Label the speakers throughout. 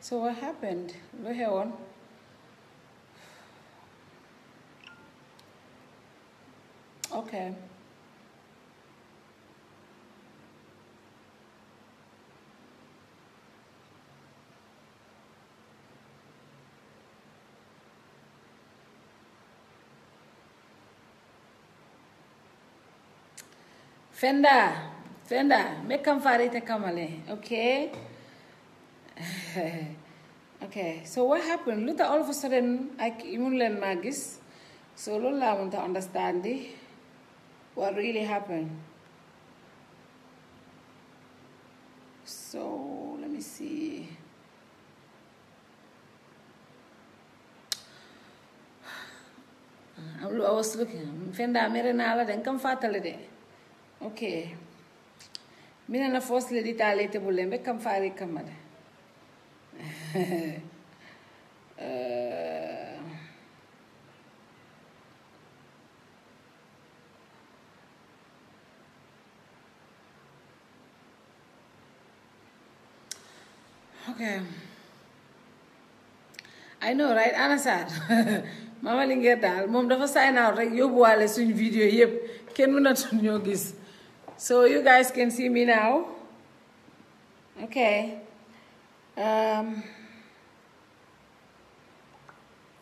Speaker 1: So what happened? Lo xewoon. Okay. Fenda, make come farite kamale, okay? Okay, so what happened? Look, all of a sudden, I even learn magis. So Lola, I want to understand what really happened. So let me see. I was looking. Fenda, merenala, then come fatale. Okay. Mina na force le ditale te bulembe kam fari kamale. Okay. I know, right? Anasar. Mama Linguère daal moom dafa sign out rek yóbbuwaale suñ video yëpp kenn mënatul ñoo gis. So you guys can see me now. Okay.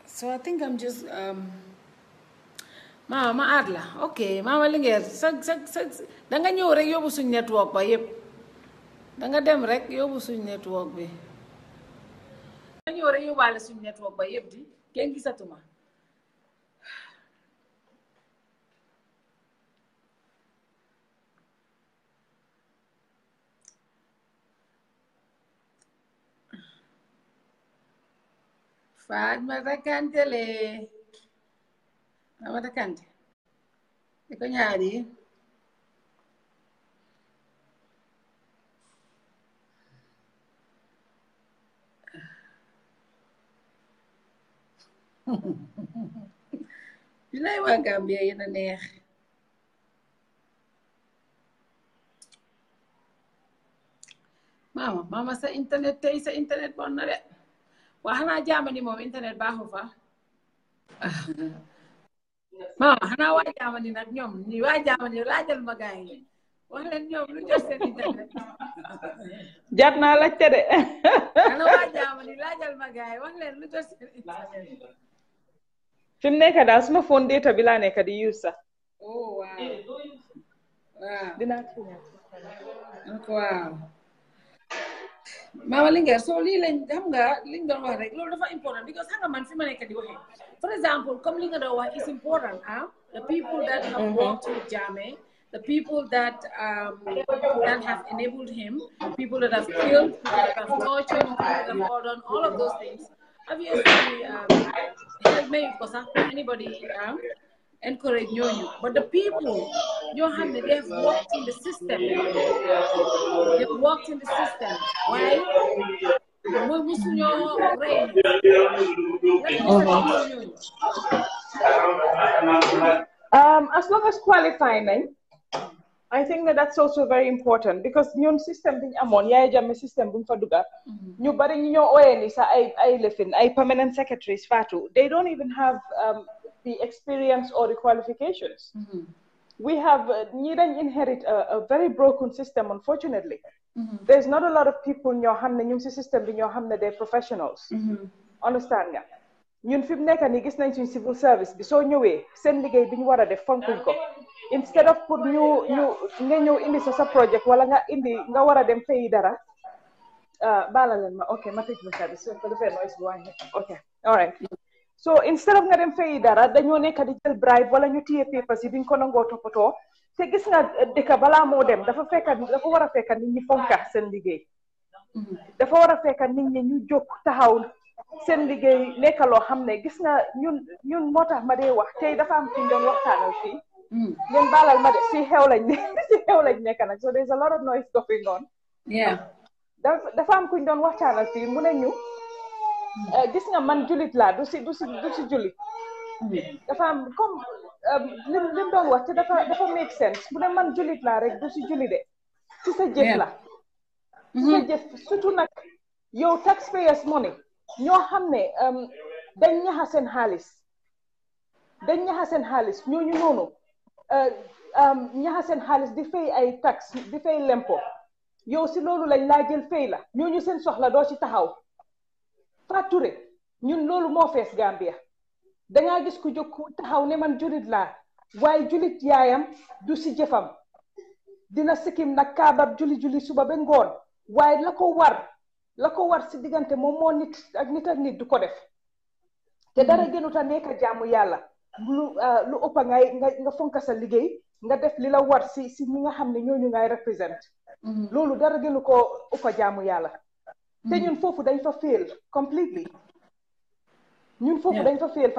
Speaker 1: So I think I'm just Mama Adla. Okay, Mama Linguère danga ñëw rek yóbbu suñ network ba yëpp. Danga dem rek yóbbu suñ network bi. Danga ñëw rek yóbbaale suñ network ba yëpp di kenn gisatuma. Fatma Kante le. Fatma Kante. Iko ñaari. Bilay waa Gambia yéen a neex. Mama sa internet tey sa internet bon na de. Waa xanaa jaamani moom internet baaxu fa. Mama xanaa waa jaamani nag ñoom ñi waa jaamani laajal ma gaay yi. Wax leen ñoom lu jot seen internet.
Speaker 2: Jot naa laajte de.
Speaker 1: Xanaa waa jaamani laajal ma gaay wax leen lu jot seen internet.
Speaker 2: Fi mu nekk daal suma phone data bi laa nekk di use sax.
Speaker 1: Oh wow. Wow.
Speaker 2: Dinaa ci ñëw.
Speaker 1: Wow. Mama Linguère so lii lañ xam nga liñ doon wax rek loolu dafa important because xam nga man fi ma nekk di waxee for example comme li nga doon wax is important the people that have worked with Jammeh, the people that have enabled him, people that have killed, people that have tortured, people that have done all of those things obviously help me because anybody encourage ñooñu but the people ñoo xam ne they have worked in the system waaye mooy musuñoo rey
Speaker 2: as long as qualify nañ I think that's also very important because ñun système bi ñu amoon Yaya Jammeh système bu ñu fa dugal ñu bari ñu ñoo ooyee ni sax ay lefin ay permanent secretaries Fatou they don't even have the experience or the qualifications. We have inherit a very broken system, unfortunately. There's not a lot of people in your hand, in system, they're professionals. Understand nga? Ñun fi mu nekk nii gis nañ suñ civil service bi soo ñëwee seen liggéey bi ñu war a def fonkuñ ko instead of pour ñu nga ñëw indi sa project wala nga war a dem fay dara baala leen ma ok ma tëj ma service so ko defee noise bi wàññi ok all right. So instead of nga dem fay dara dañoo nekk di jël bribe wala ñu téye papers yi duñ ko nangoo toppatoo te gis nga dëkk balaa moo dem dafa war a fekk nit ñi fonka seen liggéey dafa war a fekk nit ñi ñu jóg taxaw seen liggéey nekk loo xam ne gis nga ñun moo tax ma dee wax tey dafa am fi doon waxtaanal fii ngeen baalal ma de si xew lañ nekk nag so there's a lot of noise going on dafa am kuñ doon waxtaanal fii mu ne ñu gis nga man julit laa du si julit dafa am comme lim doon wax te dafa make sense bu ne man julit laa rek du si juli de si sa jëf la si sa jëf surtout nag yow taxpayers money ñoo xam ne dañ ñaxa seen xaalis ñooñu noonu ñaxa seen xaalis di fay ay tax di fay lempo yow si loolu lañ laa jël fay la ñooñu seen soxla doo ci taxaw Fatou ñun loolu moo fees Gambia dangaa gis ku jóg ku taxaw ne man julit laa waaye julit yaayam du si jëfam dina sikkim nag kaabab juli suba ba ngoon waaye la ko war si diggante moom moo nit ak nit du ko def te dara gënut a nekk jaamu yàlla lu ëpp nga fonka sa liggéey nga def li la war si ñi nga xam ne ñooñu ngay represent loolu dara gënu ko ëpp jaamu yàlla te ñun foofu dañ fa fail completely ñun foofu dañ fa fail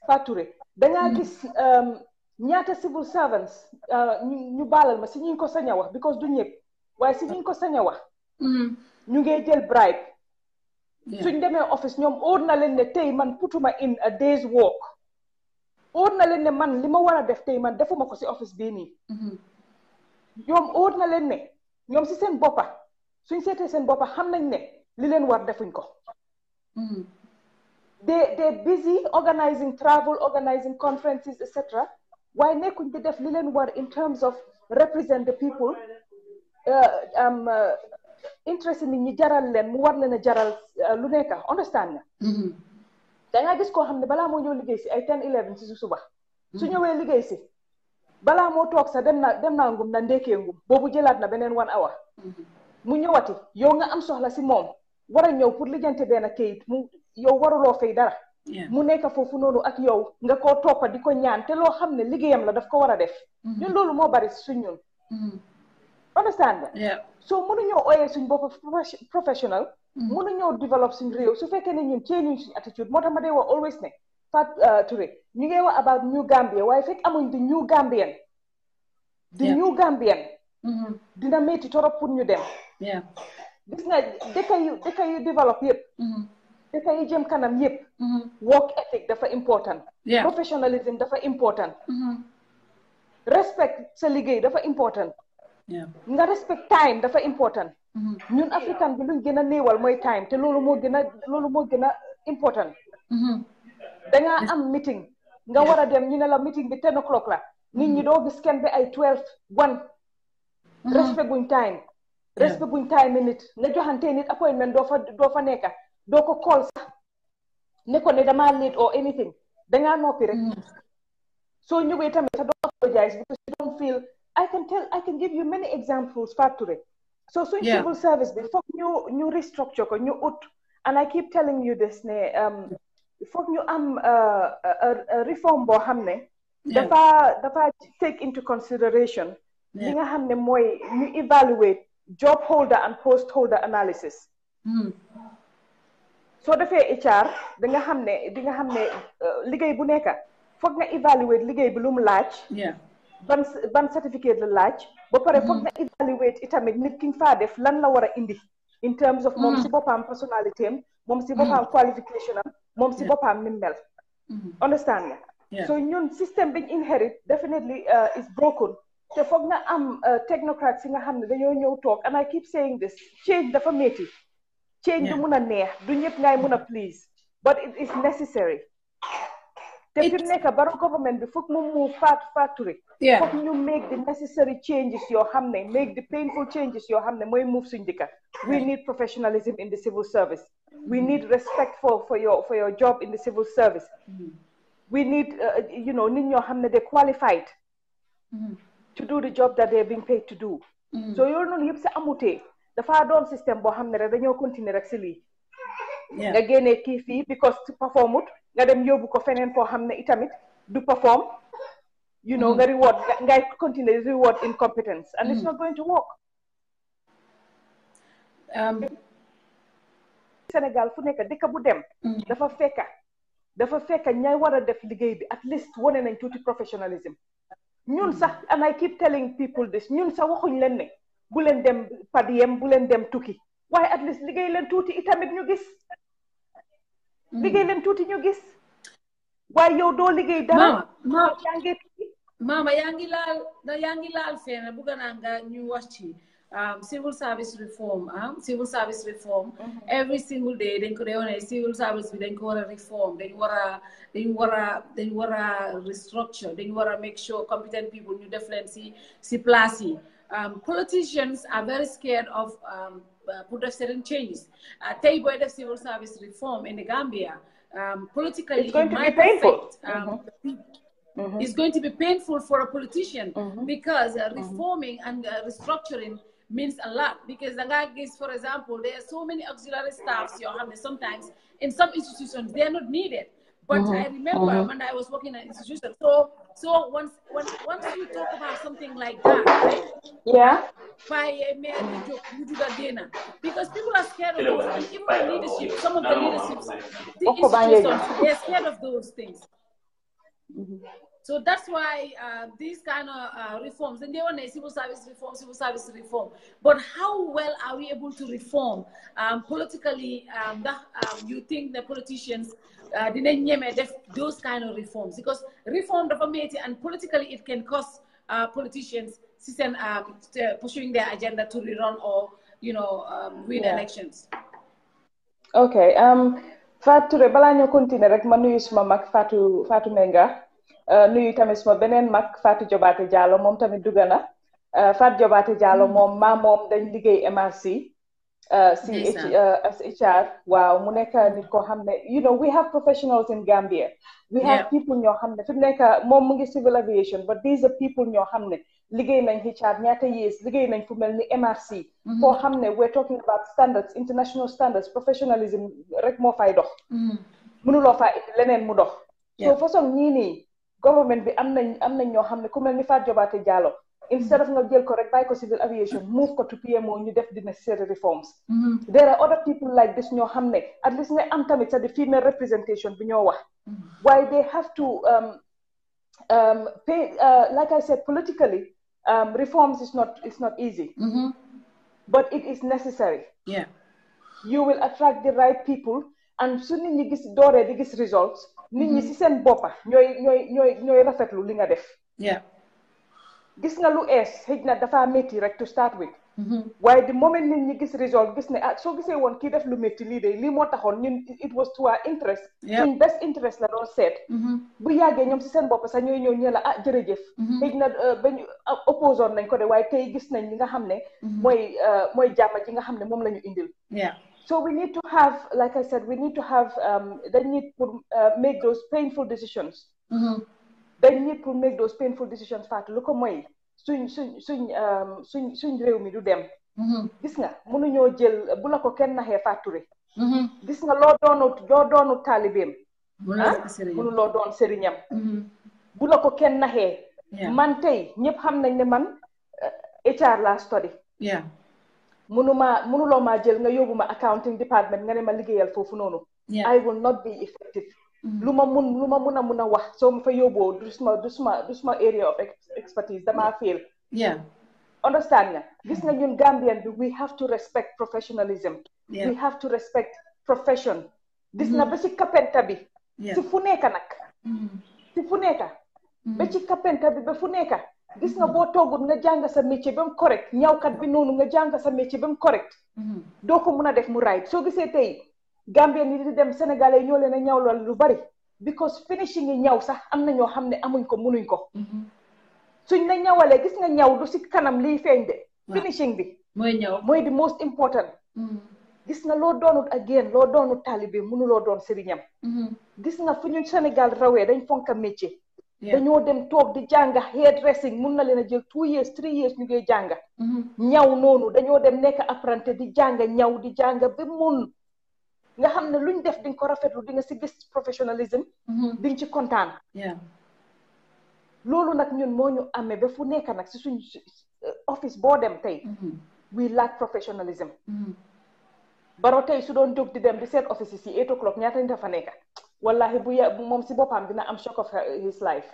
Speaker 2: Fatou dangaa gis ñaata civil servants ñu baalal ma si ñu ko sañ a wax because du ñëpp waaye si ñu ko sañ a wax ñu ngee jël bribe suñ demee office ñoom óor na leen ne tey man putuma in a day's work óor na leen ne man li ma war a def tey man defuma ko si office bii nii ñoom óor na leen ne ñoom si seen boppa suñ seetee seen boppa xam nañ ne li leen war defuñ ko they're busy organizing travel, organizing conferences, etc. Why nekkuñ di def li leen war in terms of represent the people interest nit ñi jaral leen mu war leen a jaral lu nekk understand nga dangaa gis koo xam ne balaa moo ñëw liggéey si ay 10-11 si suba su ñëwee liggéey si balaa moo toog sax dem naa ngum na ndeekee ngum boobu jëlaat na beneen 1 hour mu ñëwati yow nga am soxla si moom war a ñëw pour lijjante benn kayit mu yow waruloo fay dara mu nekk foofu noonu ak yow nga koo toppa di ko ñaan te loo xam ne liggéeyam la daf ko war a def ñun loolu moo bari suñ ñun understand nga so mënuñoo ooyee suñ bopp professional mënuñoo develop suñ réew su fekkee ne ñun change suñ attitude moo tax ma dee wax always ne Fatou Touré ñu ngi wax about New Gambia waaye fekk amuñ di New Gambian New Gambian dina métti torop pour ñu dem gis nga dëkk yu develop yëpp dëkk yu jëm kanam yëpp work ethic dafa important professionalism dafa important respect sa liggéey dafa important nga respect time dafa important ñun africain bi luñ gën a néewal mooy time te loolu moo gën a important dangaa am meeting nga war a dem ñu ne la meeting bi 10 o'clock la nit ñi doo gis kenn bi ay 12-1 respect buñ time minute nga joxante nit appointment doo fa nekka doo ko call sax ne ko ne damaa late or anything dangaa noppi rek soo ñëwee tamit sax doo apologize because you don't feel I can give you many examples Fatou Touré so suñ civil service bi foog ñu restructure ko ñu ut and I keep telling you this ne foog ñu am reform boo xam ne dafa take into consideration li nga xam ne mooy ñu evaluate job holder and post holder analysis soo defee HR di nga xam ne liggéey bu nekk foog nga evaluate liggéey bi lu mu laaj ban certificate la laaj ba pare foog nga evaluate itamit nit ki nga faa def lan la war a indi in terms of moom si boppam personality am moom si boppam qualification am moom si boppam ni mel understand nga so ñun système biñ inherit definitely is broken te foog nga am technocrats yi nga xam ne dañoo ñëw toog and I keep saying this change dafa métti change du mun a neex du ñëpp ngay mun a please but it is necessary te fi mu nekk baro government bi foog mu move Fatou Touré foog ñu make the necessary changes yoo xam ne make the painful changes yoo xam ne mooy move suñ dëkka we need professionalism in the civil service we need respect for your job in the civil service we need nit ñoo xam ne they qualified to do the job that they're being paid to do so yoolu noonu yëpp sa amutee dafa doon système boo xam ne rek dañoo continuer rek si lii nga génnee kii fii because performut nga dem yóbbu ko feneen foo xam ne itamit du perform nga reward ngay continuer reward incompetence and it's not going to work Sénégal fu nekk dëkk bu dem dafa fekka ñay war a def liggéey bi at least wane nañ tuuti professionalism ñun sax and I keep telling people this ñun sax waxuñ leen ne bu leen dem padiyem bu leen dem tukki waaye at least liggéey leen tuuti itamit ñu gis waaye yow doo liggéey dara
Speaker 1: Mama yaa ngi laal fenn bëgg naa nga ñu wax ci civil service reform. Every single day dañ ko dee civil service bi dañ ko war a reform dañ war a restructure dañ war a make sure competent people ñu def leen si place yi. Politicians are very scared of put up certain changes. Tey booy def civil service reform in the Gambia, politically
Speaker 2: it's going
Speaker 1: it
Speaker 2: to
Speaker 1: might
Speaker 2: be painful.
Speaker 1: affect it's going to be painful for a politician because reforming and restructuring means a lot. Because for example, there are so many auxiliary staffs you have sometimes in some institutions they are not needed. But I remember when I was working in an institution. So once you talk about something like that, right?
Speaker 2: Yeah.
Speaker 1: Because people are scared of those, and even the leadership, some of the leaderships, the institutions, they're scared of those things. So that's why these kind of reforms, and they want a civil service reform. But how well are we able to reform politically? You think the politicians didn't those kind of reforms? Because reform the community and politically it can cost politicians pursuing their agenda to rerun or win elections.
Speaker 2: Okay. Fatou Touré balaa ñoo continuer rek ma nuyu suma mag Fatou Menga. nuyu tamit suma beneen mag Fatou Jobaate Diallo moom tamit dugg na Fatou Jobaate Diallo moom moom dañ liggéey MRC HR waaw mu nekk nit koo xam ne we have professionals in Gambia we have people ñoo xam ne fi mu nekk moom mu ngi civil aviation but these are people ñoo xam ne liggéey nañ HR ñaata years liggéey nañ fu mel ni MRC foo xam ne we're talking about standards international standards professionalism rek moo fay dox mënuloo faa indi leneen mu dox so façon ñii nii government bi am nañ ñoo xam ne ku mel ni Fatou Jobaate Diallo instead of nga jël ko rek bàyyi ko civil aviation move ko to PMO ñu def the necessary reforms there are other people like this ñoo xam ne at least nga am tamit sax the female representation bi ñoo wax why they have to pay like I said politically reforms is not easy but it is necessary you will attract the right people and su nit ñi gis dooree di gis results nit ñi si seen boppa ñooy rafetlu li nga def gis nga lu ees xëj na dafa métti rek to start with waaye the moment nit ñi gis result gis ne soo gisee woon kii def lu métti lii de lii moo taxoon ñun it was to our interest suñ best interest la doon seet bu yàggee ñoom si seen bopp sax ñooy ñëw ñu la jërëjëf xëj na bañ opposoon nañ ko de waaye tey gis nañ li nga xam ne mooy jàmm ji nga xam ne moom la ñu indil so we need to have like I said we need to have they need to make those painful decisions they need to make those painful decisions Fatou lu ko mooy suñ réew mi du dem gis nga mënuñoo jël bu la ko kenn naxee Fatou Touré gis nga loo doonu taalibeem mënuloo doon sëriñam bu la ko kenn naxee man tey ñëpp xam nañ ne man HR laa study mënuloo maa jël nga yóbbu ma accounting department nga ne ma liggéeyal foofu noonu I will not be effective lu ma mun a wax soo ma fa yóbboo du suma area of expertise damaa fail understand nga gis nga ñun Gambian bi we have to respect professionalism we have to respect profession gis nga ba ci kapenta bi si fu nekka nag si fu nekka ba ci kapenta bi ba fu nekka gis nga boo toogul nga jàng sa métier ba mu correct ñawkat bi noonu nga jàng sa métier ba mu correct doo ko mun a def mu right soo gisee tey Gambien yi di dem Sénégalais ñoo leen a ñaw lool lu bari because finishing yi ñaw sax am na ñoo xam ne amuñ ko munuñ ko suñ la ñawalee gis nga ñaw du si kanam liy feeñ de finishing bi mooy the most important gis nga loo doonut again loo doonut taalibe mënuloo doon sëriñam gis nga fu ñu Sénégal rawee dañ fonka métier dañoo dem toog di jànga hairdressing mun na leen a jël 2 years 3 years ñu ngi jànga ñaw noonu dañoo dem nekk apprenti di jànga ñaw di jànga ba mun nga xam ne luñ def di nga ko rafetlu di nga si gis professionnalisme di nga ci kontaan loolu nag ñun moo ñu amee ba fu nekk nag si suñ office boo dem tey we lack professionalism baro tey su doon jóg di dem di seet office si 8 o'clock ñaata nit a fa nekk wallahi bu moom si boppam dina am shock of his life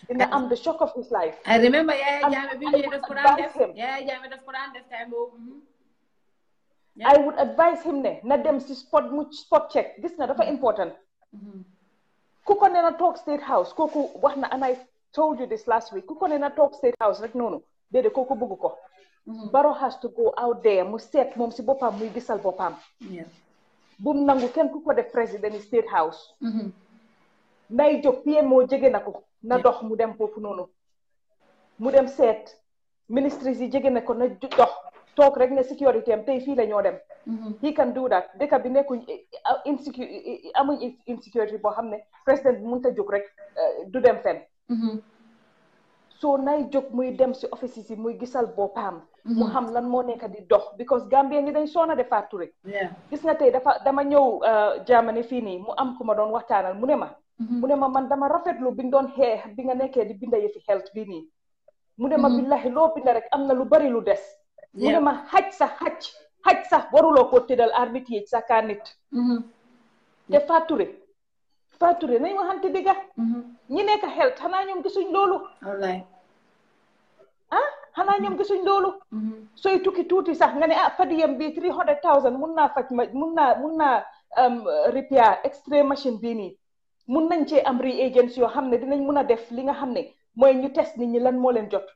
Speaker 2: dina am the shock of his life
Speaker 1: I remember Yaya Jammeh bi ñuy def ko daan def time boobu
Speaker 2: I would advise him ne na dem si spot check gis na dafa important ku ko ne na toog State House kooku wax na and I told you this last week ku ko ne na toog State House rek noonu déedéet kooku bëgg ko Barrow has to go out there mu seet moom si boppam muy gisal boppam. Bum nangu kenn ku ko def président State House. Nday jóg PMO jege na ko na dox mu dem foofu noonu mu dem seet ministries yi jege na ko na dox toog rek ne sécurité am tey fii la ñoo dem. He can do that dëkk bi nekkuñ amuñ insecurity boo xam ne président bi mënut a jóg rek du dem fenn. So nay jóg muy dem si office yi muy gisal boppam. mu xam lan moo nekk di dox because Gambia ni dañ soona de Fatou rek. gis nga tey dama ñëw Germany fii nii mu am ku ma doon waxtaanal mu ne ma man dama rafetlu bi nga doon xeex bi nga nekkee di binda yëfi health bii nii. mu ne ma billahi loo binda rek am na lu bari lu des. mu ne ma xaj sax waruloo ko tëddal arbitre sa kaa nit. te Fatou rek nañ waxante digga. ñi nekk health xanaa ñoom gisuñ loolu. xanaa ñoom gisuñ loolu. sooy tukki tuuti sax nga ne fadiyam bi 300,000 mun naa faj mun naa repair extrait machine bii nii. mun nañ cee am reagents yoo xam ne dinañ mun a def li nga xam ne mooy ñu test nit ñi lan moo leen jot.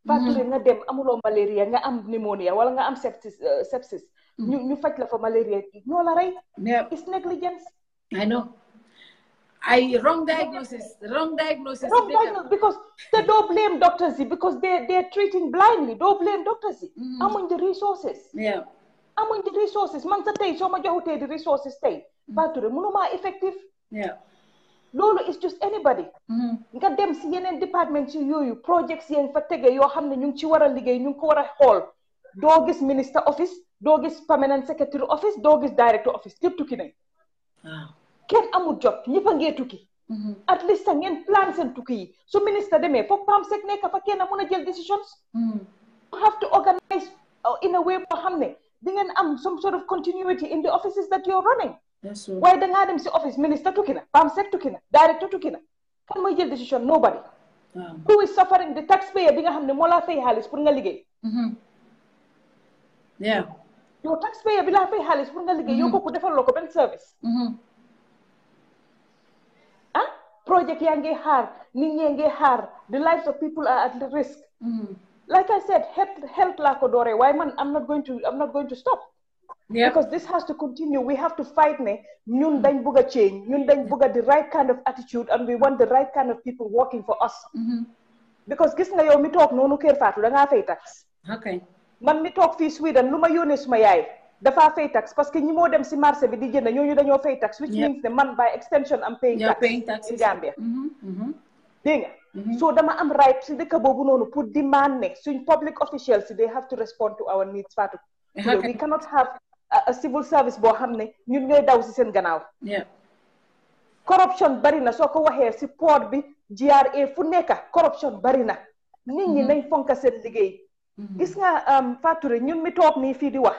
Speaker 2: Fatou nga dem amuloo malaria nga am pneumonia wala nga am sepsis. ñu faj la fa malaria ñoo la rey. it's negligence.
Speaker 1: I know. Wrong diagnosis
Speaker 2: because they don't blame doctors because they're treating blindly. Don't blame doctors. Amuñ the resources. Amuñ the resources man sa tey soo ma joxutee the resources tey. Fatou mënuma effective. loolu is just anybody. nga dem si yeneen département si yooyu projects yeen fa tege yoo xam ne ñu ngi ci war a liggéey ñu ngi ko war a xool doo gis minister office doo gis permanent secretary office doo gis director office yëpp tukki nañ. kenn amul jot ñëpp a ngee tukki. at least sax ngeen plan seen tukki yi su ministre demee foog PAM sek nekk fa kenn mën a jël decisions. you have to organize in a way boo xam ne di ngeen am some sort of continuity in the offices that you're running. waaye dangaa dem si office ministre tukki na PAM sek tukki na director tukki na kan mooy jël decision nobody. who is suffering the taxpayer bi nga xam ne moo laa fay xaalis pour nga liggéey. yow taxpayer bi laa fay xaalis pour nga liggéey yow kooku defal loo ko benn service. project yaa ngi xaar nit ñee ngi xaar the lives of people are at risk. Like I said health laa ko dooree waaye man I'm not going to stop. Because this has to continue. We have to fight ne ñun dañ bugg a change ñun dañ bugg a the right kind of attitude and we want the right kind of people working for us. Because gis nga yow mi toog noonu Kerr Fatou dangaa fay tax. Man mi toog fii Sweden lu ma yónnee suma yaay dafaa fay tax parce que ñi moo dem si marché bi di jënd ñooñu dañoo fay tax. which means ne man by extension am paying tax in Gambia. dégg nga so dama am right si dëkk boobu noonu pour demand ne suñ public officials they have to respond to our needs Fatou. We cannot have a civil service boo xam ne ñun ngay daw si seen gannaaw. corruption bari na soo ko waxee si port bi GRA fu nekk corruption bari na nit ñi nañ fonka seen liggéey. gis nga Fatou ñun mi toog nii fii di wax.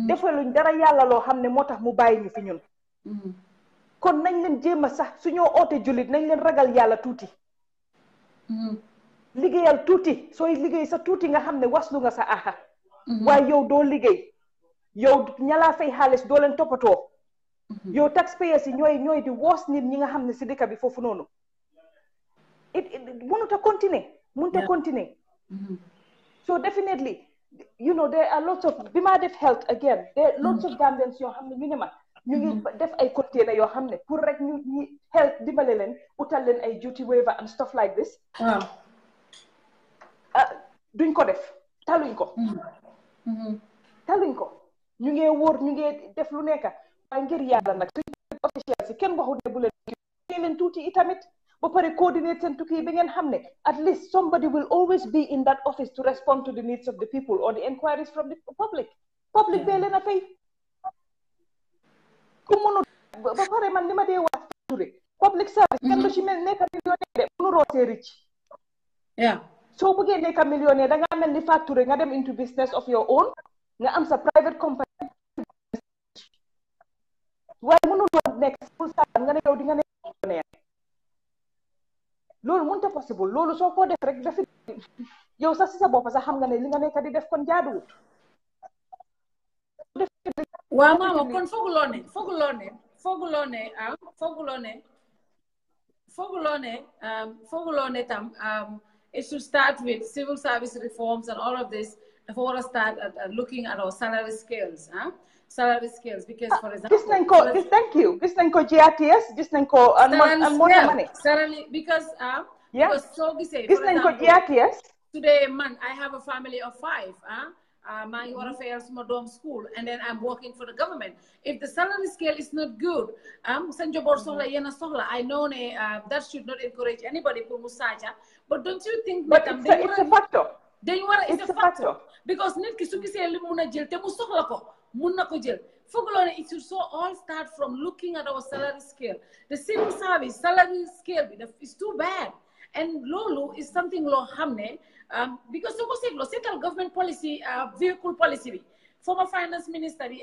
Speaker 2: defaluñ dara yàlla loo xam ne moo tax mu bàyyi ñu fi ñun. kon nañ leen jéem a sax suñoo oote jullit nañ leen ragal yàlla tuuti. liggéeyal tuuti sooy liggéey sa tuuti nga xam ne waslu nga sa aha. waaye yow doo liggéey yow ñalaa fay xaalis doo leen toppatoo. yow taxpayers yi ñooy di woos nit ñi nga xam ne si dëkk bi foofu noonu. mënut a continuer. So definitely, there are lots of bi maa def health again there are lots of Gambians yoo xam ne ñu ne ma ñu ngi def ay container yoo xam ne pour rek ñu health dimbale leen utal leen ay duty waiver and stuff like this. duñ ko def taluñ ko. ñu ngi wóor ñu ngi def lu nekk waaye ngir yàlla nag suñ officiels yi kenn waxu ne bu leen tuuti itamit. ba pare coordinate seen tukki bi ngeen xam ne at least somebody will always be in that office to respond to the needs of the people or the inquiries from the public bee leen a fay ku mënu ba pare man li ma dee wax public service kenn du ci mel nekk millionnaire de mënu roosee rich soo bëggee nekk millionnaire da ngaa mel ni Fatou nga dem into business of your own nga am sa private company waaye mënu loo nekk full time nga ne yow di nga nekk millionnaire loolu mënut a possible loolu soo ko def rek dafa yow sax si sa bopp sax xam nga ne li nga nekk di def kon jaaduwut.
Speaker 1: waaw maama kon fooguloo ne tam it should start with civil service reforms and all of this dafa war a start at looking at our salary scales, salary scales, because for example
Speaker 2: gis nañ ko thank you gis nañ ko GRTS gis nañ ko
Speaker 1: salary because
Speaker 2: yeah,
Speaker 1: because so gisee
Speaker 2: gis
Speaker 1: for
Speaker 2: nañ ko
Speaker 1: example
Speaker 2: GRTS
Speaker 1: today man I have a family of 5 maa ngi war a fayal suma doom school and then I'm working for the government. If the salary scale is not good sa njaboot soxla yéen a soxla I know ne that should not encourage anybody pour mu saaca, but don't you think
Speaker 2: but it's a factor
Speaker 1: dañ war a it's a factor because nit ki su gisee li mun a jël te mu soxla ko mun na ko jël. Fooguloo ne it should so all start from looking at our salary scale. The civil service salary scale bi is too bad, and loolu is something loo xam ne because soo ko seetloo seetal government policy vehicle policy bi former finance minister bi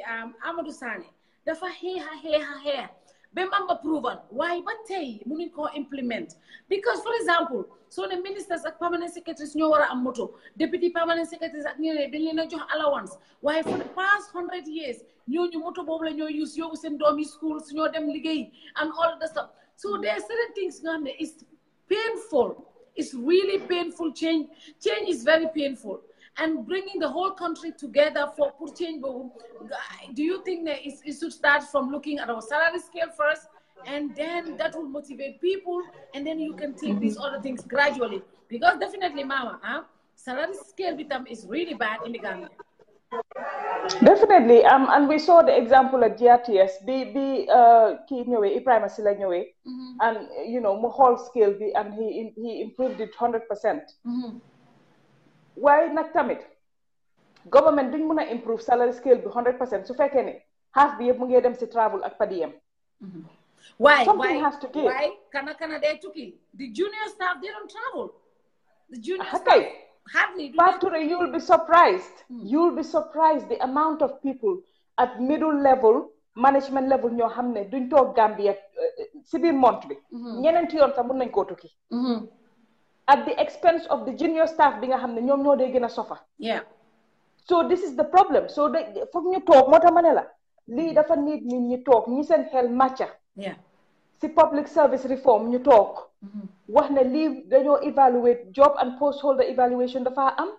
Speaker 1: Amadou Sane dafa xeexa ba mu am approval waaye ba tey mënuñ koo implement because for example soo ne ministers ak permanent secretaries ñoo war a am moto deputy permanent secretaries ak ñeneen dañ leen a jox allowance waaye for the past 100 years ñooñu moto boobu la ñoo use yóbbu seen doomi school su ñoo dem liggéey and all the stuff. So there are certain things nga xam ne it's painful. It's really painful. Change is very painful. And bringing the whole country together for change, do you think that it should start from looking at our salary scale first, and then that will motivate people, and then you can take these other things gradually? Because definitely, Mama, salary scale is really bad in the Gambia.
Speaker 2: Definitely, and we saw the example at GRTS. Kii ñëwee Ibrahima si la ñëwee, and mu whole scale bi, and he improved it 100%. Waaye nag tamit government duñ mun a improve salary scale bi 100% su fekkee ne half bi yëpp mu ngi dem si travel ak per diem. Something has to give.
Speaker 1: Why? Kana they tukki. The junior staff they don't travel. The junior staff. Hardly.
Speaker 2: Fatou, you'll be surprised. You'll be surprised the amount of people at middle level, management level ñoo xam ne duñ toog Gambia si biir month bi. ñeneenti yoon sax mun nañ koo tukki. At the expense of the junior staff bi nga xam ne ñoom ñoo dee gën a sofa.
Speaker 1: Yeah.
Speaker 2: So this is the problem. So foog ñu toog moo tax ma ne la lii dafa nit ñi toog ñi seen xel màcca.
Speaker 1: Yeah.
Speaker 2: Si public service reform ñu toog. wax ne lii dañoo evaluate job and post holder evaluation dafa am.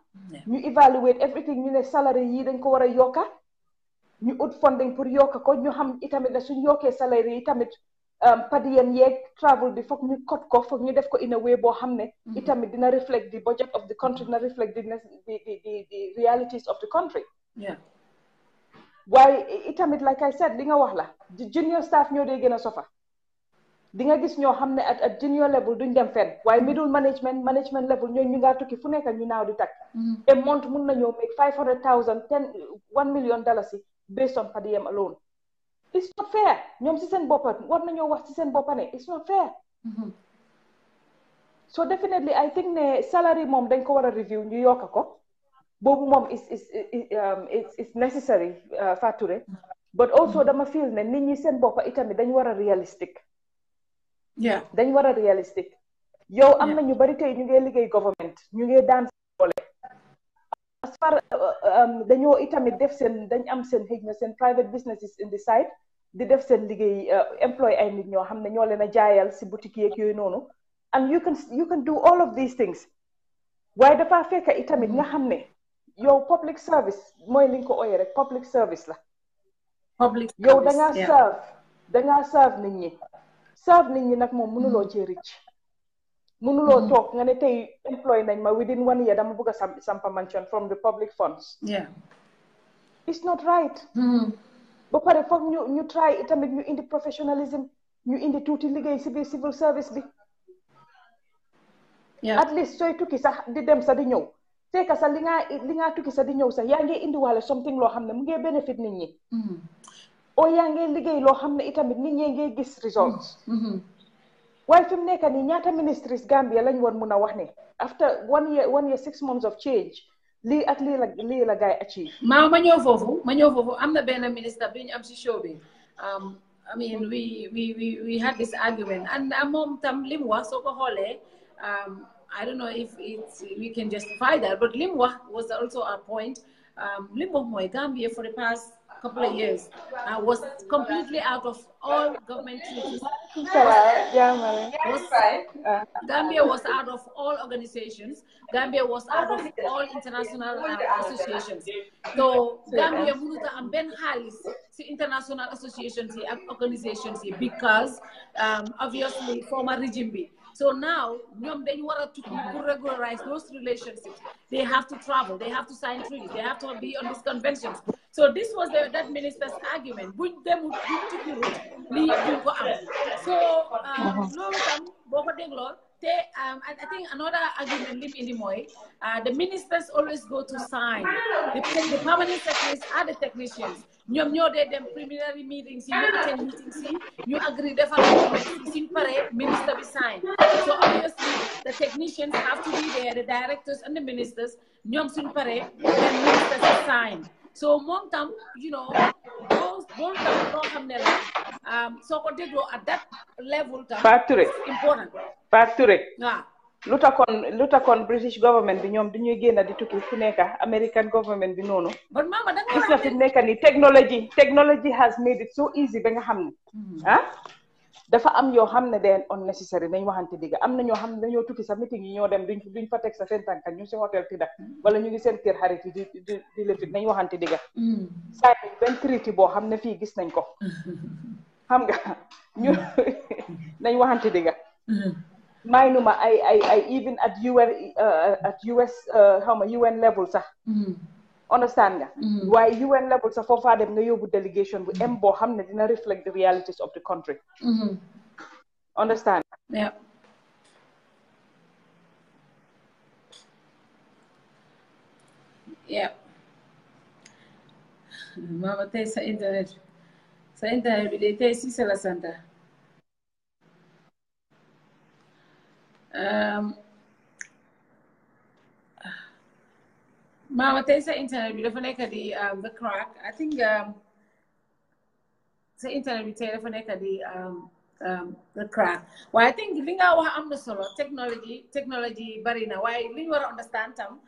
Speaker 2: ñu evaluate everything ñu ne salary yi dañ ko war a yokka ñu ut funding pour yokka ko ñu xam itamit ne suñ yokkee salary yi tamit padiyem yeeg travel bi foog ñu cut ko foog ñu def ko in a way boo xam ne itamit dina reflect the budget of the country, dina reflect the realities of the country.
Speaker 1: Yeah.
Speaker 2: waaye itamit like I said li nga wax la junior staff ñoo dee gën a sofa di nga gis ñoo xam ne at junior level duñ dem fenn waaye middle management level ñoo ñu ngaa tukki fu nekk ñu naaw di takk a month mun nañoo make $500,000 $1 million based on per diem alone. It's not fair. ñoom si seen boppa war nañoo wax si seen boppa ne it's not fair. So definitely I think ne salary moom dañ ko war a review ñu yokka ko boobu moom is necessary Fatou, but also dama feel ne nit ñi seen boppa itamit dañ war a realistic.
Speaker 1: Yeah.
Speaker 2: dañ war a realistic. yow am na ñu bari tey ñu ngi liggéey government ñu ngi daan doole as far dañoo itamit def seen dañ am seen xëj na seen private businesses in the side di def seen liggéey employ ay nit ñoo xam ne ñoo leen a jaayal si boutique yeeg yooyu noonu, and you can do all of these things. waaye dafa fekk itamit nga xam ne yow public service mooy li nga ko ooyee rek public service la. yow dangaa serve nit ñi. serve nit ñi nag moom mënuloo cee ricc mënuloo toog nga ne tey employ nañ ma within 1 year dama bëgg a sampa mansion from the public funds.
Speaker 1: Yeah.
Speaker 2: It's not right. ba pare foog ñu try itamit ñu indi professionalism ñu indi tuuti liggéey si biir civil service bi. At least sooy tukki sax di dem sa di ñëw fekk sax li nga tukki sax di ñëw sax yaa ngi indiwaale something loo xam ne mu ngi benefit nit ñi. o yaa ngi liggéey loo xam ne itamit nit ñi ngi gis results. waaye fi mu nekk nii ñaata ministries Gambia lañ woon mun a wax ne after 1 year 6 months of change lii ak lii la gaay achieve.
Speaker 1: ma ñëw foofu am na benn ministre bi ñu am si show bi I mean we had this argument and moom tam li mu wax soo ko xoolee I don't know if we can justify that, but li mu wax was also a point. Li mu wax mooy Gambia for the past couple of years was completely out of all government treaties Gambia was out of all organizations. Gambia was out of all international associations. So Gambia munuta am ben halis si international associations and organizations because obviously former regime be. So now they want to regularize those relationships. They have to travel, they have to sign treaties, they have to be on these conventions. So this was that minister's argument. So I think another argument lim in the the ministers always go to sign. The permanent secretaries are the technicians. You them preliminary meetings, you attend meetings, you agree the minister be sign. So obviously the technicians have to be there, the directors and the ministers, then ministers sign. So Montam, those so at that level important.
Speaker 2: Yeah. Luta kon British government bi ñom dañuy génn di tukki fu nekk American government bi noonu.
Speaker 1: But mama da
Speaker 2: nga fi nekk ni technology has made it so easy ba nga xam ne dafa am yoo xam ne den unnecessary nañ waxante digga am na ñoo xam ne dañoo tukki sa meeting yi ñoo dem duñ fa teg sa seen tànka ñu si hôtel ti dak wala ñu ngi seen kër xarit yi di lefit nañ waxante digga saa benn treaty boo xam ne fii gis nañ ko xam nga ñu nañ waxante digga Mainuma, I even at US UN level sax understand nga waaye UN level sax foofaa dem nga yóbbu delegation bu em boo xam ne dina reflect the realities of the country understand
Speaker 1: yeah mama tey sa internet bi de tey si la santa Mama tey sa internet bi dafa nekk di the crack I think sa internet bi tey dafa nekk di the crack waaye I think li nga wax am na solo technology bari na waaye li ñu war a understand tam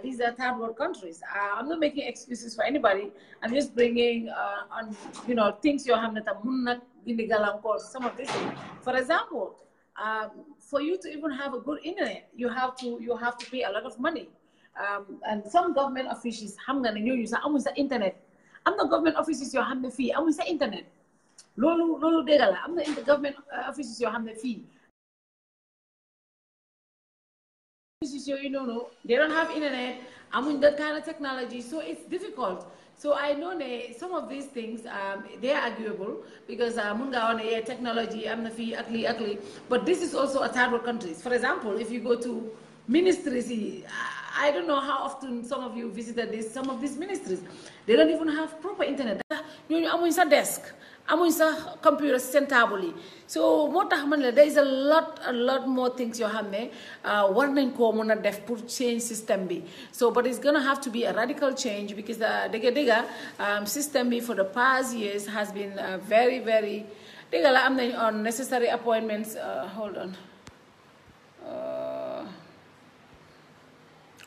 Speaker 1: these are third world countries. I'm not making excuses for anybody. I'm just bringing on things yoo xam ne tam mun na indi gàllankoor some of this things. For example, for you to even have a good internet, you have to pay a lot of money. And some government officials xam nga ne ñooñu sax amuñ sa internet. Am na government offices yoo xam ne fii amuñ sa internet. Loolu dégg la am na government offices yoo xam ne fii. They don't have internet. amuñ that kind of technology, so it's difficult. So I know some of these things they are arguable because technology am na fii akli but this is also a third world countries. For example, if you go to ministries, I don't know how often some of you visited some of these ministries. They don't even have proper internet. ñooñu amuñ sa desk, amuñ sa computer seen table yi. So moo tax man la there is a lot more things yoo xam ne war nañ koo mën a def pour change system bi. So but it's gonna have to be a radical change because dëgga system bi for the past years has been very very dëgga la am nañ unnecessary appointments. Hold on.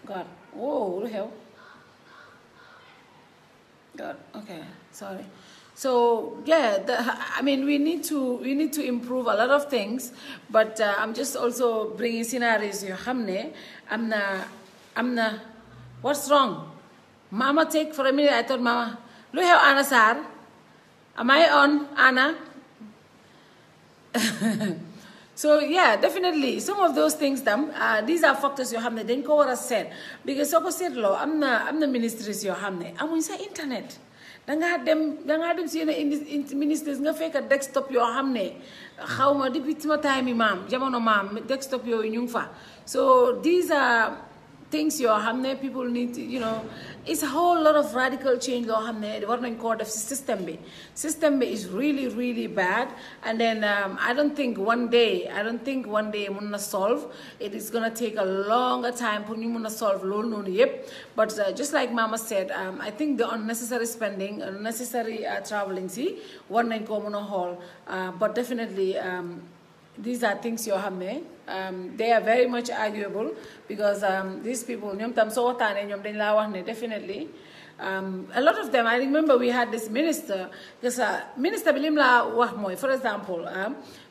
Speaker 1: God, whoa, what the hell? God, okay, sorry. So yeah, I mean, we need to improve a lot of things, but I'm just also bringing scenarios. I'm not. What's wrong? Mama, take for a minute. I thought, Mama, look how Anna Sar. Am I on, Anna? So yeah, definitely some of those things these are factors you have ne dañ ko war a seet because soo ko seetloo am na ministries yoo xam ne amuñ sa internet dangaa dem si yenn ministries nga fekk desktop yoo xam ne xaw ma depuis sama time yi jamono desktop yooyu ñu ngi fa. So these are things yoo xam ne people need to, it's a whole lot of radical change yoo xam ne war nañ koo def si system bi is really really bad, and then I don't think one day mun na solve. It is gonna take a longer time pour ñu mun na solve loolu noonu yëpp, but just like Mama said, I think the unnecessary spending, unnecessary traveling si war nañ koo mun a xool, but definitely these are things yoo xam ne they are very much arguable because these people ñoom tam soo waxtaanee ñoom dañ laa wax ne definitely A lot of them, I remember we had this minister, because Minister Bilimla Wahmoy, for example,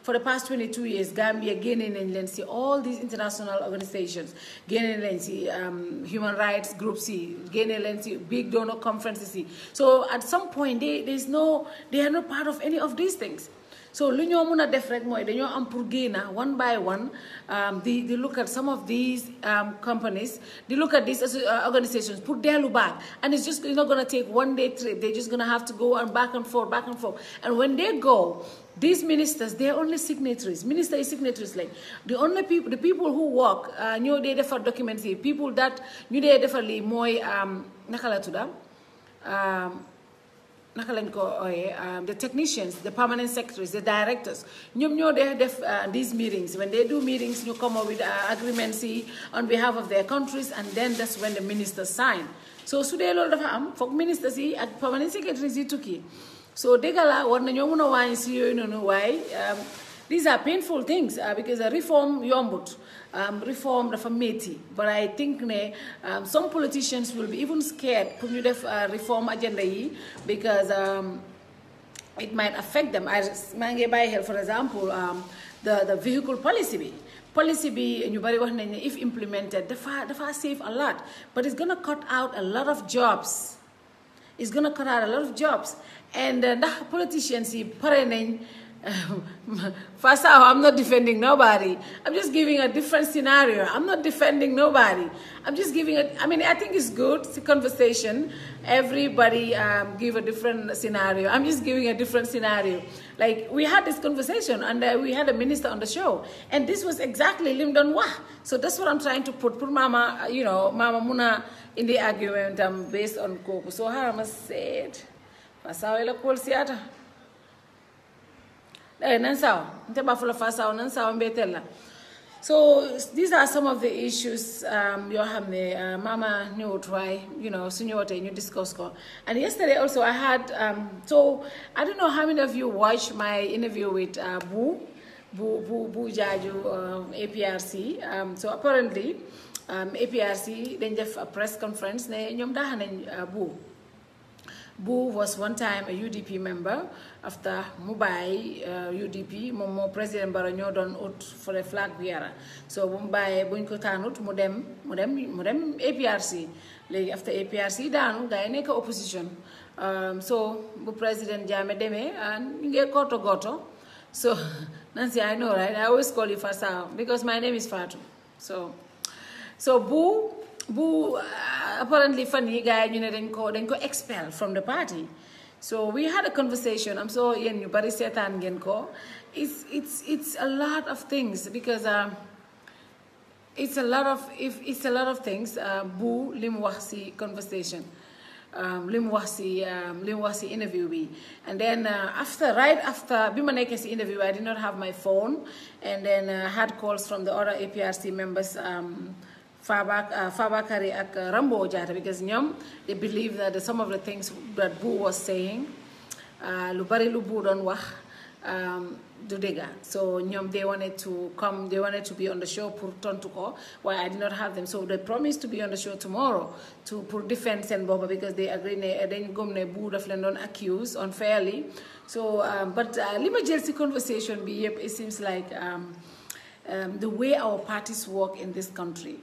Speaker 1: for the past 22 years, Gambia gaining and see all these international organizations, gaining and human rights groups, gaining and big donor conferences. So at some point, they are not part of any of these things. So lu ñoo mëna def rek moy dañoo am pour génna one by one they look at some of these companies, they look at these organizations, put dellu back, and it's just not going to take one day trip. They're just going to have to go and back and forth. And when they go, these ministers, they're only signatories. Minister is signatories. Like the only people, the people who work, ñoo dee defar documents yi, people that ñu dee defar li moy naka la tudda the technicians, the permanent secretaries, the directors, these meetings. When they do meetings, you come up with agreements on behalf of their countries, and then that's when the ministers sign. So today, a lot of for ministers and permanent secretaries took it. So they got what why these are painful things because a reform yombut. Reform reformati, but I think some politicians will be even scared to do reform agenda because it might affect them. For example, the vehicle policy. If implemented, the far save a lot, but it's gonna cut out a lot of jobs. It's gonna cut out a lot of jobs, and the politicians first off, I'm not defending nobody. I'm just giving a different scenario. I'm not defending nobody. I'm just giving I think it's good. It's a conversation. Everybody give a different scenario. I'm just giving a different scenario. Like, we had this conversation, and we had a minister on the show, and this was exactly Limdon Wah. So that's what I'm trying to put Mama, Mama Muna in the argument based on Koko. So how must say it? So these are some of the issues Mama knew try, you discuss. And yesterday also I had so I don't know how many of you watched my interview with Boo Jaju APRC. So apparently APRC then have a press conference Boo. Boo was one time a UDP member. After Mumbai UDP, Momo President Baranyo don out for a flag bearer. So Mumbai Bunko Tanut, Modem APRC. Like after APRC down, Gaineka opposition. So President Jame Deme and Nge Goto. So Nancy, I know, right? I always call you Fatou because my name is Fatou. So Boo apparently funny guy, then go expelled from the party. So we had a conversation. I'm so you bari setan genko. It's a lot of things because it's a lot of things. Boo limwasi conversation. Limwasi interview. And then right after Bimanekesi interview, I did not have my phone, and then had calls from the other APRC members. Fabakari ak Rambo Jata, because they believe that some of the things that Boo was saying, Lubari Lubu don't wah Dudega. So they wanted to come, they wanted to be on the show pour Tontuko, why I did not have them. So they promised to be on the show tomorrow to put defense and Boba because they agree then Gomne Boo of London accused unfairly. So but Lima Jersey conversation it seems like the way our parties work in this country.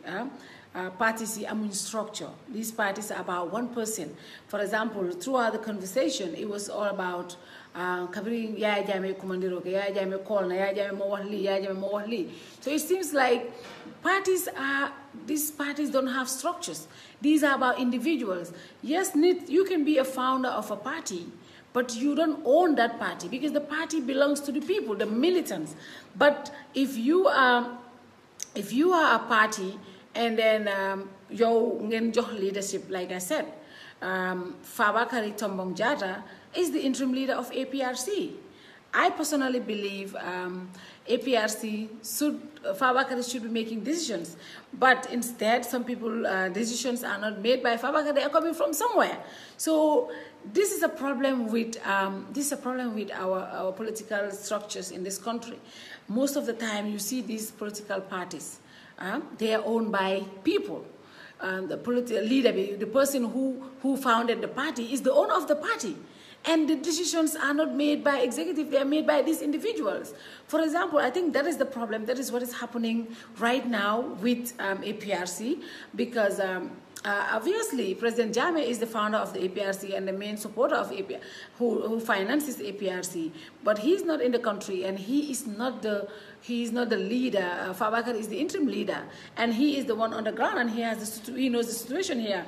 Speaker 1: Parties are in structure. These parties are about one person. For example, throughout the conversation, it was all about covering Yaya Jame Kumandiroke, Yaya Jame Kolna, Yaya Jame Mawahli, Yaya Jame Mawahli. So it seems like these parties don't have structures. These are about individuals. Yes, you can be a founder of a party, but you don't own that party because the party belongs to the people, the militants. But if you are a party and then your leadership, like I said, Fabakari Tombong Jata is the interim leader of APRC. I personally believe APRC Fabakari should be making decisions, but instead some people decisions are not made by Fabakari; they are coming from somewhere. So this is a problem with our political structures in this country. Most of the time, you see these political parties, they are owned by people. the political leader, the person who founded the party, is the owner of the party. And the decisions are not made by executive, they are made by these individuals. For example, I think that is the problem. That is what is happening right now with APRC, because obviously President Jammeh is the founder of the APRC and the main supporter of APRC, who finances APRC. But he's not in the country, and he is not the leader. Fabakar is the interim leader, and he is the one on the ground, and he knows the situation here.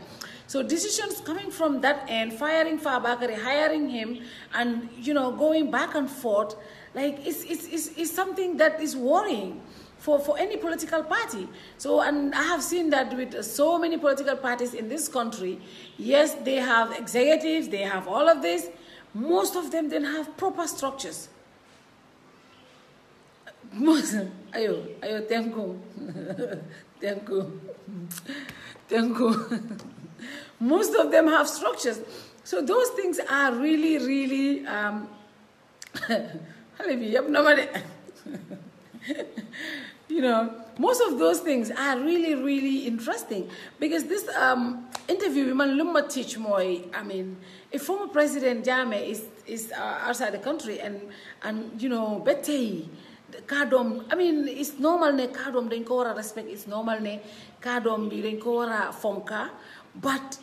Speaker 1: So decisions coming from that end, firing Fabakari, hiring him, and going back and forth, like it's something that is worrying for any political party. So, and I have seen that with so many political parties in this country. Yes, they have executives, they have all of this. Most of them don't have proper structures. Ayo, thank you. Most of them have structures. So those things are really, really, most of those things are really, really interesting, because this interview, I mean, if former President Jammeh is outside the country and Betty, Kadom, I mean, it's normal ne Kadom den ko wara respect, it's normal ne Kadom bi den ko wara fonka, but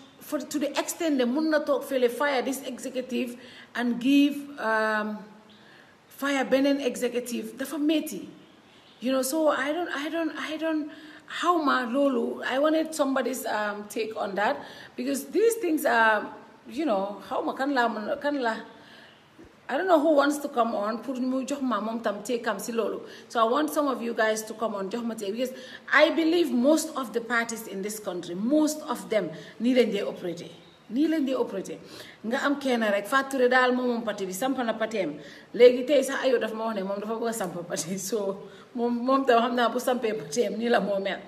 Speaker 1: to the extent they mun na talk fire this executive and give fire Benin executive dafa meti, so I don't how ma lolu. I wanted somebody's take on that, because these things are how ma kan la I don't know who wants to come on. So I want some of you guys to come on, because I believe most of the parties in this country, most of them, need they operate. Nga am kenna rek Fatou dal mom parti bi samp na patem legi tay sax ayo daf ma wax ne mom dafa bëgg samp parti, so mom tam xamna bu sampé patem ni la mo mel.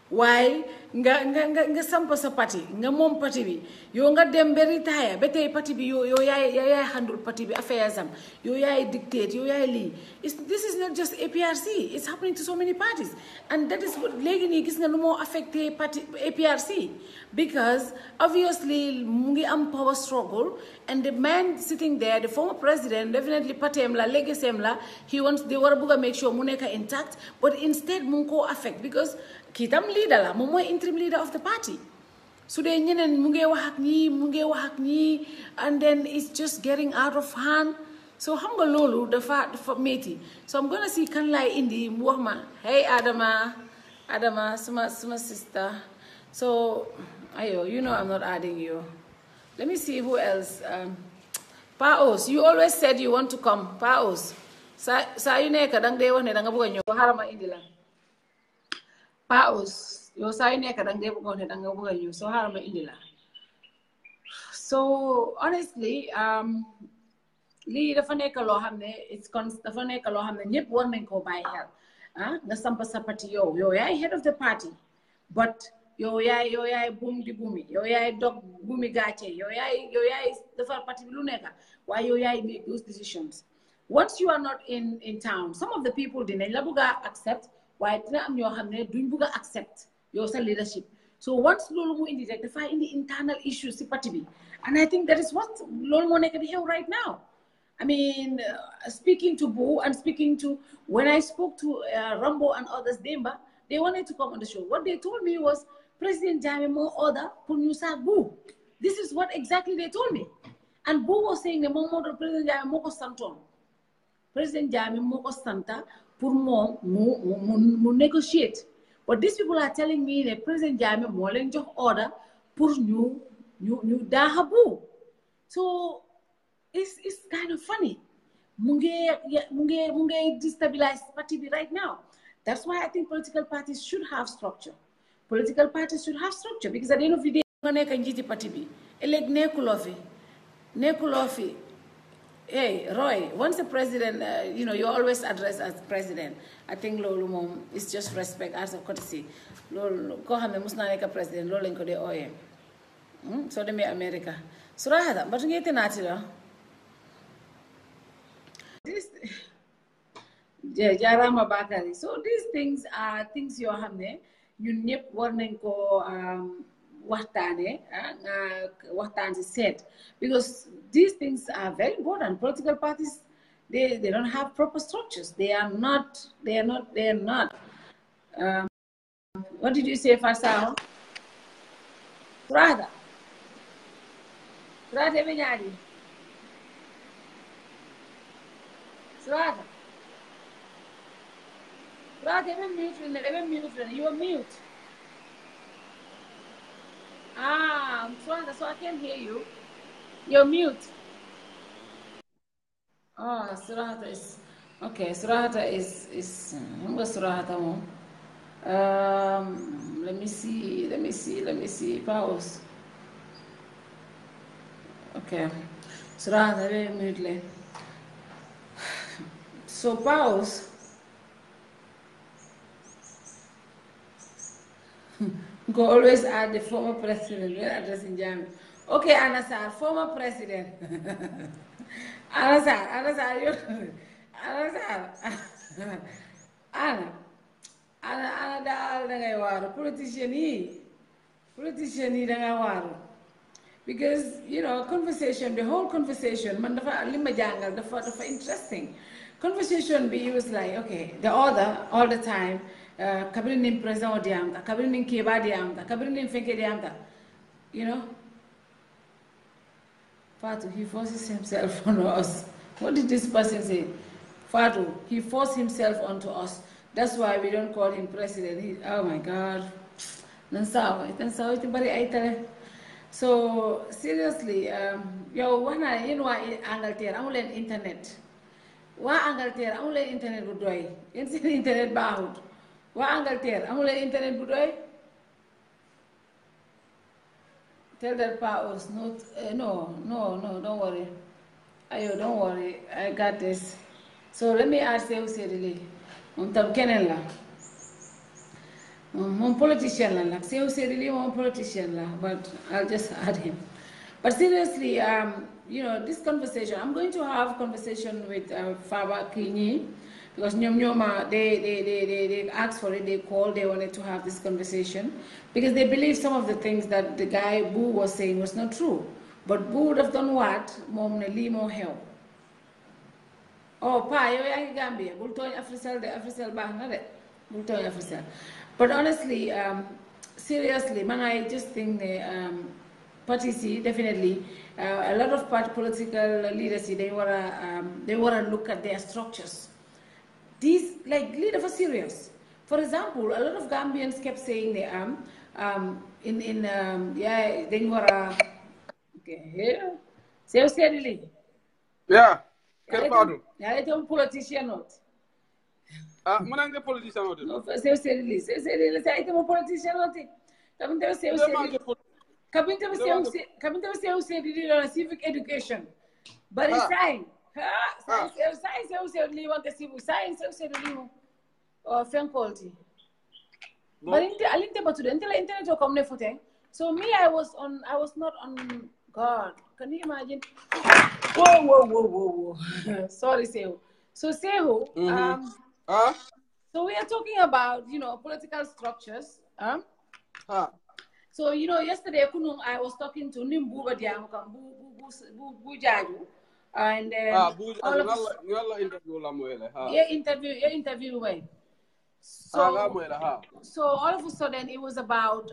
Speaker 1: Why nga sampa sa parti nga mom parti bi yo nga dem be retire be tay parti bi yo yaay handle parti bi affairs am yo yaay dictate yo yaay li. This is not just APRC, it's happening to so many parties, and that is what legi ni gis nga lu mo affecté parti APRC, because obviously mu ngi am power struggle, and the man sitting there, the former president, definitely patem la legacy la, they were buga make sure mu neka intact, but instead mu ko affect, because kitam leader la moom mooy interim leader of the party. So they ñeneen mu ngi wax ak ñi and then it's just getting out of hand. So xam nga loolu dafa métti. So I'm gonna see kan lay indi mu wax ma, hey Adama suma sister. So ayo, I'm not adding you. Let me see who else. Paos, you always said you want to come. Paos, sa yu nekk dang dee wax ne danga bëgg a ñëw, xaaral ma indi la. Paos, yo saa yu nekk dang dee bëgg ne danga bëgg a ñëw, so xaaral ma indi la. So honestly, lii dafa nekk loo xam ne dafa nekk loo xam ne ñëpp war nañ koo bàyyi xel. Nga sampa sa parti yow yaay head of the party, but yow yaay buum di buumi, yow yaay dog buumi gàcce, yow yaay defar parti bi lu nekk, waaye yow yaay make those decisions. Once you are not in town, some of the people dinañ la bëgg a accept, waaye dina am ñoo xam ne duñ bëgg a accept yow sa leadership. So once loolu mu indi rek dafa indi internal issues si parti bi, and I think that is what loolu moo nekk di xew right now. I mean, speaking to Boo and when I spoke to Rambo and others, Demba, they wanted to come on the show. What they told me was, President Jammeh more order pour ñu saak Boo. This is what exactly they told me. And Boo was saying, President Jammeh moo ko santoon. President Jammeh moo ko santa pour moom mu negotiate. But these people are telling me that President Jammeh moo leen jox order pour ñu daaxa Boo. So it's kind of funny. Munge destabilize party right now. That's why I think political parties should have structure. Political parties should have structure, because at the end of the day, party nekulofi. Hey, Roy, once the president, you're always addressed as president. I think lolu mom is just respect, as of courtesy. Lolu ko xamne musna nek president lolu lañ ko dé oyé. So demé America. Surahada, but ngété nati la. Jarama Bakari. So these things are things you have there. ñun ñëpp war nañ ko waxtaane waxtaan si seet because these things are very important. Political parties, they don't have proper structures. They are not. What did you say, Fasao? Surata. Surata ebe ñaadi. Surata. Surata ebe mute. You are mute. Surata, so I can't hear you. You're mute. Oh, Surata is okay. Surata is Surata mo. Let me see. Pause. Okay. Surata very mute. So pause. Go always add the former president when addressing Jami. Okay, Anasar, former president. Anasar, Ana daal dangay waaru politician yi dangay waaru because you know the whole conversation man dafa li ma jàngal dafa interesting. Conversation be was like, okay, the other all the time kabiri nin president diamta kabiri nin keba diamta kabiri nin fenke diamta, you know. Fatou, he forces himself on us. What did this person say? Fatou, he forced himself onto us. That's why we don't call him president. Oh my God. So seriously, yo, wana yéen waa Angleterre amu leen internet. Waa Angleterre amu leen internet bu doy. Yéen seen internet baaxut. Waa Angleterre amu leen internet bu doy. Tell that powers not no, don't worry. Ayo, don't worry. I got this. So let me ask you, Serili. Tam kenen la. Mon politician la. Serili mon politician la. But I'll just add him. But seriously, you know, this conversation, I'm going to have conversation with Faba Kini because they asked for it, they called, they wanted to have this conversation because they believe some of the things that the guy Boo was saying was not true. But Boo would have done what? Mom ne li mo help. Oh, pa, yo yangi Gambia. Bultoy Afrisal bah na de. Bultoy Afrisal. But honestly, seriously, man, I just think the parties definitely a lot of political leaders they wanna look at their structures. These like leaders are serious. For example, a lot of Gambians kept saying they they wanna okay here. Say steadily.
Speaker 3: Yeah. Kerr Fatou.
Speaker 1: Yeah, it's a politician not.
Speaker 3: Manang politician not.
Speaker 1: No, say steadily. Say it's a politician not. Come to say steadily. Come to say on civic education. But it's science. Science or fan quality. But internet come ne. So me, I was not on. God, can you imagine? Whoa. Sorry, Sehu. So Sehu, so we are talking about, you know, political structures. So, you know, yesterday I was talking to Nimbu Badiam, Bujaju, and all of interview way. So all of a sudden it was about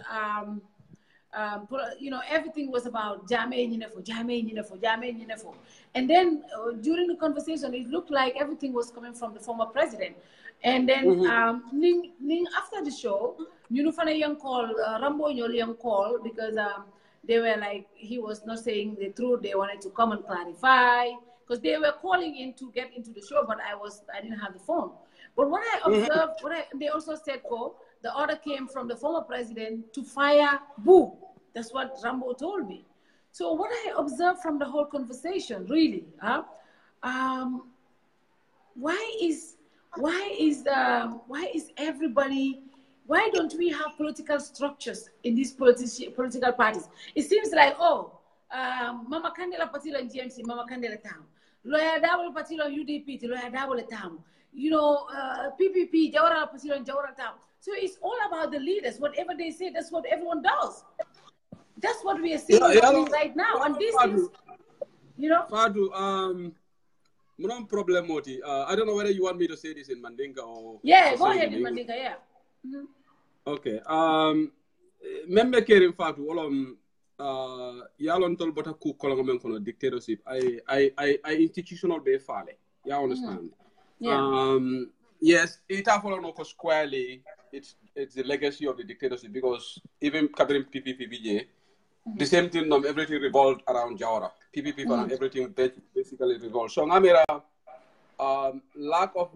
Speaker 1: you know, everything was about Jame Nyinefo. And then during the conversation, it looked like everything was coming from the former president. And then after the show, you know, a young call, Rambo young call, because they were like, he was not saying the truth. They wanted to come and clarify, because they were calling in to get into the show, but I didn't have the phone. But what I observed, they also said, the order came from the former president to fire Boo. That's what Rambo told me. So what I observed from the whole conversation, really, why don't we have political structures in these political parties? It seems like, Mama Candela Patilo and GMC, Mama Candela Town. Lawyer Double Patilo UDP, Lawyer Double Town. You know, PPP, Jawara Patilo and Jawara Town. So it's all about the leaders. Whatever they say, that's what everyone does. That's what we are seeing happening right now. And this is, you know.
Speaker 3: Fatou, problem moti. I don't know whether you want me to say this in Mandinka or.
Speaker 1: Yeah, go ahead in Mandinka. Yeah.
Speaker 3: Okay. Member Kerr Fatou, yalon tol bota ku kolongo men kono dictatorship. I institutional be fale. You understand?
Speaker 1: Yeah.
Speaker 3: Yes, it follow no squarely. It's the legacy of the dictatorship because even Kabrim PPPJ, the same thing. Everything revolved around Jawara. PPP and everything basically revolved. So Ngamira, lack of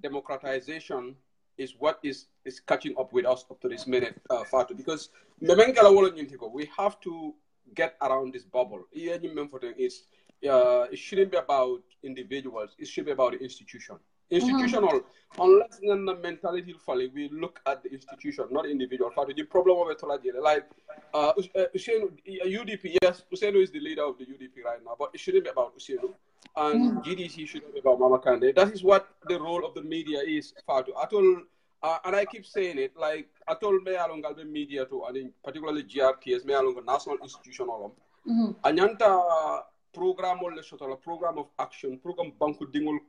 Speaker 3: democratization is what is catching up with us up to this minute, Fatou, because we have to get around this bubble. It shouldn't be about individuals. It should be about the institution. Institutional, unless the mentality falling, we look at the institution, not individual. The problem of it, like UDP, yes, Usenu is the leader of the UDP right now, but it shouldn't be about Usenu. And GDC shouldn't be about Mama Kande. That is what the role of the media is, Fatou. And I keep saying it, like I told me along the media too, and particularly GRTS, me along the national institutional. Anyanta program of action, program banku dingol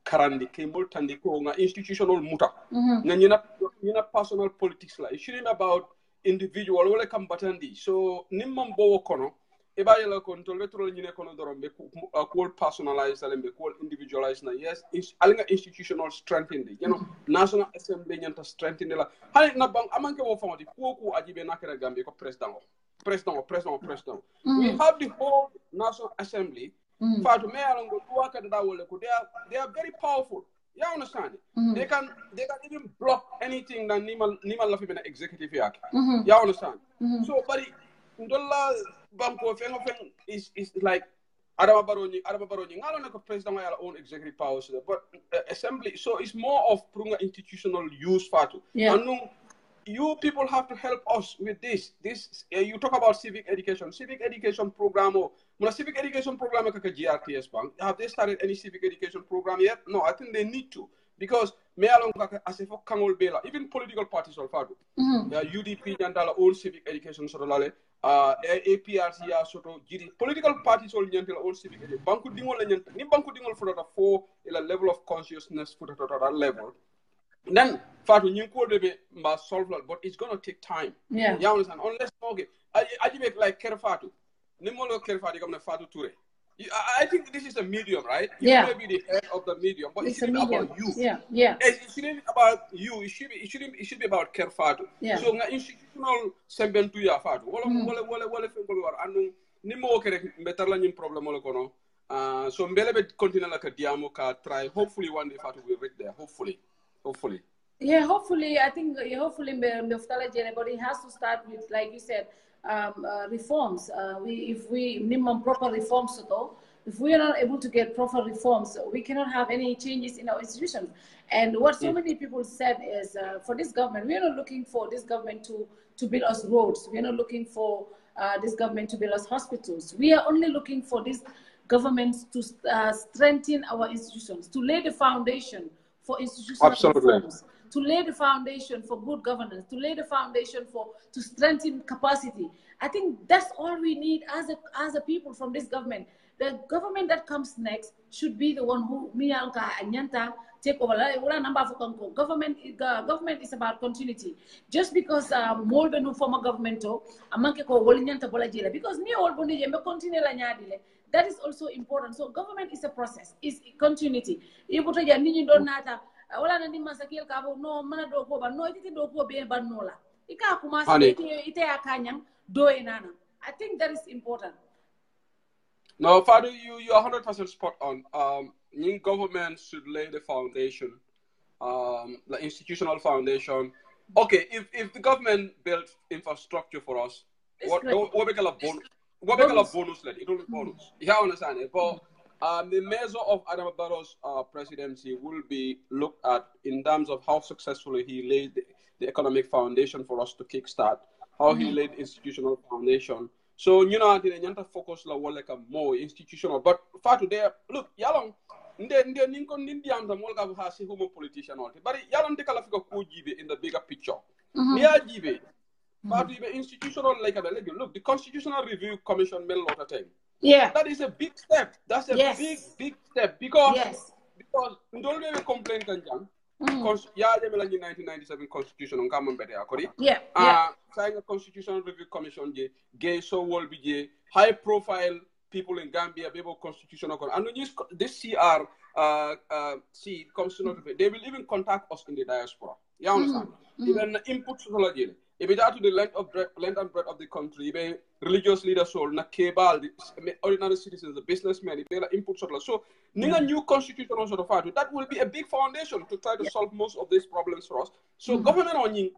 Speaker 3: karandi kembol tandi ko nga institutional muta nga ñina personal politics la. It shouldn't be about individual wala kambatandi. So nimman bo kono e ba yela kon to letro ñine kono dorom be ko personalized alembe ko individualized na. Yes, alinga institutional strength in the national assembly ñanta strength in la hani na bang amanke wo famati ko ajibe nakere gambe ko president. We have the whole National Assembly. They are very powerful. You understand? They can even block anything that Nima love in executive yak. You understand? So, but Ndola Banko is like Adama Baroni. I don't know president have own executive powers, but assembly. So it's more of institutional use, Fatou.
Speaker 1: Yeah.
Speaker 3: You people have to help us with this. You talk about civic education program. Civic education program like GRTS bank. Have they started any civic education program yet? No, I think they need to because even political parties also. UDP and own civic education APRC political parties all own civic education. Banku dingol for that for a level of consciousness for that level. Then, Fatou, you could be solve that, but it's gonna take time.
Speaker 1: Yeah.
Speaker 3: You understand? Unless I make like Kerr Fatou. Nimolo Kerr Fatou come Fatou Toure. I think this is a medium, right? You may be the head of the medium, but it shouldn't be about you.
Speaker 1: Yeah.
Speaker 3: It shouldn't be about you. It should be about Kerr Fatou.
Speaker 1: Yeah.
Speaker 3: So institutional sembentu ya Fatou. Wala anu nimo kere betarla nyim problem wala kono. So mbele be continue like a diamo ka try. Hopefully one day Fatou will reach there. Hopefully.
Speaker 1: Yeah, hopefully. I think hopefully but it has to start with, like you said, reforms. If we minimum proper reforms though, if we are not able to get proper reforms, we cannot have any changes in our institutions. And what so many people said is, for this government, we are not looking for this government to build us roads. We are not looking for this government to build us hospitals. We are only looking for this government to strengthen our institutions, to lay the foundation for institutional reforms, to lay the foundation for good governance, to lay the foundation to strengthen capacity. I think that's all we need as a people from this government. The government that comes next should be the one who take over. Government is about continuity. Just because more than former government because that is also important. So government is a process, is continuity. I think that is important.
Speaker 3: No, Father, you're 100% spot on. New government should lay the foundation, the institutional foundation. Okay, if the government built infrastructure for us, what we call a bonus? What we call a bonus? It will be bonus. You understand it? But the measure of Adama Barrow's presidency will be looked at in terms of how successfully he laid the economic foundation for us to kickstart, how he laid institutional foundation. So, I think focus like more institutional. But Fatou, there, look, Yalong, nde nin kon nin diam tam wol ga ha si humo politician on bari yalan de kala fiko ko jibe in the bigger picture niya jibe Fatou ibe institutional like look the constitutional review commission mel lot thing that is a big step. That's a big step because ndolbe be complain kan jang ya de mel 1997 constitution on kam mbete akori saying a constitutional review commission je gay so will be high profile people in Gambia be able constitutional and when this CR see constitutional review, they will even contact us in the diaspora. You understand? Even input to if it are to the length and breadth of the country, be religious leaders, so na cable, ordinary citizens, the businessmen, if they are input so ninga new constitution also that will be a big foundation to try to solve most of these problems for us. So government on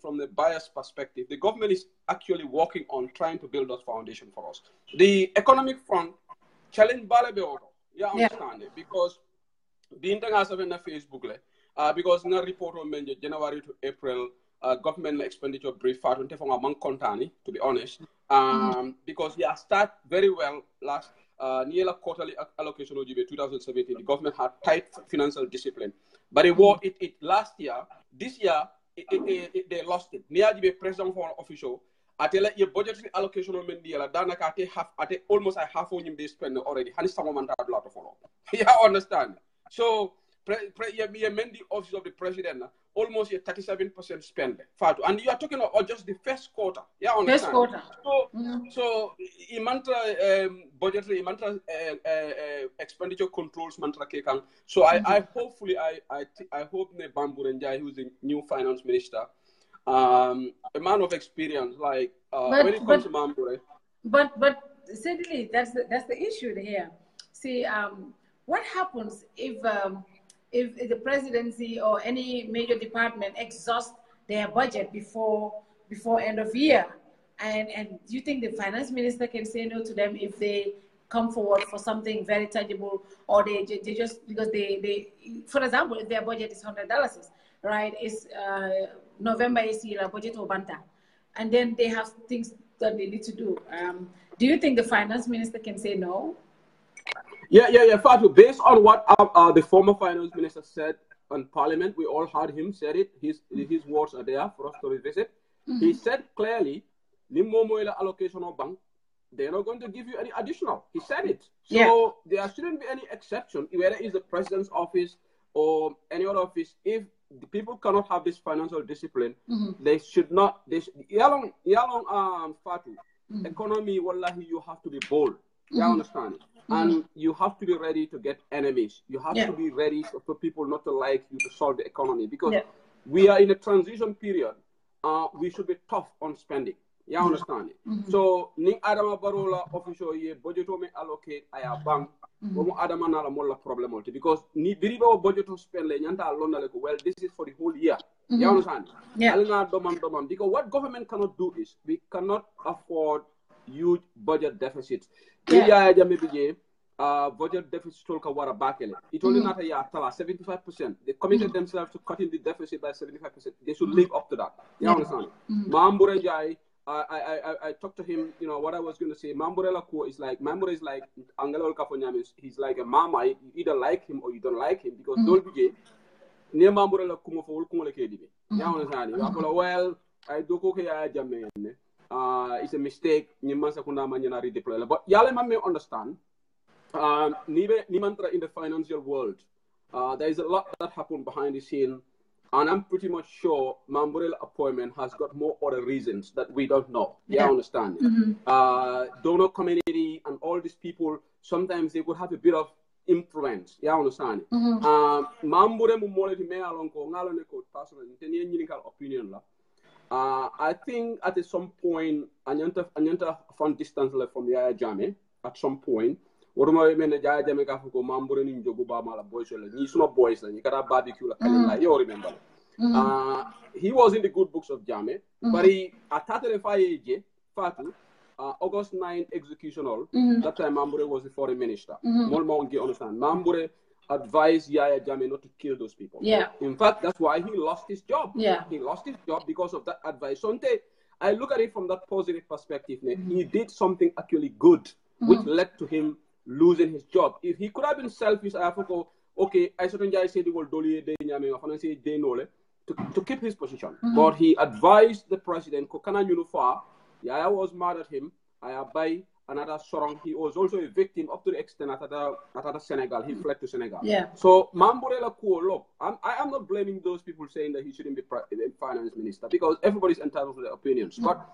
Speaker 3: from the bias perspective, the government is actually working on trying to build that foundation for us. The economic front challenge balebe understand it because being as of in Facebook because in a report on January to April government expenditure brief to be honest because start very well last near quarterly allocation of 2017 the government had tight financial discipline but it last year this year they lost it near the president for official atela your budgetary allocation of Mendiela danaka ate almost a half on they spend already understand so the office of the president almost a 37% spend Fatou and you are talking about just the first quarter
Speaker 1: first quarter
Speaker 3: so mantra budgetary mantra expenditure controls mantra kekan so I hopefully I hope ne Bambur Njai who's the new finance minister a man of experience like when it comes to Bambur
Speaker 1: but certainly that's the issue here. See what happens if the presidency or any major department exhaust their budget before end of year, and do you think the finance minister can say no to them if they come forward for something very tangible, or they just because they for example if their budget is $100, right? It's November is your budget or banta, and then they have things that they need to do. Do you think the finance minister can say no?
Speaker 3: Yeah. Fatou, based on what the former finance minister said on Parliament, we all heard him said it. His words are there for us to revisit. He said clearly, Nimomoila allocation of bank, they're not going to give you any additional. He said it. So there shouldn't be any exception, whether it's the president's office or any other office. If the people cannot have this financial discipline, they should not. Yalong Fatou, economy, wallahi, you have to be bold. You understand it? And you have to be ready to get enemies. You have to be ready for people not to like you to solve the economy because we are in a transition period. We should be tough on spending. You understand it? So, Ning Adama Barola official ye budget me allocate aya bank. Adama na la molla problem because ni biriba budget to spend le nyanta alona le well this is for the whole year. You understand? Domam because what government cannot do is we cannot afford huge budget deficits. Budget deficit tolka wara bakele. It only not a year 75%. They committed themselves to cutting the deficit by 75%. They should live up to that. You understand? Mambure Jai, I talked to him, you know, what I was going to say. Mambure is like Angelo Kafonyam he's like a mama. You either like him or you don't like him because Dolby near Mambure Kumo for Kumole Kedibi. You understand? Well, I do okay, it's a mistake. But Yale may understand. Nimantra in the financial world, there is a lot that happened behind the scene, and I'm pretty much sure Mamburela appointment has got more other reasons that we don't know. You understand? Donor community and all these people, sometimes they would have a bit of influence. You understand? Mambure mumoleti me alonko ngalone ko personal opinion la. I think at some point, Anyanta found distance left from Yaya Jame at some point. What am I mean? Yaya Jame Kafuko, Mambure in Joguba Mala boys, he's not boys, and you got a barbecue like you remember. He was in the good books of Jame, but he attacked the Fatou, August 9 executional. That time Mambure was the foreign minister. Molmongi understand. Mambure advised Yaya Jammeh not to kill those people. In fact, that's why he lost his job. He lost his job because of that advice. So I look at it from that positive perspective. He did something actually good, which led to him losing his job. If he could have been selfish, I forgot, okay, I certainly say the word dolly to keep his position. But he advised the president, Kokana Yunufa, yeah, I was mad at him, I buy another song. He was also a victim up to the extent at Senegal. He fled to Senegal.
Speaker 1: Yeah.
Speaker 3: So Mamborela look, I am not blaming those people saying that he shouldn't be finance minister, because everybody's entitled to their opinions. But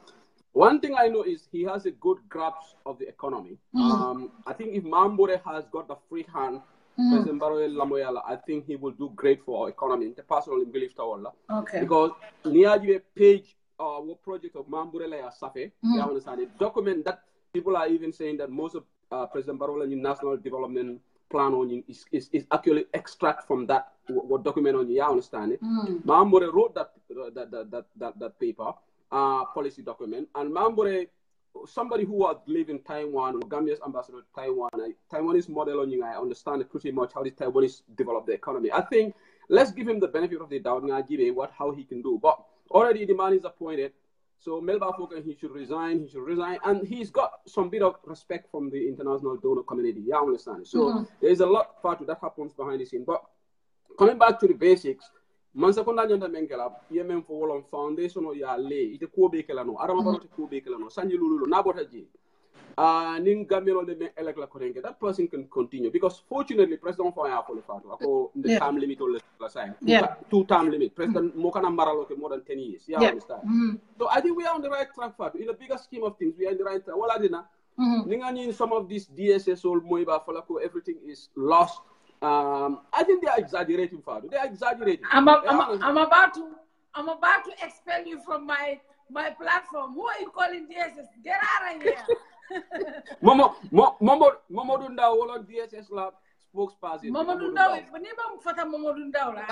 Speaker 3: one thing I know is he has a good grasp of the economy. I think if Mambore has got the free hand, President Barrow Lamoyala, I think he will do great for our economy. The personal belief tawalla.
Speaker 1: Okay.
Speaker 3: Because near page what project of Mambore la Safe, you understand it. Document that people are even saying that most of President Barrow national development plan on is actually extract from that what document on you understand it. Mambore wrote that paper, policy document, and Mambore, somebody who was living in Taiwan, Gambia's ambassador to Taiwan, Taiwanese model on you, I understand pretty much how the Taiwanese develop the economy. I think let's give him the benefit of the doubt and give how he can do. But already the man is appointed, so Melba Fokan, he should resign, and he's got some bit of respect from the international donor community. Yeah, I understand. So there's a lot that happens behind the scene. But coming back to the basics, Mansakunda Nyanda Mengela, Yemen for Wallon Foundation or ya lay, it a ko bekelano, Aramabano ko bekelano, Sanji Lulu, Nabotaji. Ning Gamero de Elecla Korenge, that person can continue because fortunately President Fire for the Fatu, the time limit on the side. Two-term limit. President Mokana Maraloke more than 10 years. Yeah, understand. So I think we are on the right track, Fatu. In the bigger scheme of things, we are in the right track. Well, I didn't know. Some of these DSS or Moiba Falako, everything is lost. I think they are exaggerating, Fatu. They are exaggerating.
Speaker 1: I'm about to expel you from my platform. Who are you calling DSS? Get out of here.
Speaker 3: Momo Dunda wala DSS la spokesperson.
Speaker 1: Momo Dunda, niba fata Momo Dunda la.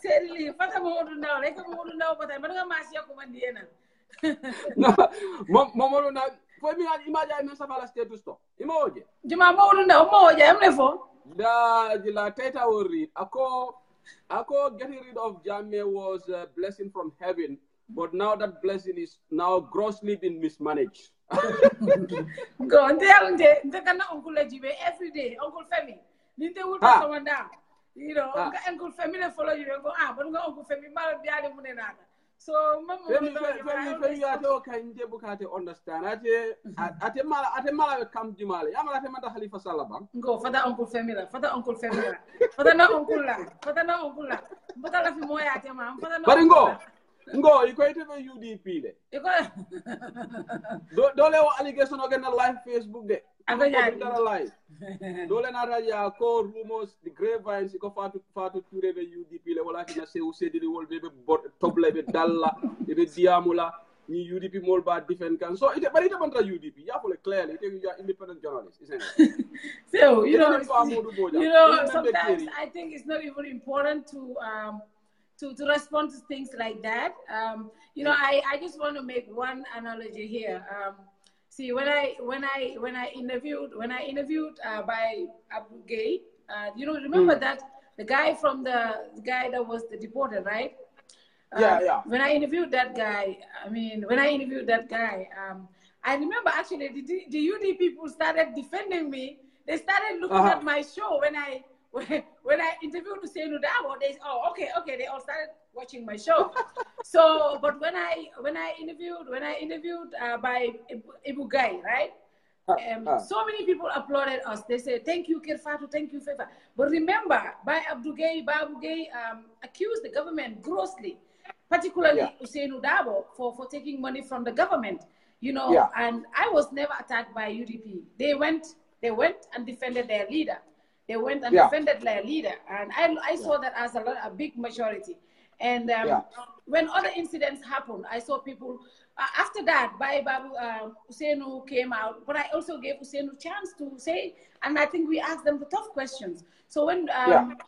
Speaker 1: Seriously, fata Momo Dunda. Like Momo Dunda, but I'm not masih aku mandiena.
Speaker 3: No, Momo Dunda. For me, imagine I'm not status to. Imoje.
Speaker 1: Juma Momo Dunda, Momo je, I'm lefo.
Speaker 3: Da jila teta will read. Ako getting rid of Jammeh was a blessing from heaven. But now that blessing is now grossly been mismanaged.
Speaker 1: Go on, they can Uncle Jibe every day. Uncle Femi, didn't they will pass someone down? You know, Uncle Femi they follow you and go, but Uncle Femi mal biade munenada. So
Speaker 3: Femi ya to kan je bukate understand. Ate mala kam jumale. Yamala ate mata Halifa Salabang.
Speaker 1: Go for the Uncle Femi la. For the Uncle Femi la. For the no Uncle la. For the no Uncle la. But la fi moya ate ma. For the no.
Speaker 3: But Ngo, you quite a UDP. Don't let allegation again live Facebook. Live. Don't let ya call rumors, the grapevines, you go far to the UDP level. I can say who said the world baby top level Dalla, the Diamula, ni UDP more bad different can. So but it's about UDP. You have to clearly you are independent journalist, isn't it?
Speaker 1: So sometimes I think it's not even important to respond to things like that. I just want to make one analogy here. See, when I interviewed by Abu Gay, remember that the guy that was the deported, right?
Speaker 3: Yeah.
Speaker 1: When I interviewed that guy, I remember actually the UD people started defending me. They started looking at my show when I interviewed Hussein Udabo, they they all started watching my show. So, but when I interviewed by Ibu Gai, right? So many people applauded us. They said, "Thank you, Kerr Fatou, thank you, Fefa." But remember, Abu Gai accused the government grossly, particularly Hussein Udabo for taking money from the government. And I was never attacked by UDP. They went and defended their leader. They went and defended their leader, and I saw that as a big majority. And when other incidents happened, I saw people. After that, Babu Usainu came out, but I also gave Usainu a chance to say, and I think we asked them the tough questions. So when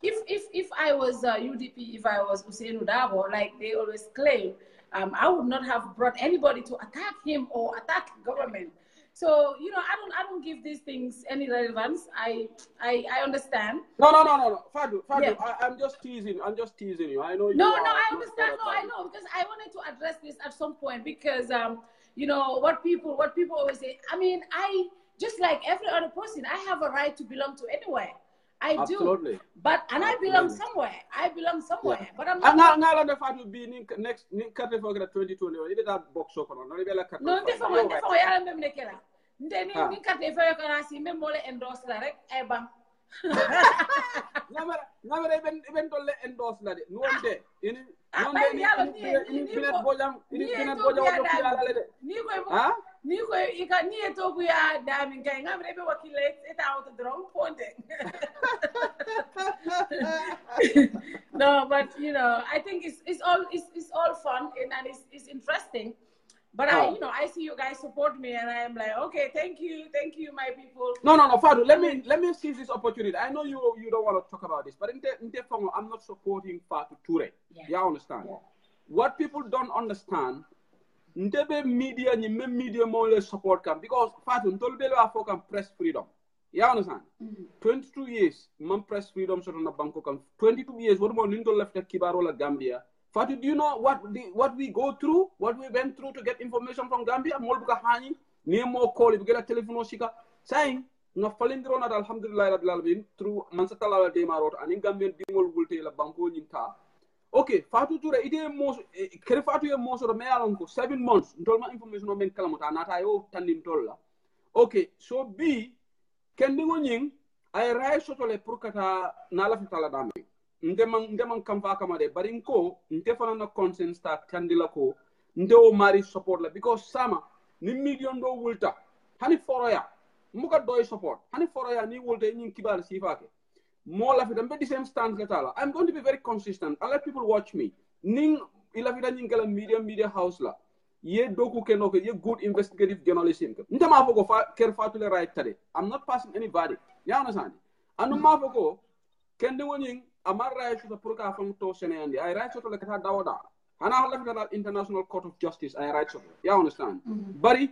Speaker 1: if I was UDP, if I was Usainu Dabo, like they always claim, I would not have brought anybody to attack him or attack government. So I don't give these things any relevance. I understand.
Speaker 3: No. Fadu, I'm just teasing you. I know you.
Speaker 1: No, I understand. No, I know, because I wanted to address this at some point because what people always say. I mean, just like every other person, I have a right to belong to anywhere. I
Speaker 3: Absolutely.
Speaker 1: do. But and I belong somewhere. I belong somewhere.
Speaker 3: Yeah.
Speaker 1: But I'm not.
Speaker 3: Now the fact will be next Kerr Fatou 2020. You did that box up on.
Speaker 1: No, different. Yalla mem nekela. Nte ni Kerr Fatou kana si mem mo le endorse la rek ay bam.
Speaker 3: Namara even tolle endorse la de. No de. Ini
Speaker 1: ni ko ika ni eto ku ya dami kay ngamre be wakile eta auto drum ponte. No, but you know, I think it's all fun and it's interesting. But I see you guys support me, and I am like, okay, thank you, my people.
Speaker 3: No, Fatou, let me seize this opportunity. I know you don't want to talk about this, but I'm not supporting Fatou Toure. Yeah. You understand? Yeah. What people don't understand, Ntebe media ni même media more support them because Fatou ntolbelo afokam press freedom. You understand? 22 years, press freedom so na banko kam. 22 years, what more nintol left Kibaro la Gambia. Fatou, do you know what we go through, what we went through to get information from Gambia? Molbuka hani, ni mo call, we get a telephone shika, saying, na falindro na alhamdulillah rabbil alamin through mansatala la demarot and in Gambian dingol gulte la banko nyinta. Okay, Fatou Toure, ite mo Kerr Fatou ye mo so me alonko 7 months, ntolma information on men kalamota nata yo tandin tolla. Okay, so B kendingo nying ay ray sotole pour kata na la fitala dami. Ndeman kamfa kamade bari ko nte fana na consent sta kandila ko nte o mari support la because sama ni million do wulta hani foroya muka doy support hani foroya ni wulta ni kibar sifake mo la fita mbe the same stance la tala. I'm going to be very consistent. I let people watch me ning ila fita nyingala media house la ye doku kenoke ye good investigative journalism ntama fogo Kerr Fatou le right tade. I'm not passing anybody. You understand? Anu ma fogo kende woning amar right to the purka from to senandi I right to le kata dawada hana hala fita International Court of Justice I right to. You understand? Bari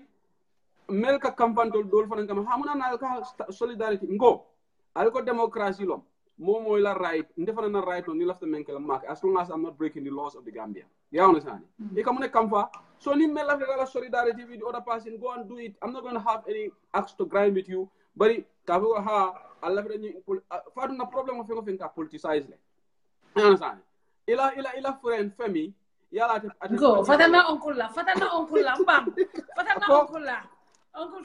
Speaker 3: melka kampantol dol fana ngam hamuna na ka solidarity ngo alko democracy lom momo la right ndefana na right on ni lafta menkel mark as long as I'm not breaking the laws of the Gambia. You understand? E kamune kamfa so ni mel la solidarity with the other person, go and do it. I'm not going to have any axe to grind with you. But kavuga ha Allah fadu na problem of finka politicize le. You understand? Ila friend femi yala
Speaker 1: go fatana uncle la mbam fatana uncle la Uncle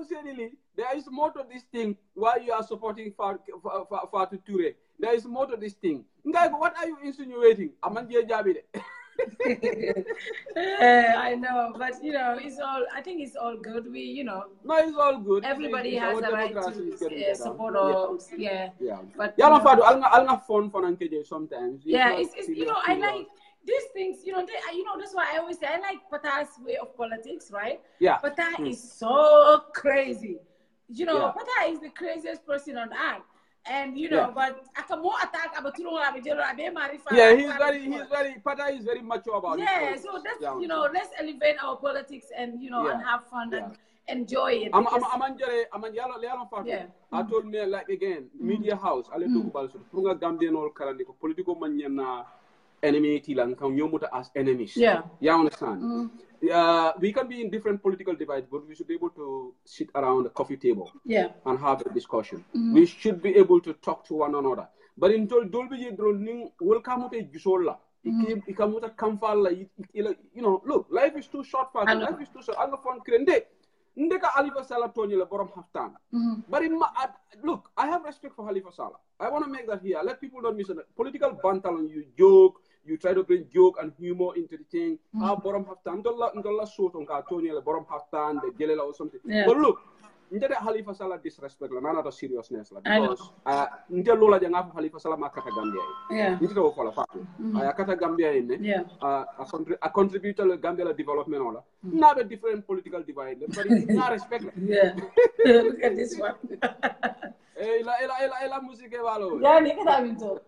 Speaker 1: Femi
Speaker 3: there is more to this thing. Why you are supporting Fatou Toure? There is more to this thing. What are you insinuating?
Speaker 1: I know, but you know, I think it's all good.
Speaker 3: No, it's all good.
Speaker 1: Everybody has a right to support or yeah. But
Speaker 3: sometimes.
Speaker 1: Yeah, it's I like these things, that's why I always say I like Pata's way of politics, right?
Speaker 3: Yeah.
Speaker 1: Pata is so crazy. Pata is the craziest person on earth. And but I can more attack about
Speaker 3: Pata is very mature about it.
Speaker 1: Yeah, so that's let's elevate our politics and and have fun and enjoy it.
Speaker 3: I told me like again, media house, I let you Gambian or political man enemy tilang come as enemies.
Speaker 1: Yeah.
Speaker 3: You understand? We can be in different political divides, but we should be able to sit around a coffee table and have a discussion. We should be able to talk to one another. But in Dolby Droning will come with a Jusola. It come with a kamfala, look, life is too short for life is too short. I'm not fun krende. Ndeka Halifa Sallah Tony le borom haftan. But look, I have respect for Halifa Sallah. I want to make that here. Let people don't misunderstand. Political banter and you joke. You try to bring joke and humor into the thing. Borom haftan. Ndolla sort on Tony le borom haftan, the gelela or something. But look, Ndeka Halifa Sallah disrespect la nana seriousness la because Ndeka Lola janga Halifa Sallah makata Gambia.
Speaker 1: Yeah.
Speaker 3: Ndeka wo kola fatu. Ayakata Gambia ine.
Speaker 1: Yeah.
Speaker 3: A contributor to Gambia development ola. Not a different political divide, but not respect.
Speaker 1: Yeah. Look at this one.
Speaker 3: Ela musique valo.
Speaker 1: Yeah, ni kada minto.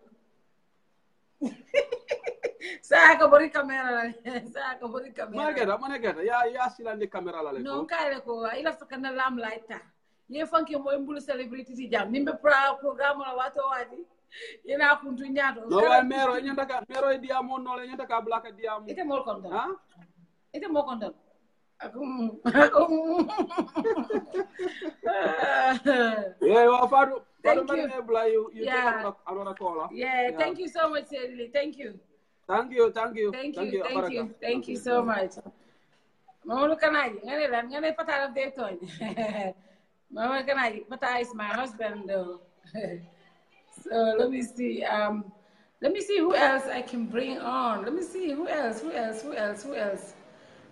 Speaker 1: Sa ka bori kamera.
Speaker 3: Mana geta. Ya sila ni kamera la le.
Speaker 1: No kare ko ila fakana lam laita. Ye fanki mo embulu celebrity ti jam. Nimbe program la wato wadi. Yena kuntu nyato.
Speaker 3: No wa mero nyanda ka mero e diamo no le nyanda ka blaka diamo.
Speaker 1: Ite mo konton. Ha? Ite mo konton.
Speaker 3: Yeah, well, Fatou,
Speaker 1: Thank
Speaker 3: Fatou,
Speaker 1: you.
Speaker 3: you take another caller.
Speaker 1: Yeah, thank you so much, Sedley. Thank you.
Speaker 3: Thank you, thank you.
Speaker 1: Thank
Speaker 3: Thank
Speaker 1: you,
Speaker 3: you,
Speaker 1: thank
Speaker 3: Abaraka.
Speaker 1: you, thank you so much. Mamadou Kanaji, ngane pata of Dayton. Mamadou Kanaji, pata is my husband though. So let me see who else I can bring on. Let me see who else.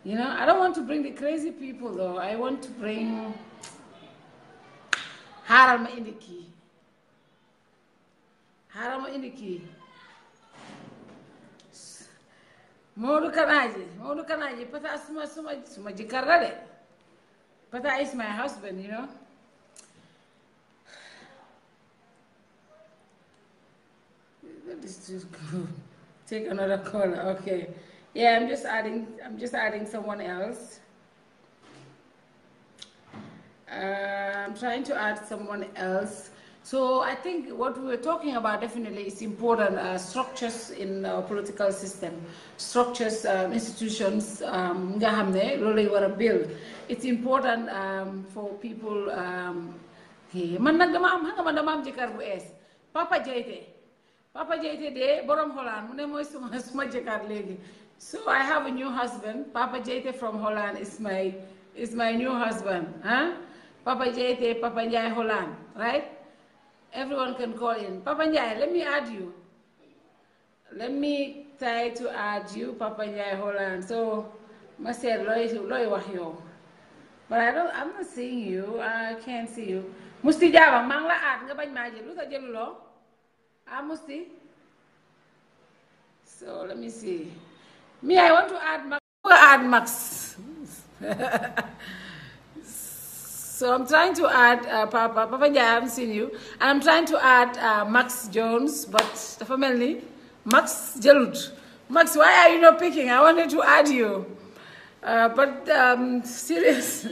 Speaker 1: You know, I don't want to bring the crazy people though. I want to bring Harama Indiki. Modu Kanaji, Pata suma jikarade. Pata is my husband, you know. Let's just go take another caller. Okay. Yeah, I'm just adding someone else. I'm trying to add someone else. So I think what we were talking about definitely is important. Structures in our political system, structures, institutions. Nga hamne lolay wara build. It's important for people. Man nag dama am jëkkër bu ees Papa Jaite de borom Holland mu ne mooy suma jëkkër léegi. So I have a new husband. Papa Jaite from Holland is my new husband. Huh? Papa Jaite, Papa Njai Holland, right? Everyone can call in. Papa Njai, let me add you. Let me try to add you, Papa Njai Holland. So, I said, Loy Wahyo. But I'm not seeing you. I can't see you. Musti Java, Mangla add, nga bañ maji. Lu sa jëlulo? Musti? So, let me see. Me, I want to add Max. So I'm trying to add Papa Njai, I haven't seen you. And I'm trying to add Max Jones, but the family, Max Jelud. Max, why are you not picking? I wanted to add you. But serious.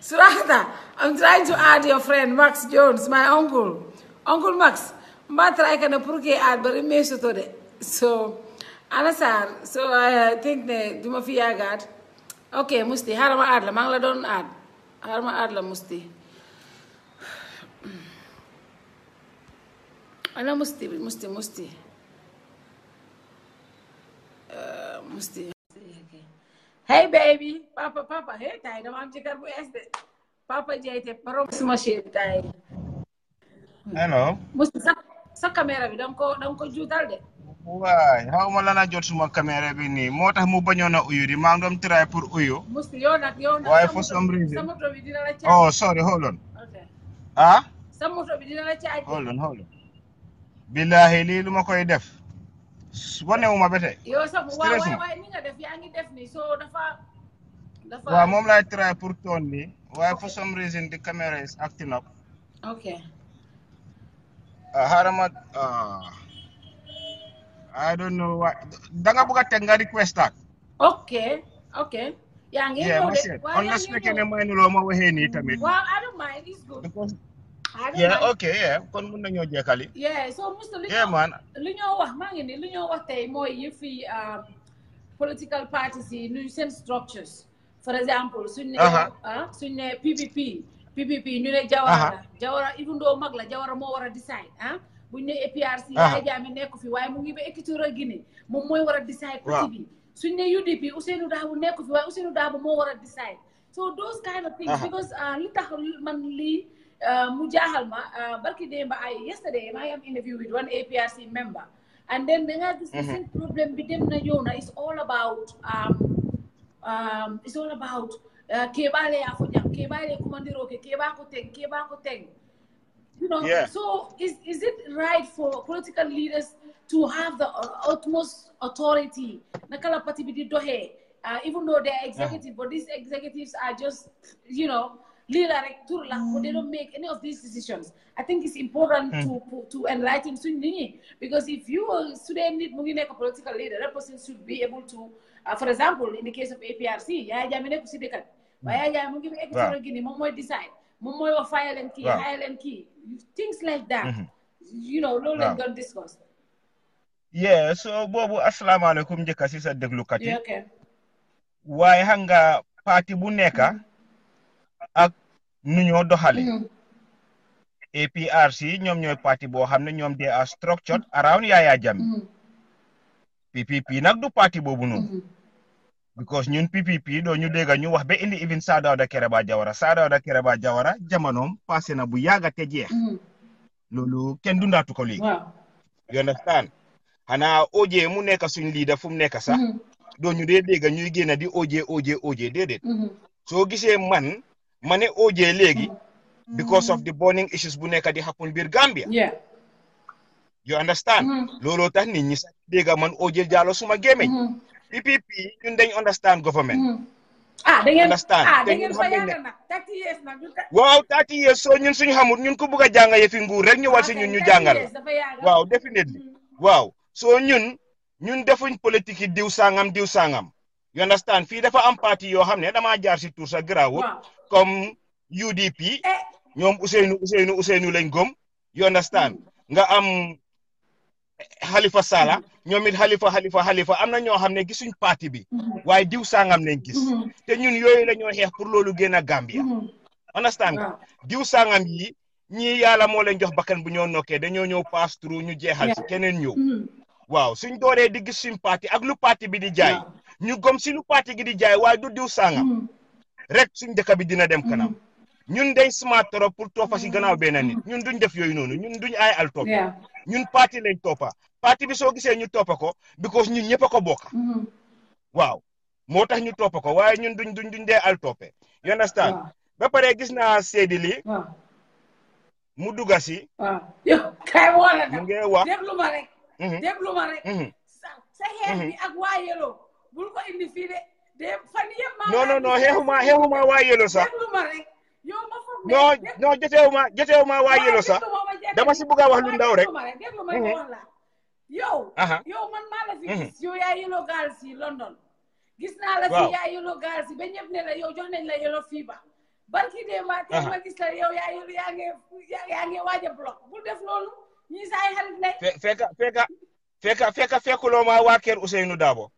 Speaker 1: Surata, I'm trying to add your friend Max Jones, my uncle. Uncle Max, I'm trying to add, but it may so, Anasar, so I think the Dumafia got. Okay, Musti, Harama add, Mangla don't add. Harma add la Musti. Ana Musti. Musti. Hey baby, Papa, hey tay dama am jëkkër bu es de. Papa Jaite borom suma shit tay.
Speaker 4: Hello.
Speaker 1: Musti sa caméra bi dang ko juutal de.
Speaker 4: Waay, xaw ma lan a jot suma caméra bi nii moo tax mu bañoon a uyu di maa ngi doon try pour uyu.
Speaker 1: Musti yow nag
Speaker 4: waaye for some reason.
Speaker 1: sa moto bi dina la caaj.
Speaker 4: Oh, sorry, hold on.
Speaker 1: Okay.
Speaker 4: Ah?
Speaker 1: Sa moto bi dina la caaj.
Speaker 4: Hold on. Billahi lii lu ma koy def. Wanewuma ba tey.
Speaker 1: Yow sa waaye ni nga def yaa ngi def ni so dafa
Speaker 4: waaw moom laay try pour toon nii waaye for some reason the camera is acting up.
Speaker 1: Okay.
Speaker 4: Harama I don't know why. Danga bëgg a teg nga request ak.
Speaker 1: Okay. Yaa ngi ñëw de.
Speaker 4: Unless fekkee ne may nuloo ma waxee nii tamit.
Speaker 1: Well, I don't mind. It's good.
Speaker 4: Because
Speaker 1: I don't mind.
Speaker 4: Okay, kon mun nañoo jekkali.
Speaker 1: Yeah, so Mr.
Speaker 4: Man.
Speaker 1: Lu ñoo wax maa ngi ni lu ñoo wax tey mooy yi fi political parties yi nu seen structures. For example, suñ ne PPP ñu ne Jawara even though mag la Jawara moo war a decide buñ ne APRC Yaya Jammeh nekku fi waaye mu ngi ba Equatorial Guinea moom mooy war a decide parti bi suñ ne UDP Ousainou Darboe nekku fi waaye Ousainou Darboe moo war a decide so those kind of things because li tax man lii mu jaaxal ma barki démba yesterday I am interview with one APRC member and then da nga gis seen problème bi dem na ñëw na it's all about Kebale ya fo jam Kebale kumandiro ke Keba ko teng you know so is it right for political leaders to have the utmost authority nakala party bi di dohe even though they're executive but these executives are just you know leader rek tour la but they don't make any of these decisions I think it's important to enlighten suñ nit ñi because if you student nit mu ngi nekk political leader that person should be able to for example in the case of APRC Yaya Jammeh nekk ci dëkkat waaye Yaya Jammeh mu ngi Equatorial Guinea moom mooy decide moom mooy wax fire leen kii hire leen kii things like that you know loolu lañ doon discuss
Speaker 4: so boobu asalaamaaleykum njëkka si sa déglukat yi waaye xam nga parti bu nekk ak nu ñoo doxale APRC ñoom ñooy parti boo xam ne ñoom they are structured around Yaya Jammeh PPP nag du parti boobu noonu because ñun PPP doo ñu dégg ñu wax ba indi even Sir Dawda Kairaba Jawara jamonoom passé na bu yàgga te jeex loolu kenn dundaatu ko léegi you understand xanaa OJ mu nekk suñ leader fu mu nekk sax doo ñu dee dégg ñuy génn di OJ déedéet soo gisee ma ne OJ léegi because of the burning issues bu nekk di happen biir Gambia you understand looloo tax nit ñi sax dégg man OJ Jallow suma gémmeñ PPP ñun dañ understand government
Speaker 1: da ngeen
Speaker 4: understand
Speaker 1: da ngeen fa yàgg nag 30 years nag
Speaker 4: waaw 30 years soo ñun suñu xamul ñun ku bugg a jàng yëfi nguur rek ñëwal si ñun ñu jàngal waaw definitely waaw soo ñun defuñ politique yi diw sangam you understand fii dafa am parti yoo xam ne damaa jaar si tur sa garaawut comme UDP ñoom Ousseynou lañ gëm you understand nga am Halifa Sallah ñoom it Halifa am na ñoo xam ne gisuñ parti bi waaye diw sangam lañ gis te ñun yooyu la ñoo xeex pour loolu génn a Gambia understand nga diw sangam yi ñii yàlla moo leen jox bakkan bu ñoo nokkee dañoo ñëw pass through ñu jeexal si keneen ñëw waaw suñ dooree di gis suñ parti ak lu parti bi di jaay ñu gom si lu parti gi di jaay waaye du diw sangam rek suñ dëkk bi dina dem kanam ñun day smart trop pour toppa si gannaaw benn nit ñun duñ def yooyu noonu ñun duñ ay al topp ñun parti lañ toppa parti bi soo gisee ñu toppa ko because ñun ñëpp a ko bokk waaw moo tax ñu toppa ko waaye ñun duñ dee al toppe you understand ba pare gis naa Seydi li mu dugga si
Speaker 1: kay wala
Speaker 4: mu ngi wax
Speaker 1: déglu ma rek sa xeex bi ak waa Yelo bul ko indi fii de fan yëpp
Speaker 4: non xeexuma waa Yelo sax
Speaker 1: déglu ma rek yow ma foog
Speaker 4: non joteewuma waa Yelo sax dama si bëgg a wax lu ndaw rek
Speaker 1: déglu ma wax la yow man maa la fi gis yow yaa Yelo gaal si London gis naa la fi yaa Yelo gaal si ba ñëpp ne la yow jox nañ la Yelo fii ba barki de ma te ma gis la yow yaa Yelo yaa ngi waaj a bloc bul def loolu ñi saay xarit lay
Speaker 4: fekkuloo ma waa kër Ousseynou Dabo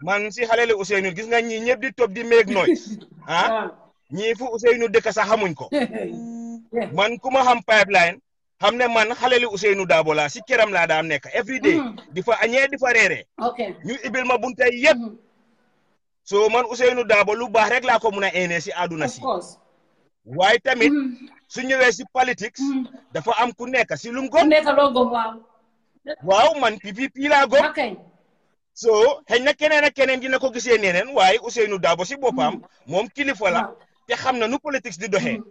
Speaker 4: man si xalele Ousseynou gis nga ñi ñëpp di topp di make noise ñii fu Ousseynou dëkk sax xamuñ ko man ku ma xam pipeline xam ne man xalele Ousseynou Dabo laa si këram laa daam nekk every day di fa añee di fa reeree ñu ibil ma buntay yëpp so man Ousseynou Dabo lu baax rek laa ko mun a eenee si àdduna si waaye tamit su ñëwee si politics dafa am ku nekk si lum gom waaw man PPP laa gom so xëy na keneen ak keneen dina ko gisee neneen waaye Ousseynou Dabo si boppam moom kilifa la te xam na nu politics di doxee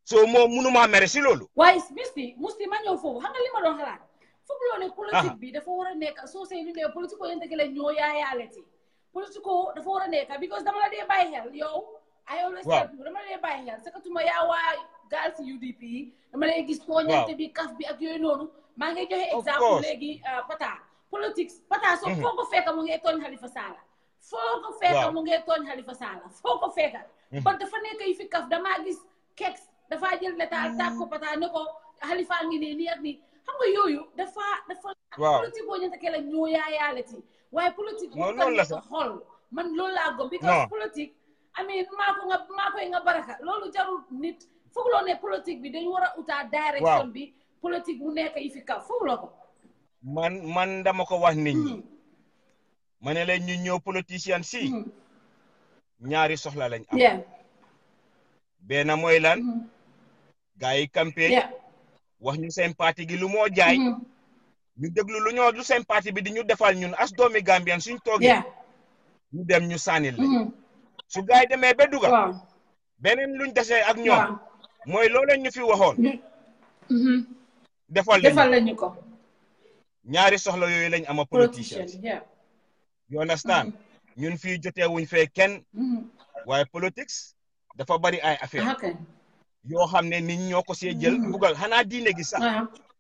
Speaker 4: so moom mënuma mere si loolu
Speaker 1: waaye musti ma ñëw foofu xam nga li ma doon xalaat foog loo ne politique bi dafa war a nekk soo see lu ne politico yente ki la ñoo yaayaaleti politico dafa war a nekk because dama la dee bàyyi xel yow I always tell people dama la dee bàyyi xel sakatuma yaa waa gaal si UDP yi dama lay gis tooñante bi kaf bi ak yooyu noonu maa ngi joxe exemple léegi politique Pata so foo ko fekk mu ngi tooñ Halifa Sallah foo ko fekk mu ngi tooñ Halifa Sallah foo ko fekk ba dafa nekk yi fi kaf damaa gis keks dafa jël netaal tàgg ko Pata ne ko Halifa ngi nii ak nii xam nga yooyu dafa politique boo ñante ke la ñoo yaayaaleti waaye politique moo ko nekk xol man loolu laa gëm because politique amin maa koy nga baraka loolu jarul nit foog loo ne politique bi dañu war a utaa direction bi politique bu nekk yi fi kaf foog loo ko
Speaker 4: man dama ko wax nit ñi ma ne leen ñu ñëw politicien si ñaari soxla lañ am benn mooy lan gars yi campagne wax ñu seen parti gi lu moo jaay ñu déglu lu seen parti bi di ñu defal ñun as doomi Gambien suñ toogee ñu dem ñu sànnil la su gars yi demee ba duga beneen luñ desee ak ñoom mooy loolu ñu fi waxoon defal lañu ko ñaari soxla yooyu lañ ama politicians you understand ñun fii jotee wuñ fee kenn waaye politics dafa bari ay affaire yoo xam ne nit ñoo ko see jël bugal xanaa diine gi sax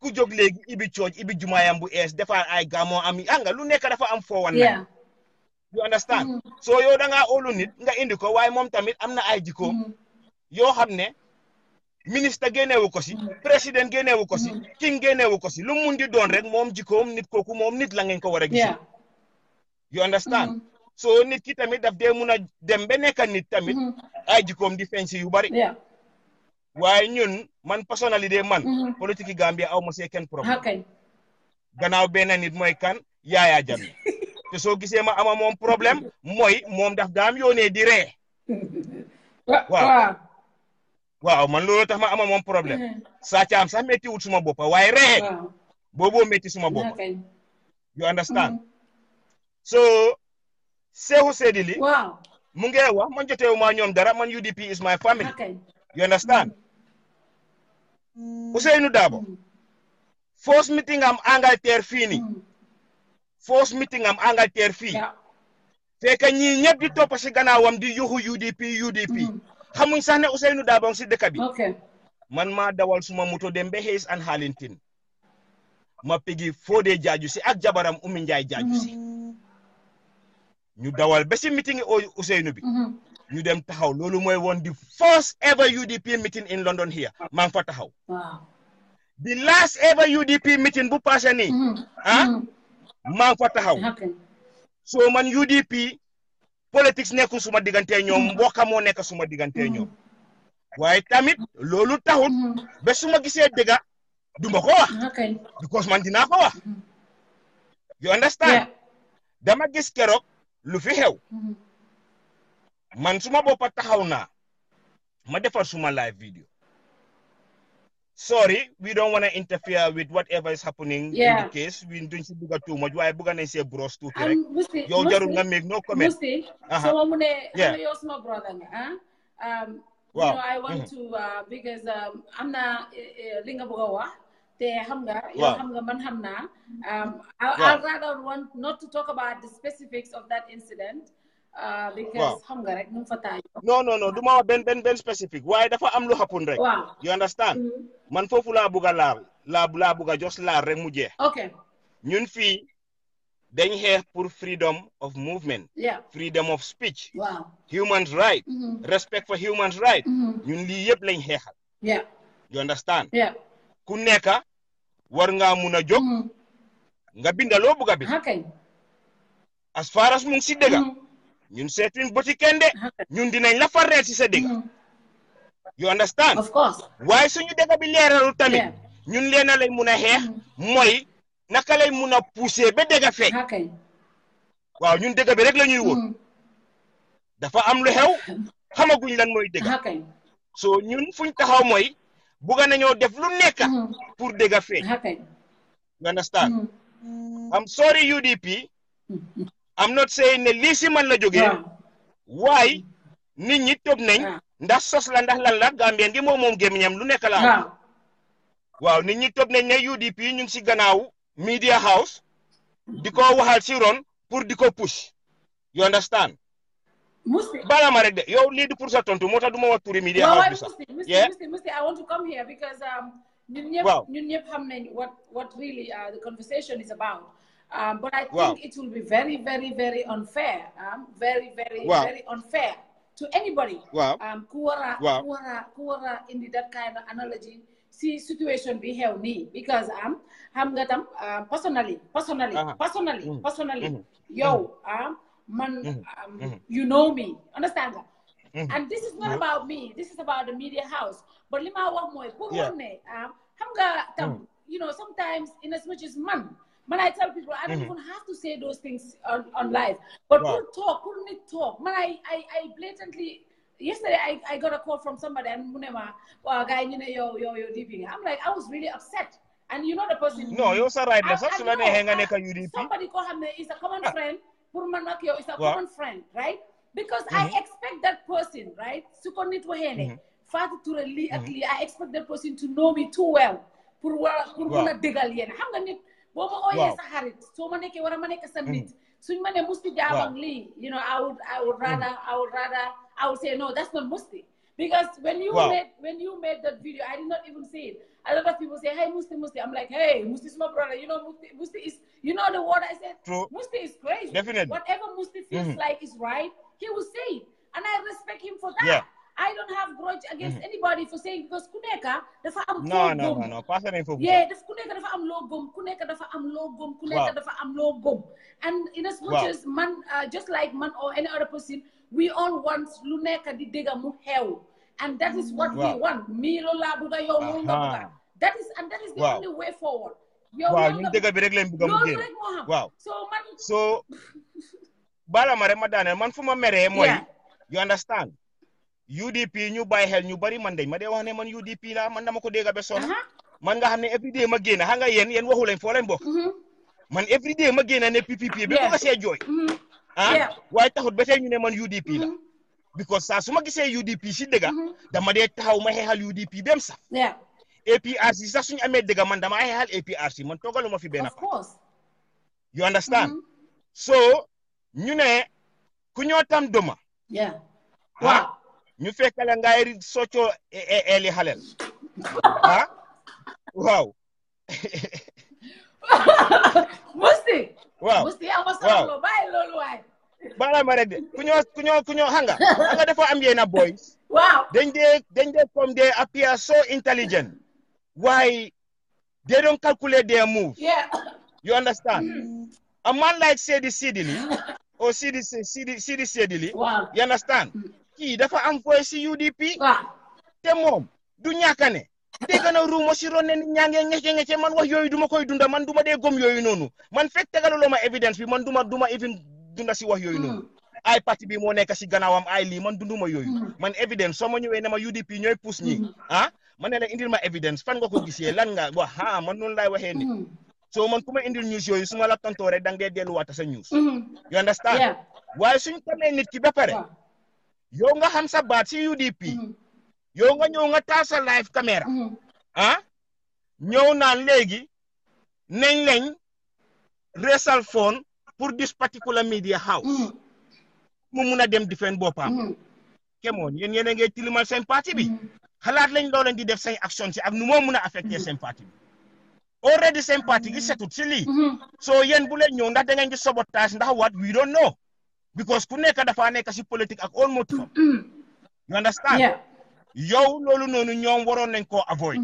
Speaker 4: ku jóg léegi ibi cooj ibi jumaayam bu ees defar ay gàmmoo am anga lu nekk dafa am foo wan na you understand so yow da ngaa óolu nit nga indi ko waaye moom tamit am na ay jikkoom yoo xam ne ministre génnewu ko si président génnewu ko si king génnewu ko si lu mun di doon rek moom jikkoom nit kooku moom nit la ngeen ko war a gis you understand so nit ki tamit daf dee mun a dem ba nekk nit tamit ay jikkoom di feeñ si yu bari waaye ñun man personnalité man politique Gambia aw ma see kenn problème gannaaw benn nit mooy kan Yaya Jammeh te soo gisee ma ama moom problème mooy moom daf daam yónnee di ree waaw man loolu tax ma ama moom problème saa caam sax métti wut suma boppa waaye ree booboo métti suma boppa you understand so Sehu Sedili mu ngi wax man joteewu ma ñoom dara man UDP is my family you understand Ousseynou Dabo first meeting am Angleterre fii nii first meeting am Angleterre fii fekk ñii ñëpp di topp si gannaawam di yuxu UDP xamuñ sax ne Ousseynou Dabo si dëkk bi man maa dawal suma moto dem ba Hayes and Harlington ma pigi Fodé jaaju si ak jabaram Umi Njaay jaaju si ñu dawal ba si meeting Ousseynou bi ñu dem taxaw loolu mooy woon the first ever UDP meeting in London here maa ngi fa taxaw the last ever UDP meeting bu passé nii maa ngi fa taxaw so man UDP politics nekkul suma diggante ñoom mbokka moo nekk suma diggante ñoom waaye tamit loolu taxul ba suma gisee dëgga duma ko wax because man dinaa ko wax you understand dama gis keroog lu fi xew man suma boppa taxaw naa ma defar suma live video sorry we don't want to interfere with whatever is happening in the case we duñ si bugga too much waaye bugga nañ see bros tuuti rek yow jarul nga make no comment
Speaker 1: so mu ne yow suma brother nga you know I want to because am na li nga bëgg a wax te xam nga yow xam nga man xam naa I'd rather want not to talk about the specifics of that incident because xam nga rek nu fa taay
Speaker 4: no du ma wax benn specific waaye dafa am lu happen rek you understand man foofu laa bugg a laa bugg a just laal rek mu jeex ñun fii dañ xeex pour freedom of movement freedom of speech human right respect for human right ñun lii yëpp lañ xeexal you understand ku nekka war ngaa mun a jóg nga binda loo bugg a bind as far as mu ngi si dëgga ñun seetuñ boti kenn de ñun dinañ la farreet si sa dëgga you understand
Speaker 1: of course
Speaker 4: waaye suñu dëgga bi leeralu tamit ñun leena lañ mun a xeex mooy naka lay mun a pousser ba dëgga feeñ waaw ñun dëgga bi rek la ñuy wóor dafa am lu xew xamaguñ lan mooy dëgga so ñun fuñ taxaw mooy bugga nañoo def lu nekk pour dëgga feeñ you understand I'm sorry UDP I'm not saying ne lii si man la jógee waaye nit ñi toog nañ ndax sos la ndax lan la Gambien gi moom gémmiñam lu nekk la waaw nit ñi toog nañ ne UDP ñu ngi si gannaaw media house di ko waxal si ron pour di ko push you understand bala ma rek de yow lii di pour sa tontu moo tax du ma wax turi media house bi sax
Speaker 1: Musti I want to come here because ñun ñëpp xam nañ what really the conversation is about but I think it will be very very very unfair very very very unfair to anybody ku wara indi that kind of analogy si situation bi xew nii because xam nga tam personally yow man you know me understand nga and this is not about me this is about the media house but li ma wax mooy pour wax ne xam nga tam you know sometimes in as much as man I tell people I don't even have to say those things on live but pour nit talk man I blatantly yesterday I got a call from somebody and munema wa guy ñu ne yow DP I'm like I was really upset and you know the person
Speaker 4: no yow sa right la sax su la neexee nga nekk UDP
Speaker 1: somebody ko xam ne is a common friend pour man ak yow is a common friend right because I expect that person right su ko nit waxee ne Fatou Touré lii ak lii I expect that person to know me too well pour mun a dëggal yéen xam nga nit boo ma ooyee sa xarit soo ma nekkee war a ma nekk sa nit suñ ma ne Musti jaabang lii you know I would say no that's not Musti because when you made that video I did not even say it a lot of people say hey Musti I'm like hey Musti is my brother you know Musti is you know the word I said Musti is crazy
Speaker 4: definitely
Speaker 1: whatever Musti feels like is right he will say it and I respect him for that I don't have grudge against anybody for saying because ku nekk dafa am
Speaker 4: no passé nañ foofu
Speaker 1: yeah daf ku nekk dafa am loo gëm ku nekk dafa am loo gëm ku nekk dafa am loo gëm and in as much as man just like man or any other person we all want lu nekk di dégga mu xew and that is what we want me loolu laa bëgg yow loolu nga bëgg that is the only way forward
Speaker 4: waaw ñun dëgg bi rek leen bëgg mu génn waaw so bala ma rek ma daaneel man fu ma meree mooy you understand UDP ñu bàyyi xel ñu bari man dañ ma dee wax ne man UDP la man dama ko dégg ba sonn man nga xam ne everyday ma génn xam nga yéen waxu leen foo leen bokk man everyday ma génn ne PPP bi ko see jooy waaye taxut ba tey ñu ne man UDP la because saa su ma gisee UDP si dëgga dama dee taxaw ma xeexal UDP dem sax APRC sax suñu amee dëgga man dama xeexal APRC man toogaluma fi benn you understand so ñu ne ku ñoo tam doma waaw ñu fekk la ngay soccoo eli xalel waaw
Speaker 1: musti ama solo bàyyi loolu waay
Speaker 4: bala ma rek de ku ñoo hanga dafa am yeena boys
Speaker 1: wow
Speaker 4: dañ dee comme they appear so intelligent why they don't calculate their moves you understand a man like Sedi Sidili or Sidi Sedili you understand kii dafa am voice ci UDP te moom du ñàkkane dégg na ruumo si ron ne nit ñaa ngi ngece man wax yooyu duma koy dunda man duma dee gom yooyu noonu man fekk tegaluloo ma evidence bi man duma even dunda si wax yooyu noonu ay parti bi moo nekk si gannaawam ay lii man dunduma yooyu man evidence soo ma ñëwee ne ma UDP ñooy pousse ñi man ne la indil ma evidence fan nga ko gisee lan nga wax man noonu laay waxee ni so man ku ma indil news yooyu su ma la tontoo rek da nga dee delluwaat sa news you understand waaye suñ tamee nit ki ba pare yow nga xam sa baat si UDP yow nga ñëw nga taal sa live caméra ñëw naan léegi nañ lañ resal phone pour this particular media house mu mun a dem defend boppam kemoon yéen a ngay tilimal seen parti bi xalaat lañ loo leen di def seen action si ak nu moo mun a affecté seen parti bi already seen parti gi setut si lii so yéen bu leen ñëw ndax da ngeen di sabotage ndax what we don't know because ku nekk dafa nekk si politique ak all motif you understand yow loolu noonu ñoom waroon nañ koo avoid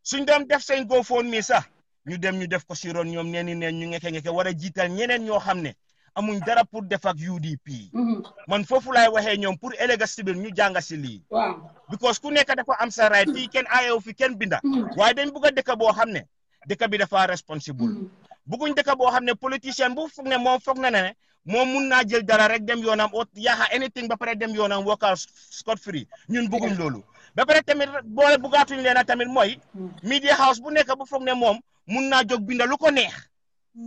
Speaker 4: suñ dem def seen GoFundMe sax ñu dem ñu def ko si ron ñoom neen ñu ngeke war a jiital ñeneen ñoo xam ne amuñ dara pour def ak UDP man foofu laay waxee ñoom pour élega si biir ñu jànga si lii because ku nekk dafa am sa right fii kenn aayew fi kenn binda waaye dañ bugg a dëkk boo xam ne dëkk bi dafa responsible bugguñ dëkk boo xam ne politicien bu foog ne moom foog na ne moom mun naa jël dara rek dem yoonam o yaaxa anything ba pare dem yoonam workout scot free ñun bugguñ loolu ba pare tamit boole bugaatuñ leena tamit mooy media house bu nekk bu foog ne moom mun naa jóg binda lu ko neex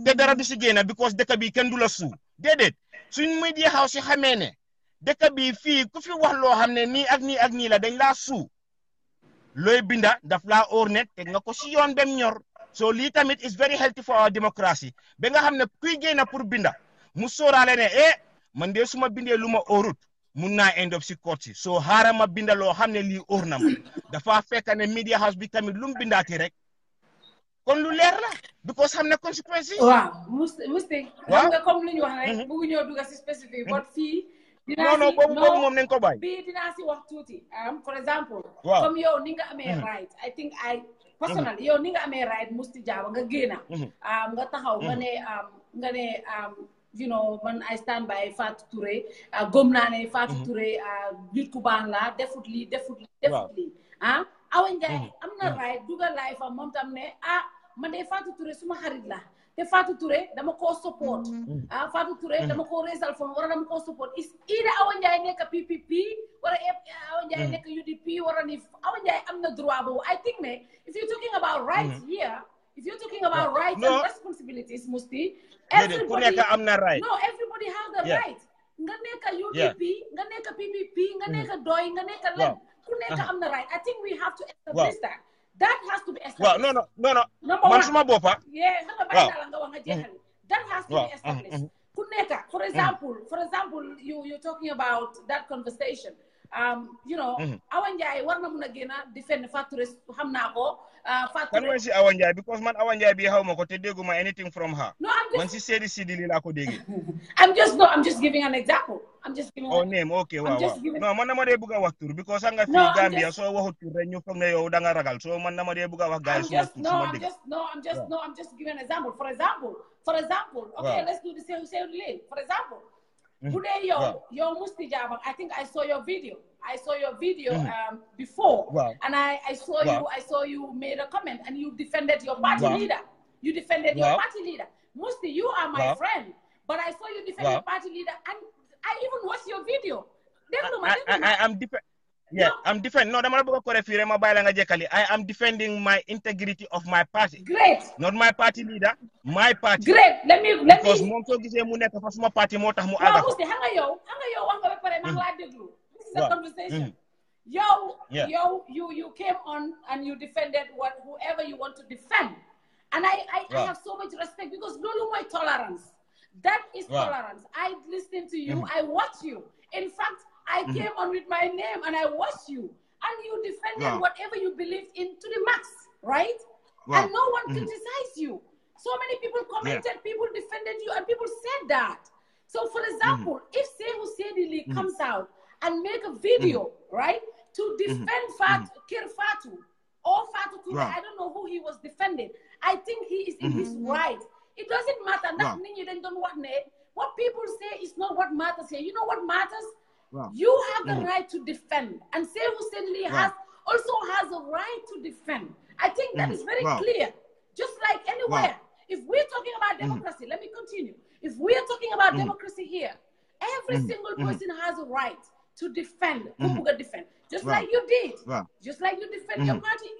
Speaker 4: te dara du si génn because dëkk bi kenn du la suu déedéet suñ media house yi xamee ne dëkk bi fii ku fi wax loo xam ne nii ak nii ak nii la dañ laa suu looy binda daf laa óor ne teg nga ko si yoon dem ñor so lii tamit is very healthy for our democracy ba nga xam ne kuy génn pour binda mu sóoraale ne man de su ma bindee lu ma óorut mun naa end up si court si so xaaral ma binda loo xam ne lii óor na ma dafa fekk ne media house bi tamit lu mu bindaati rek kon lu leer la because xam ne conséquences yi
Speaker 1: waaw musti xam nga comme lu ñu wax rek bëggu ñoo dugg si spécifique but fii
Speaker 4: non boobu moom nañ ko bàyyi
Speaker 1: bii dinaa si wax tuuti for example comme yow ni nga amee right I think personally yow ni nga amee right musti jaaba nga génna nga taxaw nga ne you know man I stand by Fatou Touré gëm naa ne Fatou Touré nit ku baax la defut lii Awa Ndiaye am na right dugal life am moom tam ne man de Fatou Touré suma xarit la te Fatou Touré dama koo support Fatou Touré dama koo raisal fon wala dama koo support is ida Awa Ndiaye nekk PPP wala Awa Ndiaye nekk UDP wala ni Awa Ndiaye am na droit boobu I think ne if you're talking about rights here if you're talking about rights and responsibilities musti everybody has the right nga nekk UDP nga nekk PPP nga nekk doy nga nekk len ku nekk am na right I think we have to establish that has to be established
Speaker 4: man suma boppa
Speaker 1: nga bàyyi naa la nga wax nga jeexal that has to be established ku nekk for example you're talking about that conversation you know, Awa Njie war na mun a génn defend Fatou Touré xam naa ko. Fatou
Speaker 4: Kan mooy si Awa Njie because man Awa Njie bi xaw ma ko te dégguma anything from her.
Speaker 1: No, I'm just.
Speaker 4: Man si Sedi Sidi li laa ko déggee.
Speaker 1: I'm just giving an example. I'm just giving.
Speaker 4: Oh name okay waaw waaw. Non man dama dee bëgg a wax tur because nga fi Gambia soo waxut tur rek ñu foog ne yow da nga ragal so man dama dee bëgg a wax guys suma dégg.
Speaker 1: I'm just giving an example. For example, okay, let's do the same lane. For example, today yo Musti Jabang, I think I saw your video. Before, and I saw you made a comment and you defended your party leader. You defended your party leader. Musti, you are my friend, but I saw you defend your party leader, and I even watched your video. I'm defending. No, I am defending my integrity of my party. Great.
Speaker 4: Not my party leader. My party.
Speaker 1: Great. Let me.
Speaker 4: Because mom so gisee mu nekk fa suma party moo tax mu aga.
Speaker 1: Musti, hanga yow wax nga ba pare maa ngi laa déglu. This is a conversation. You came on and you defended whoever you want to defend. And I have so much respect because lolu moy tolerance. That is tolerance. I listened to you. I watched you. In fact, I came on with my name and I watched you. And you defended whatever you believed in to the max, right? And no one criticized you. So many people commented, people defended you, and people said that. So, for example, if Sehu Sedili comes out and make a video, right, to defend Kerr Fatou or Fatou Touré, I don't know who he was defending. I think he is in his right. It doesn't matter. What people say is not what matters here. You know what matters? You have the right to defend. And Sehu Sedili also has a right to defend. I think that is very clear. Just like anywhere. If we're talking about democracy, let me continue. If we're talking about democracy here, every single person has a right to defend, just like you did, just like you defend your party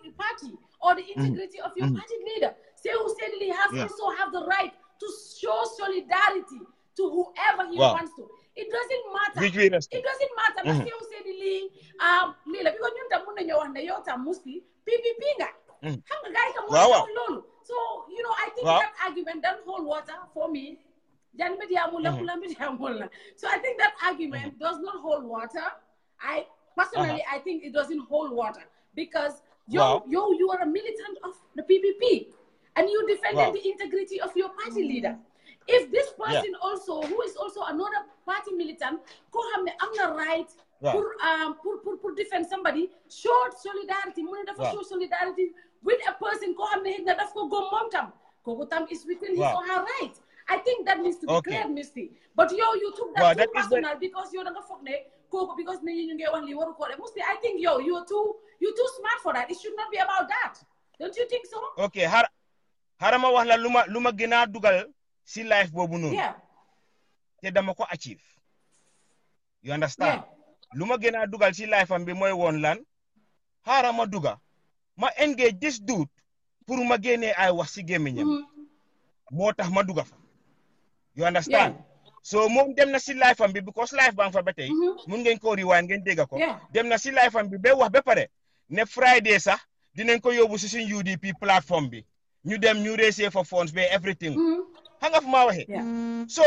Speaker 1: or the integrity of your party leader. Sehu Sedili also have the right to show solidarity to whoever he wants to. It doesn't matter. It doesn't matter. Sehu Sedili, because you don't know what Musti, PPP. So, you know, I think that argument doesn't hold water for me. So I think that argument does not hold water. I personally, I think it doesn't hold water because you are a militant of the PPP and you defended the integrity of your party leader. If this person also, who is also another party militant, I'm not right pour defend somebody, show solidarity, show solidarity with a person is within his or her right. I think that needs to be clear, Misty. But you took that too personal because you're not because Musti, I think you're too smart for that. It should not be about that. Don't you think so?
Speaker 4: Okay, harama wax la luma gëna dugal si life bobu non.
Speaker 1: Yeah.
Speaker 4: Te dama ko achieve. You understand? Luma gëna dugal si life am bi moy won lan harama duga ma engage this dude pour ma gëné ay wax si gémmiñam. Motax ma duga fa. You understand? So mom dem na si life am bi because life bang fa batay mun ngeen ko rewind ngeen dégga ko. Dem na si life am bi be wax be pare ne Friday sax dinañ ko yóbbu si suñ UDP platform bi ñu dem ñu raise for funds be everything. Hanga fu ma waxe. So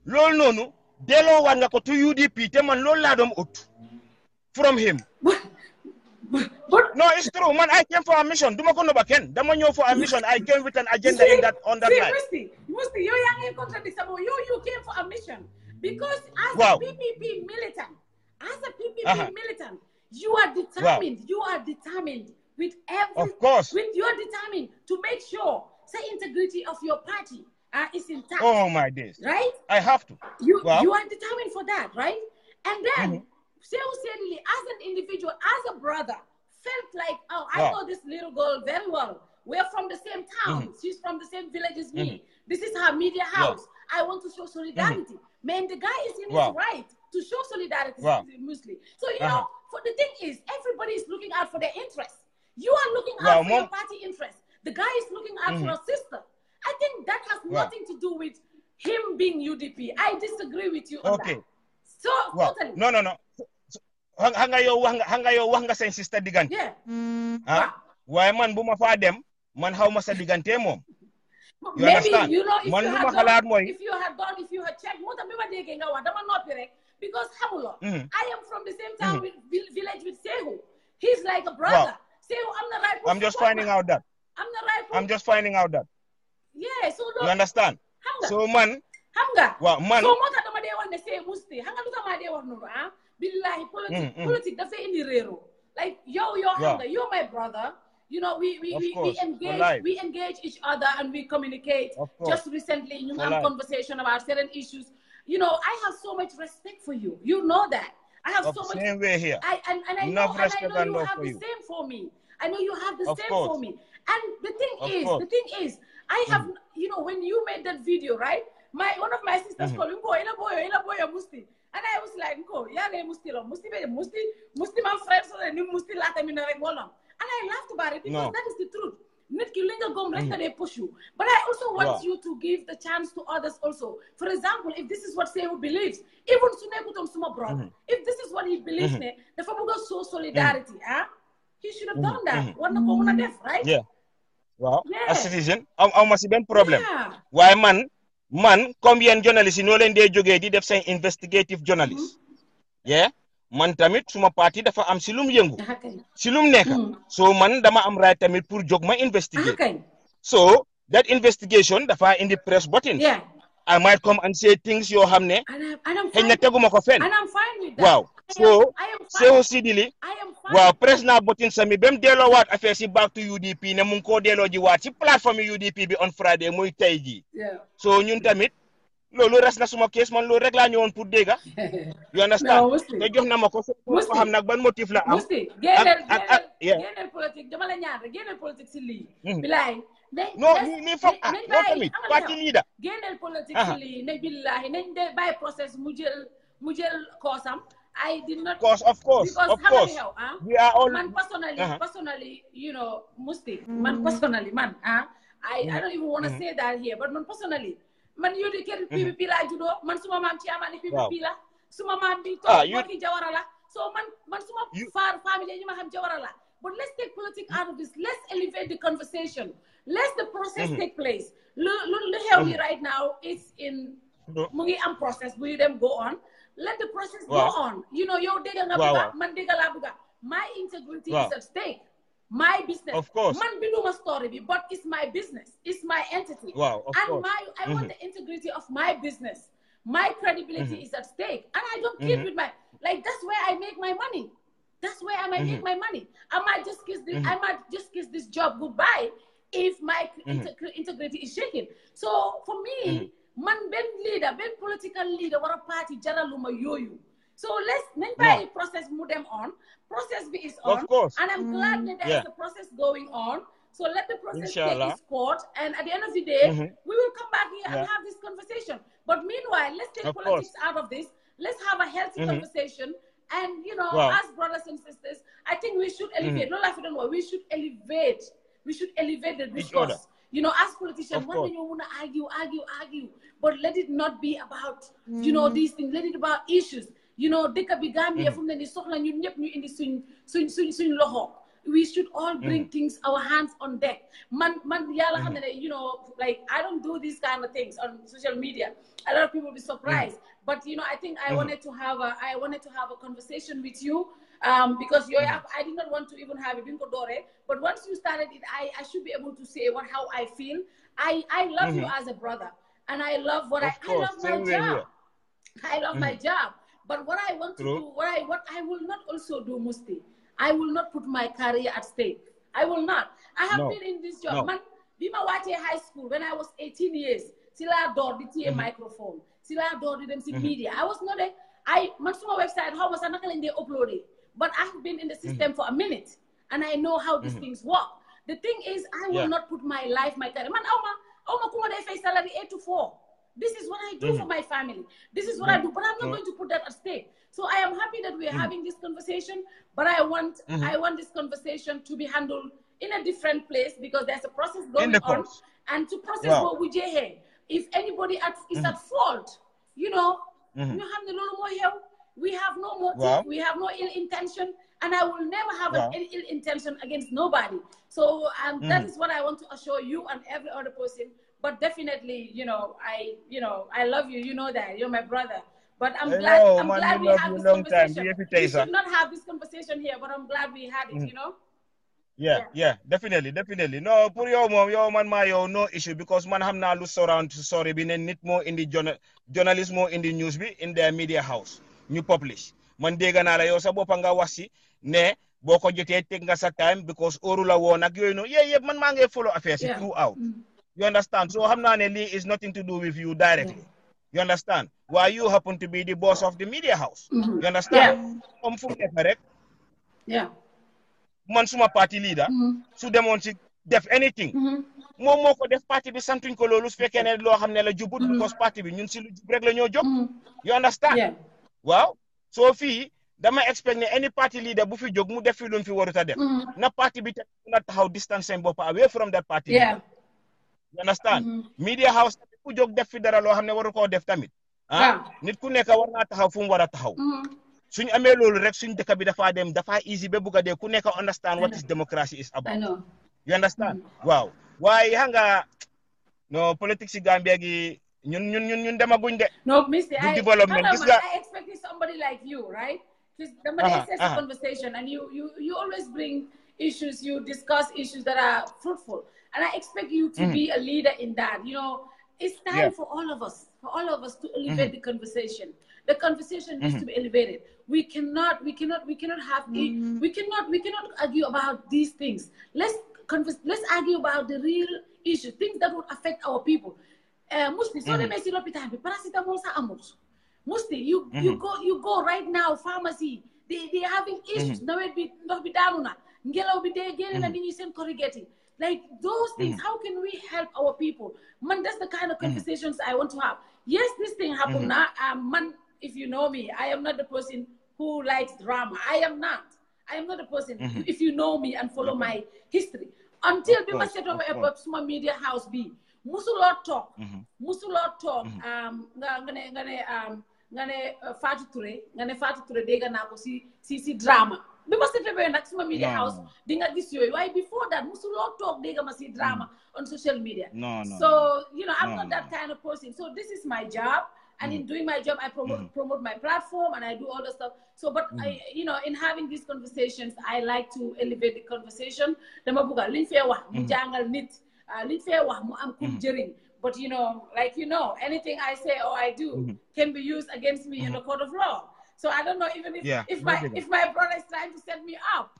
Speaker 4: lool nonu delo war nga ko to UDP te man lool la dom ut from him. No, it's true, man. I came for a mission. Duma ko no baken. Dama ñëw for a mission. I came with an agenda on that line.
Speaker 1: Musti, you came for a mission because as a PPP militant, you are determined. You are determined with every.
Speaker 4: Of course.
Speaker 1: You are determined to make sure the integrity of your party is intact.
Speaker 4: Oh my days.
Speaker 1: Right?
Speaker 4: I have to.
Speaker 1: You are determined for that, right? And then. Sehu Sedili, as an individual, as a brother, felt like, I know this little girl very well. We're from the same town. She's from the same village as me. This is her media house. I want to show solidarity. Man, the guy is in his right to show solidarity mostly. So, you know, for the thing is, everybody is looking out for their interests. You are looking out for your party interests. The guy is looking out for a sister. I think that has nothing to do with him being UDP. I disagree with you on that. So, totally.
Speaker 4: No. Hanga yo wax nga seen sister digante. Waaye man buma fa dem man xaw ma sa digante moom. You understand?
Speaker 1: You know,
Speaker 4: man luma xalaat mooy
Speaker 1: if you had checked moo tax bi ma déggee nga wax dama noppi rek because Hamulo, I am from the same town village with Sehu. He's like a brother. Sehu, I'm the right person.
Speaker 4: I'm just finding out that.
Speaker 1: I'm the right person.
Speaker 4: I'm just finding out that.
Speaker 1: Yeah, so
Speaker 4: you understand? So man, man.
Speaker 1: So what dama de wax ne say musti. Hanga lutax ma de wax nonu ah. Billahi politique da fay indi rero. Like yo hanga, you're my brother. You know, we engage each other and we communicate. Just recently, you have conversation about certain issues. You know, I have so much respect for you. You know that. I have so much.
Speaker 4: Same way here.
Speaker 1: I know you have the same for me. I know you have the same for me. And the thing is, I have, you know, when you made that video, right? One of my sisters called him, boy, musti. And I was like, musti, my friends, and musti lata mina regular. And I laughed about it because that is the truth. They push you. But I also want you to give the chance to others also. For example, if this is what Sehu believes, even Sunekutom Suma brother, if this is what he believes, the Fabuga show solidarity, he should have done that. Right?
Speaker 4: Yeah. Well, as citizen, I must have problem. Why man, come here journalist, no len de joge di def say investigative journalist. Yeah? Man tamit suma parti dafa am silum yëngu silum nekk so man dama am right tamit pour jog ma investigate so that investigation dafa in the press buttons. I might come and say things yoo xam ne xëy na teguma ko fenn
Speaker 1: and I'm fine with that.
Speaker 4: Wow. So Sehu Sidili waaw press na buttons sami bem delloo waat affaire si back to UDP ne mu ngi koo delloo ji waat si plateforme UDP bi on Friday muy tey ji so ñun tamit loolu res na suma case man loolu rek laa ñëwoon pour dégga you understand te jox na ma ko ko xam nag ban motif la am
Speaker 1: génneel politique dama la ñaan rek génneel politique si lii bilaay
Speaker 4: non ni foog loolu tamit parti leader
Speaker 1: génneel politique si lii ne billahi nañ de bàyyi process mu jël koosam I did not
Speaker 4: of course we are all
Speaker 1: man personally you know musti man personally man I don't even want to say that here but man personally man yudi kër PPP la judo man suma maam ci amani PPP la suma maam bi to wati jawara la so man suma family ñi ma xam jawara la but let's take politics out of this. Let's elevate the conversation. Let the process take place. Look how we right now it's in mungi am process we them go on. Let the process go on. You know, yo dega nga buga man dega la buga. My integrity is at stake. My business.
Speaker 4: Of course.
Speaker 1: Man biduma story but it's my business. It's my entity. I want the integrity of my business. My credibility is at stake. And I don't kid with that's where I make my money. That's where I might make my money. I might just kiss this job goodbye if my integrity is shaken. So for me, man ben political leader or a party jaraluma yoyu. So let's process move them on. Process is on.
Speaker 4: Of course.
Speaker 1: And I'm glad that there's a process going on. So let the process take its course. And at the end of the day, we will come back here and have this conversation. But meanwhile, let's take politics out of this. Let's have a healthy conversation. And, you know, as brothers and sisters, I think we should elevate. No life, don't know. We should elevate. We should elevate the discourse. You know, as politicians, one thing you want to argue. But let it not be about, you know, these things. Let it about issues. You know, deka bigambia from the sohla ñu ñep ñu indi suñ loxo. We should all bring things, our hands on deck. Man yalla xamne ne, you know, like I don't do these kind of things on social media. A lot of people will be surprised. But you know, I think I wanted to have a conversation with you because I did not want to even have it but once you started it, I should be able to say how I feel. I love you as a brother, and I love my job. I love my job. But what I want to do, what I will not also do, Musti, I will not put my career at stake. I will not. I have been in this job. Man, Bima Wate High School when I was 18 years. Sila door the microphone. Sila door the media. I was not Mansuma website, how was I not going to upload it? But I've been in the system for a minute and I know how these things work. The thing is, I will not put my life, my career. Man, Oma kuma de face salary 8 to 4. This is what I do for my family. This is what I do, but I'm not going to put that at stake. So I am happy that we're having this conversation, but I want this conversation to be handled in a different place because there's a process going on. And to process what we do here, if anybody is at fault, you know, we have no motive, we have no ill intention, and I will never have an ill intention against nobody. So that is what I want to assure you and every other person. But definitely, I love you. You know that you're my brother. But I'm
Speaker 4: I
Speaker 1: glad
Speaker 4: know,
Speaker 1: I'm
Speaker 4: man,
Speaker 1: glad
Speaker 4: we
Speaker 1: we
Speaker 4: love
Speaker 1: had
Speaker 4: you
Speaker 1: this
Speaker 4: long time.
Speaker 1: conversation.
Speaker 4: BFP
Speaker 1: We
Speaker 4: Taisa.
Speaker 1: should not have this conversation here, but I'm glad we had it, you know?
Speaker 4: Yeah, definitely. No, pour yo man ma yo no issue because man ham na lu surround sorry bi ne nit mo indi journalist mo indi news bi in their media house ñu publish man dégg naa la yow sa boppa nga wax si ne boo ko jotee teg nga sa time because óoru la woon ak yooyu noonu yëpp man maa ngi follow affaire si throughout you understand so xam naa ne lii is nothing to do with you directly you understand why you happen to be the boss of the media house you understand comme fu mu nekk rek man suma party leader su demoon si def anything moom moo ko def parti bi santuñ ko loolu su fekkee ne loo xam ne la jubut because parti bi ñun si lu jub rek la ñoo jóg you understand waaw soo fii dama expect ne any party leader bu fi jóg mu def fi lu mu fi warut a def na parti bi te na taxaw distance seen bopp away from that party leader you understand media house ku jóg def fi dara loo xam ne waru koo def tamit nit ku nekk war naa taxaw fu mu war a taxaw suñ amee loolu rek suñ dëkk bi dafa easy ba bugg a dee ku nekk understand what is democracy is about you understand waaw waaye xam nga no politique si Gambia gi ñun demaguñ de
Speaker 1: no Mr.
Speaker 4: development gis nga
Speaker 1: I expected somebody like you right because it's a conversation and you always bring issues you discuss issues that are fruitful and I expect you to be a leader in that you know it's time for all of us to elevate the conversation. The conversation needs to be elevated. We cannot argue about these things. Let's argue about the real issues, things that would affect our people. Musti, so they may see paracetamol sa amut. Musti, you go right now, pharmacy, they're having issues. Now it be down. Ngelaw be there again and then you send corrugating. Like those things, how can we help our people? Man, that's the kind of conversations I want to have. Yes, this thing happened now. Man, if you know me, I am not the person who likes drama. I am not the person. If you know me and follow my history. Until we must set up a small media house be. Musulot talk. Ngane Fatou Touré dega na ko si drama. We must set up a small media house. Dinga this way. Why before that musulot talk dega ma si drama on social media. So, you know, I'm not that kind of person. So this is my job. And in doing my job, I promote my platform and I do all the stuff. So, but I, you know, in having these conversations, I like to elevate the conversation. But you know, like anything I say or I do can be used against me in a court of law. So I don't know even if my brother is trying to set me up.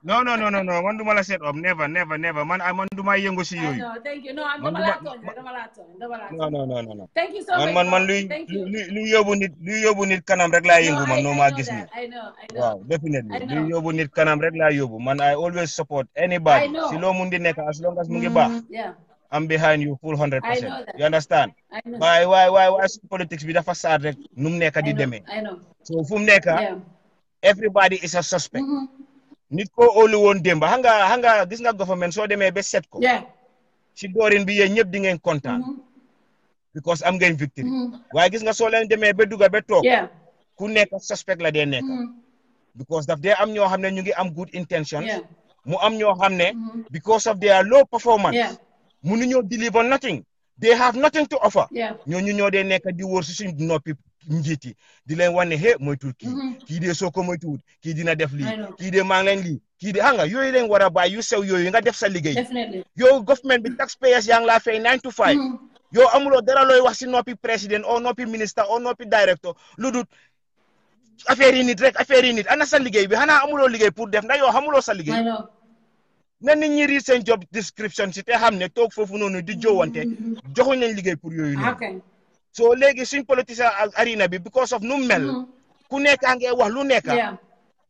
Speaker 1: No.
Speaker 4: Man duma la set up. Never. Man duma yëngu si yooyu.
Speaker 1: No, thank you. No, I'm dama la tooñ.
Speaker 4: No.
Speaker 1: Thank you so much.
Speaker 4: Man lu yóbbu nit kanam rek laa yëngu man no ma gis ni.
Speaker 1: I know.
Speaker 4: Wow, definitely. Lu yóbbu nit kanam rek laa yóbbu. Man I always support anybody. Si loo mun di nekk as long as mu ngi baax.
Speaker 1: Yeah.
Speaker 4: I'm behind you full 100%.
Speaker 1: I know that.
Speaker 4: You understand?
Speaker 1: I know.
Speaker 4: Why politics bi dafa sad rek nu mu nekk di demee.
Speaker 1: I know.
Speaker 4: So fu mu nekk everybody is a suspect. Nit ko óolu woon démba hanga gis nga government soo demee ba set ko. Si doorin bi yéen ñëpp di ngeen kontaan. Because am ngeen victory. Waaye gis nga soo leen demee ba dugga ba toog. Ku nekk suspect la dee nekk. Because daf dee am ñoo xam ne ñu ngi am good intentions. Mu am ñoo xam ne because of their low performance. Mënuñoo deliver nothing. They have nothing to offer. ñooñu ñoo dee nekk di wóor si suñ noppi njiiti di leen wane moytul kii de soo ko moytuwut kii dina def lii kii de maa ngi leen lii kii de xam nga yooyu leen war a bàyyi yu sew yooyu nga def sa liggéey yow government bi taxpayers yaa ngi laa fay 9 to 5 yow amuloo dara looy wax si noppi président o noppi ministre o noppi directeur lu dul affaire yi nit ana sa liggéey bi xanaa amuloo liggéey pour def ndax yow xamuloo sa liggéey na nit ñi read seen job description si te xam ne toog foofu noonu di jowante joxuñ leen liggéey pour yooyu noonu so léegi suñ politicien arena bi because of nu mel ku nekk ngee wax lu nekk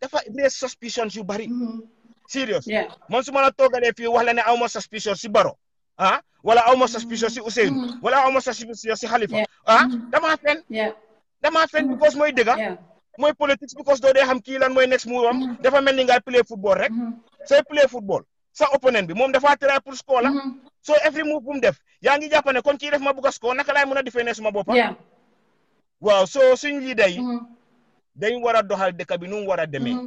Speaker 4: dafa raise suspicions yu bari serious man su ma la toogalee fii wax la ne aw ma suspicion si Baro wala aw ma suspicion si Ousseynou wala aw ma suspicion si Halifa damaa fen because mooy dëgga mooy politics because doo dee xam kii lan mooy next move am dafa mel ni ngay play football rek sooy play football sa opponent bi moom dafa try pour score la so every move bu mu def yaa ngi jàpp ne kon kii def ma bugg a score naka laay mën a defee suma boppa waaw so suñ leader yi dañ war a doxal dëkk bi nu mu war a demee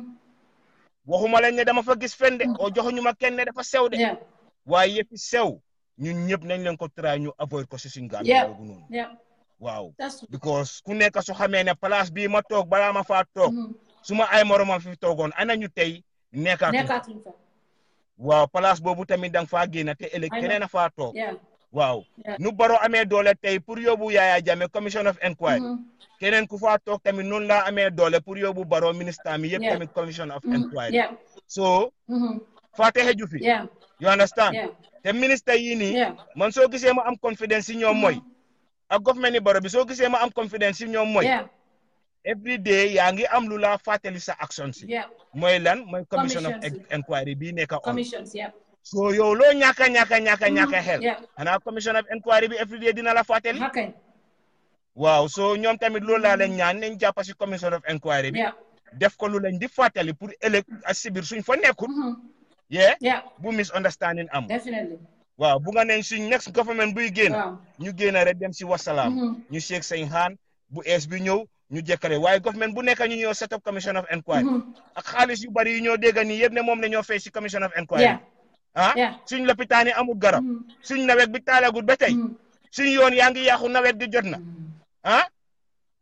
Speaker 4: waxuma leen ne dama fa gis fen de o joxuñu ma kenn ne dafa sew de waaye yëpp sew ñun ñëpp nañ leen ko try ñu avoid ko si suñ Gambia boobu noonu waaw because ku nekk su xamee ne place bii ma toog balaa ma faa toog suma ay moromam fi toogoon ana ñu tey nekkaatuñ fa waaw place boobu tamit danga faa génn te ëllëg keneen a faa toog waaw nu Barrow amee doole tey pour yóbbu Yaya Jammeh commission of inquiry keneen ku faa toog tamit noonu laa amee doole pour yóbbu Barrow ministre mi yëpp tamit commission of inquiry so faate xeju fi you understand te ministre yi nii man soo gisee ma am confidence si ñoom mooy ak government ni Barrow bi soo gisee ma am confidence si ñoom mooy every day yaa ngi am lu la fàttali sa action si mooy lan mooy commission of inquiry bii nekk on so yow loo ñàkka xel xanaa commission of inquiry bi every day dina la fàttali waaw so ñoom tamit loolu laa leen ñaan nañ jàpp si commission of inquiry bi def ko lu leen di fàttali pour ëllëg ak si biir suñ fa nekkul bu misunderstanding am waaw bu nga ne suñ next government buy génn ñu génn rek dem si wasalaam ñu seeg sañ xaan bu ees bi ñëw ñu jekkale waaye government bu nekk ñu ñëw set up commission of inquiry ak xaalis yu bari yu ñoo dégg nii yëpp ne moom la ñoo fay si commission of inquiry suñ lopitaan yi amul garab suñ nawet bi taalagul ba tey suñ yoon yaa ngi yàqu nawet di jot na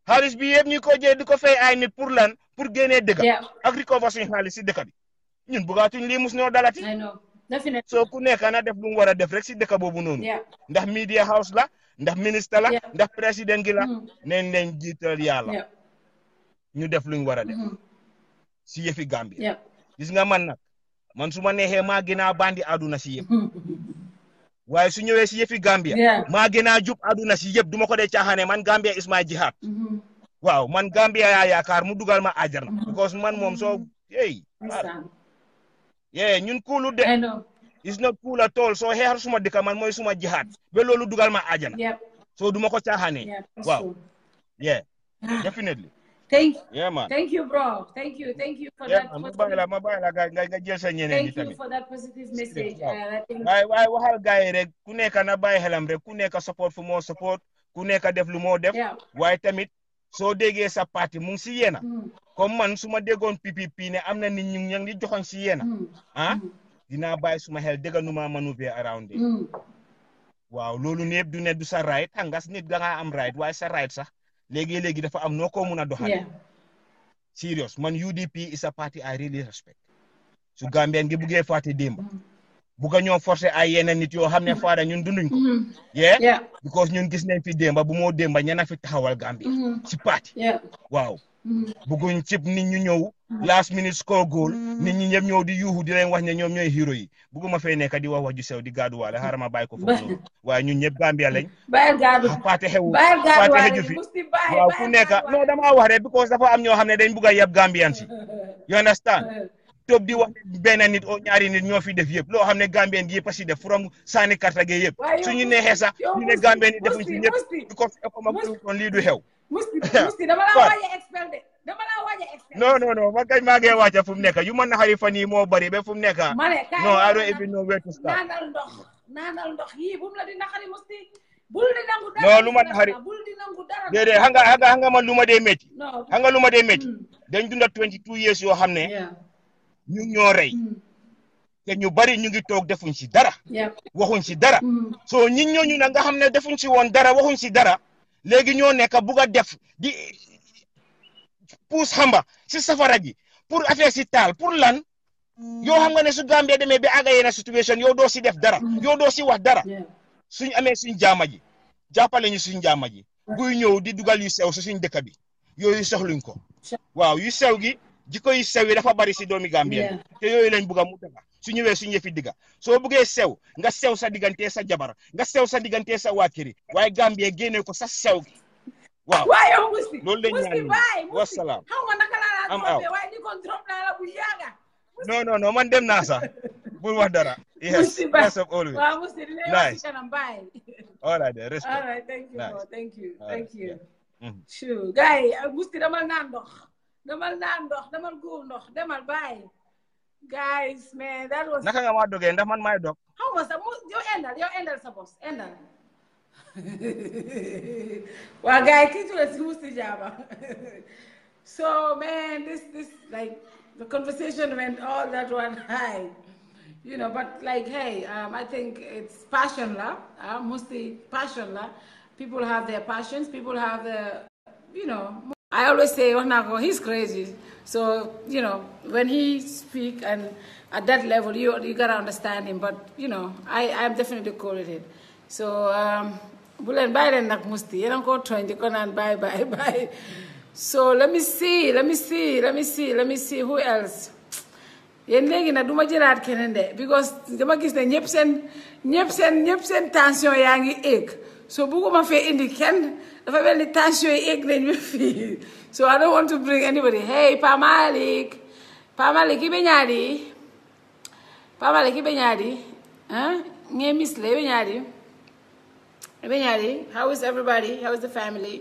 Speaker 4: xaalis bi yëpp ñu ko jël di ko fay ay nit pour lan pour génnee dëkk ak recover suñ xaalis si dëkk bi ñun bugaatuñ lii mus ñoo dalati soo ku nekk na def lu mu war a def rek si dëkk boobu noonu ndax media house la ndax ministre la ndax président gi la neen leen jiital yàlla ñu def luñ war a def si yëfi Gambia gis nga man nag man su ma neexee maa gën a bandi àdduna si yëpp waaye su ñëwee si yëfi Gambia maa gën a jub àdduna si yëpp duma ko dee caaxaane man Gambia is my jihad waaw man Gambia yaa yaakaar mu dugal ma àjjana because man moom soo ñun kuulu de is not cool at all soo xeexal suma dëkk man mooy suma jihad ba loolu dugal ma àjjana soo duma ko caaxaane waaw definitely
Speaker 1: thank you bro thank you for that
Speaker 4: ma bàyyi la nga jël sa ñeneen ñi tamit
Speaker 1: thank you for that positive message
Speaker 4: waaye waxal gars yi rek ku nekk na bàyyi xelam rek ku nekk support fu moo support ku nekk def lu moo def waaye tamit soo déggee sa parti mu ngi si yéena comme man su ma déggoon PPP ne am na nit ñu ngi joxoon si yéena dinaa bàyyi suma xel dégg nu ma maneuver around it waaw loolu ne du ne du sa right xangas nit da ngaa am right waaye sa right sax léegi dafa am noo ko mun a doxale serious man UDP is a party I really respect su Gambien ngi buggee fàtte démba bugga ñoo forcer ay yeneen nit yoo xam ne faada ñun dunduñ ko because ñun gis nañ fi démba bu moo démba ñana fi taxawal Gambia si parti waaw bugguñ cib nit ñu ñëw last minute score goal nit ñi ñëpp ñëw di yuuxu di leen wax ne ñoom ñooy hero yi bugguma fay nekk di wax ju sew di gaaduwaale xaaral ma bàyyi ko foofu noonu waaye ñun ñëpp Gambia lañ paate xeju fi waaw ku nekk non dama wax rek because dafa am ñoo xam ne dañ bugg a yab Gambian si you understand toog di wax benn nit o ñaari nit ñoo fi def yëpp loo xam ne Gambien gi yëpp a si def from sànni karta ge yëpp suñu neexee sax ñu ne Gambien yi defuñ si ñëpp because ma kon lii du xew
Speaker 1: musti dama la waaj a expel de dama la waaj a expel
Speaker 4: non man kay maa ngi wàcca fu mu nekk yu man naxari fan yi moo bari ba fu mu nekk non I don't even know where to start
Speaker 1: naanal ndox yii bu mu la di naxari musti bul di nangu dara
Speaker 4: non lu ma naxari
Speaker 1: bul di nangu dara
Speaker 4: déedéet xam nga man lu ma dee métti xam nga lu ma dee métti dañ dunda 22 years yoo xam ne ñu ñoo rey te ñu bari ñu ngi toog defuñ si dara waxuñ si dara soo ñit ñooñu nag nga xam ne defuñ si woon dara waxuñ si dara léegi ñoo nekk bugg a def di puus xamba si safara gi pour affaire si taal pour lan yoo xam nga ne su Gambie demee ba àgga yenn situation yow doo si def dara yow doo si wax dara suñ amee suñ jaama ji jàppale ñu suñ jaama ji buy ñëw di dugal yu sew si suñ dëkk bi yooyu soxluñ ko waaw yu sew gi jikko yu sew yi dafa bari si doomi Gambien te yooyu lañ bugg a mu daga su ñëwee suñu yëfi digga soo buggee sew nga sew sa diggante sa jabar nga sew sa diggante sa waa kër waaye Gambie génne ko sa sew gi waaw loolu lañ ñaan wasalaam am aw non man dem naa sax bul wax dara yes yes of always nice all right respect
Speaker 1: all right thank you sure gars yi musti damal naan ndox damal guur ndox demal bàyyi guys man that was
Speaker 4: naka nga ma dogee ndax man maay dog
Speaker 1: how was that yow endal sa boss endal waa gars yi kii si musti jaaba so man this like the conversation went all that one high but like hey I think it's passion la musti passion la People have their passions. People have the, you know. I always say, oh, he's crazy. So, you know, when he speak and at that level, you gotta understand him. But, you know, I'm definitely cool with it. So, bulen bye len nak musti. Yan ko trying to bye. So let me see who else. Yen léegi nag duma jëlaat keneen de because dama gis ne ñëpp seen tension yaa ngi egg. So bugguma fee indi kenn dafa mel ni tension yi egg nañ fii. So I don't want to bring anybody. Hey, Pa Malik ibe ñaadi. Huh? Nge miss le ibe ñaadi. How is everybody? How is the family?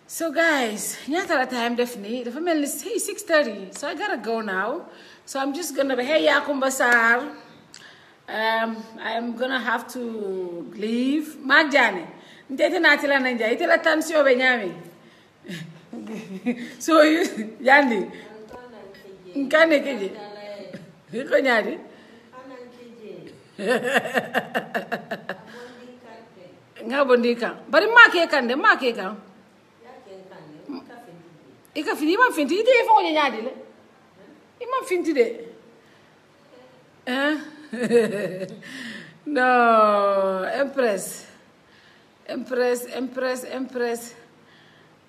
Speaker 1: So guys, ñaata la time def nii dafa mel ni 6:30. So I gotta go now. So I'm just gonna be, hey Yakumba Sarr, I'm gonna have to leave. Magjane, ntete natila nanja, itela tansio benyami. So you, Yandi, nkane keje, iko nyari. Ngabondika, bari make kande. Ika fini ma finti ite ifo nyadi le. Imam finti de. No, Empress.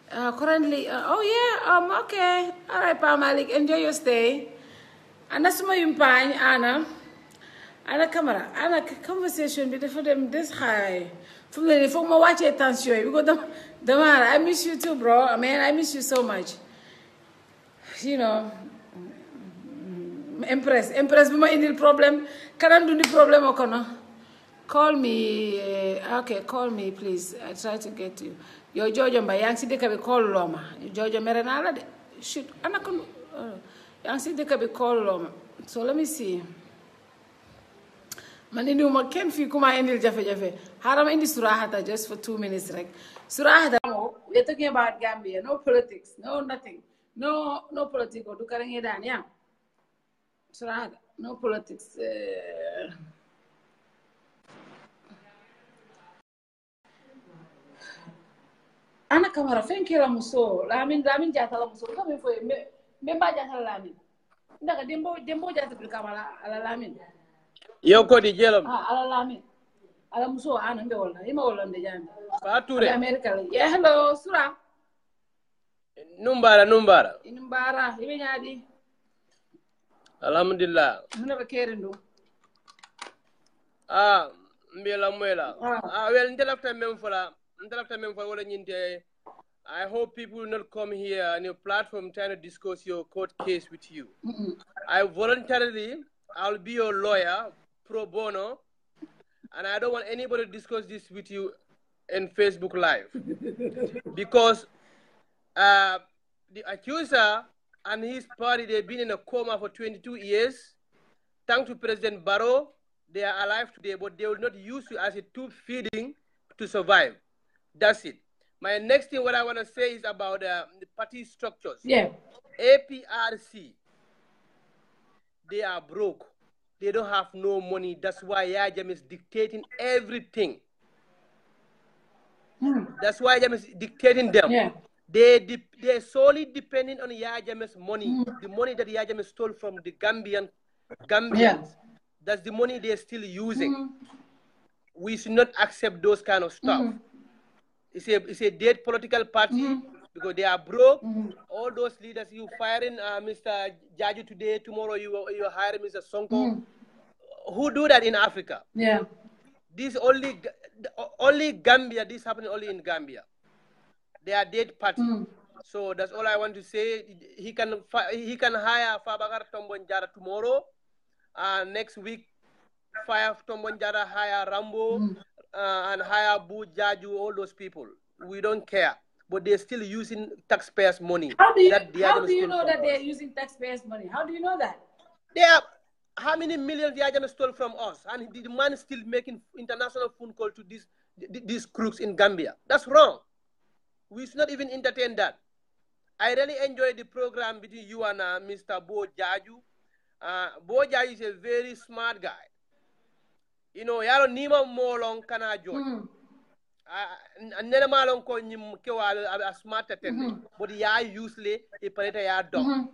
Speaker 1: Currently, okay. All right, Pa Malik, enjoy your stay. Ana suma yumpany, Anna camera, Anna conversation be for them this high. From the phone, watch attention. We go Damar, I miss you too, bro. I mean, I miss you so much. You know. Empress buma indil problem kanam dundi problem okono. Call me call me please. I try to get you. Yo Jojo mba yang si deka be call loma. Jojo merena la de. Shoot anakon yang si deka be call loma. So let me see. Manini uma ken fi kuma indil jafe. Haram indi surahata just for 2 minutes rek. Surahata we're talking about Gambia, no politics, no nothing. No politics or do karenge dan yeah. Surahata, no politics. Ana kamara fenki la muso, lamin jata la muso. Kami foi memba jata la lamin. Ndaka dembo jata bil kamala ala lamin.
Speaker 5: Yo ko di jelam.
Speaker 1: Ala lamin. Ala muso ana mbe wala. Ima wala mbe janda.
Speaker 5: Fatou de.
Speaker 1: America. Yeah, hello, Sura.
Speaker 5: Numbara. Ibe nyadi. Alhamdulillah.
Speaker 1: Muna ba kerindu.
Speaker 5: Mbela mwela. Well, ntelafta memfola wala nyinte. I hope people will not come here on your platform trying to discuss your court case with you. I'll be your lawyer, pro bono, and I don't want anybody to discuss this with you in Facebook Live. Because the accuser and his party, they've been in a coma for 22 years. Thanks to President Barrow, they are alive today, but they will not use you as a tube feeding to survive. That's it. My next thing, what I want to say is about the party structures.
Speaker 1: Yeah.
Speaker 5: APRC, they are broke. They don't have no money. That's why Yajam is dictating everything. That's why Yajam is dictating them.
Speaker 1: Yeah.
Speaker 5: They're solely depending on Yajam's money, the money that Yajam stole from the Gambians.
Speaker 1: Yeah.
Speaker 5: That's the money they're still using. We should not accept those kind of stuff. It's a dead political party because they are broke. All those leaders, you firing Mr. Jaju today, tomorrow you hire Mr. Sonko. Who do that in Africa?
Speaker 1: Yeah.
Speaker 5: This only Gambia. This happening only in Gambia. They are dead party. So that's all I want to say. He can hire Fabakar Tombonjara tomorrow. Next week, fire Tombonjara, hire Rambo, and hire Bu Jaju, all those people. We don't care. But they're still using taxpayers' money.
Speaker 1: How do you know that they're using taxpayers' money? How do you know that?
Speaker 5: How many millions Yajam stole from us? And the man is still making international phone call to these crooks in Gambia. That's wrong. We should not even entertain that. I really enjoyed the program between you and Mr. Bo Jaju. Bo Jaju is a very smart guy. You know, yaro nima molong kana joy. nene malon ko nyim kewal a smart tende but ya useless e pareta ya dom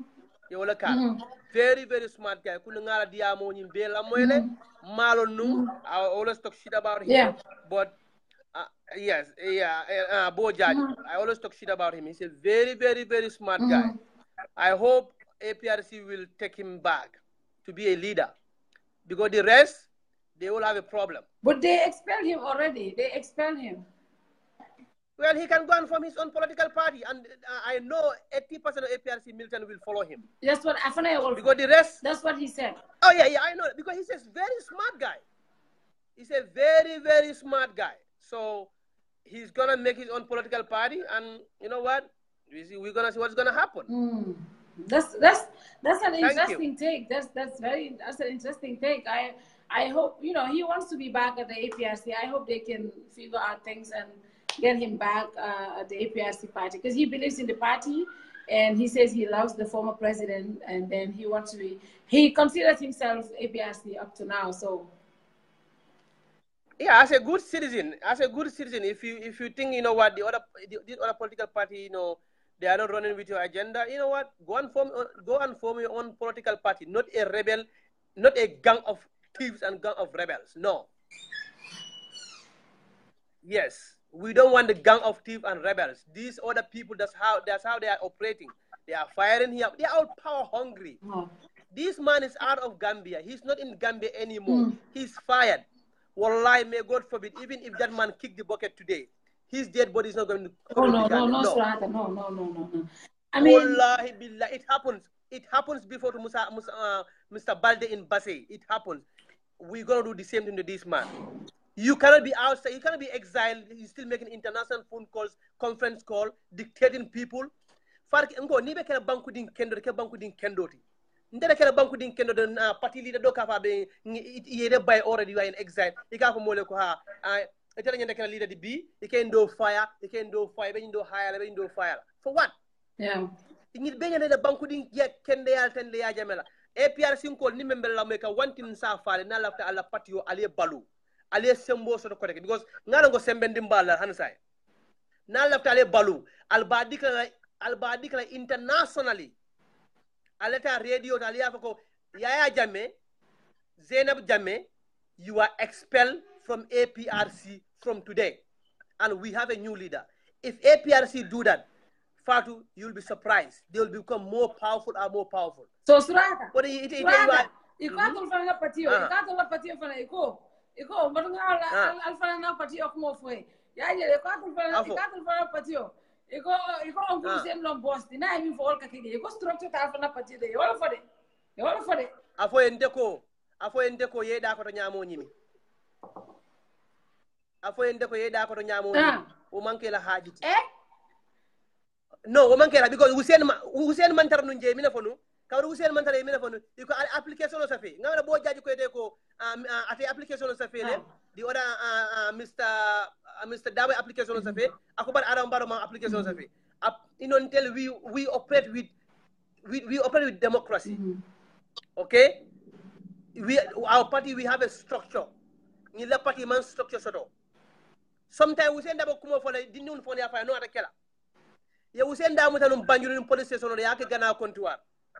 Speaker 5: yo la kala very very smart guy kunu ngala diamo nyim be la moyle malon nu I always talk shit about him but yes Bo Jaji, I always talk shit about him. He's a very very very smart guy. I hope APRC will take him back to be a leader because the rest they will have a problem.
Speaker 1: But they expelled him already. They expelled him.
Speaker 5: Well, he can go and form his own political party, and I know 80% of APRC militant will follow him.
Speaker 1: That's what Afana
Speaker 5: because the rest.
Speaker 1: That's what he said.
Speaker 5: Oh yeah, I know because he's a very smart guy. He's a very very smart guy. So he's gonna make his own political party, and you know what? We're gonna see what's gonna happen.
Speaker 1: That's an interesting take. That's an interesting take. I hope he wants to be back at the APRC. I hope they can figure out things and get him back at the APRC party because he believes in the party and he says he loves the former president and then he considers himself APRC up to now. So
Speaker 5: yeah, as a good citizen, if you think what the other political party they are not running with your agenda, you know what, go and form your own political party, not a rebel, not a gang of thieves and gang of rebels. No. Yes, we don't want the gang of thieves and rebels. These other people, that's how they are operating. They are firing here. They are all power hungry. This man is out of Gambia. He's not in Gambia anymore. He's fired. Wallahi, may God forbid, even if that man kicked the bucket today, his dead body is not going to come
Speaker 1: no.
Speaker 5: I mean, Wallahi billah, it happens. It happens before to Mr. Balde in Basse. It happens. We're going to do the same thing to this man. You cannot be outside. You cannot be exiled. You're still making international phone calls, conference call, dictating people. Fark ngo ni be kala banku din kendo ke banku din kendoti. Ndere kala banku din kendo den party leader do ka fa be yede bay already you are in exile. Ika ko mole ko ha etela nyande kala leader di bi ikendo fire be ndo hire be ndo fire. For what?
Speaker 1: Yeah.
Speaker 5: Ngi be nyande banku din kende yal ten le ya jamela. APRC ko ni membel la meka wantin sa faale na lafta ala patio ali balu. Ale sembo so ko rek because ngala ngo sembendi mbala hansay na lafta ale balu albadikla internationally aleta radio ali afako Yaya Jammeh Zainab Jammeh you are expelled from APRC from today and we have a new leader. If APRC do that, Fatou, you'll be surprised. They will become more powerful and more powerful.
Speaker 1: So Suraka,
Speaker 5: but
Speaker 1: you can't fana patio, you can't patio fana iko mbonga alfana na patio kuma foi. Ya je you can't fana patio. Iko onku sen lom boss dina mi fo ka kige iko structure ta alfana patio de wala fode.
Speaker 5: Afo endeko yeda ko to nyamo nyimi. Afo endeko yeda ko to nyamo nyimi. O manke la hajiti. No, o manke la because Hussein mantar nun je mina fonu. Kawru Hussein mantar e mina fonu. Iko application o safi. Ngawra bo jaji ko ede ko ate application o safi le. The other Mr. Dawe application o safi. Akobar aram baro ma application o safi. Until we operate with democracy. Okay? Our party we have a structure. Ni la party man structure soto. Sometimes we send about kuma for the dinun for the affair no atakela. Ya we send down with an banjuru police station or yake gana kontuar.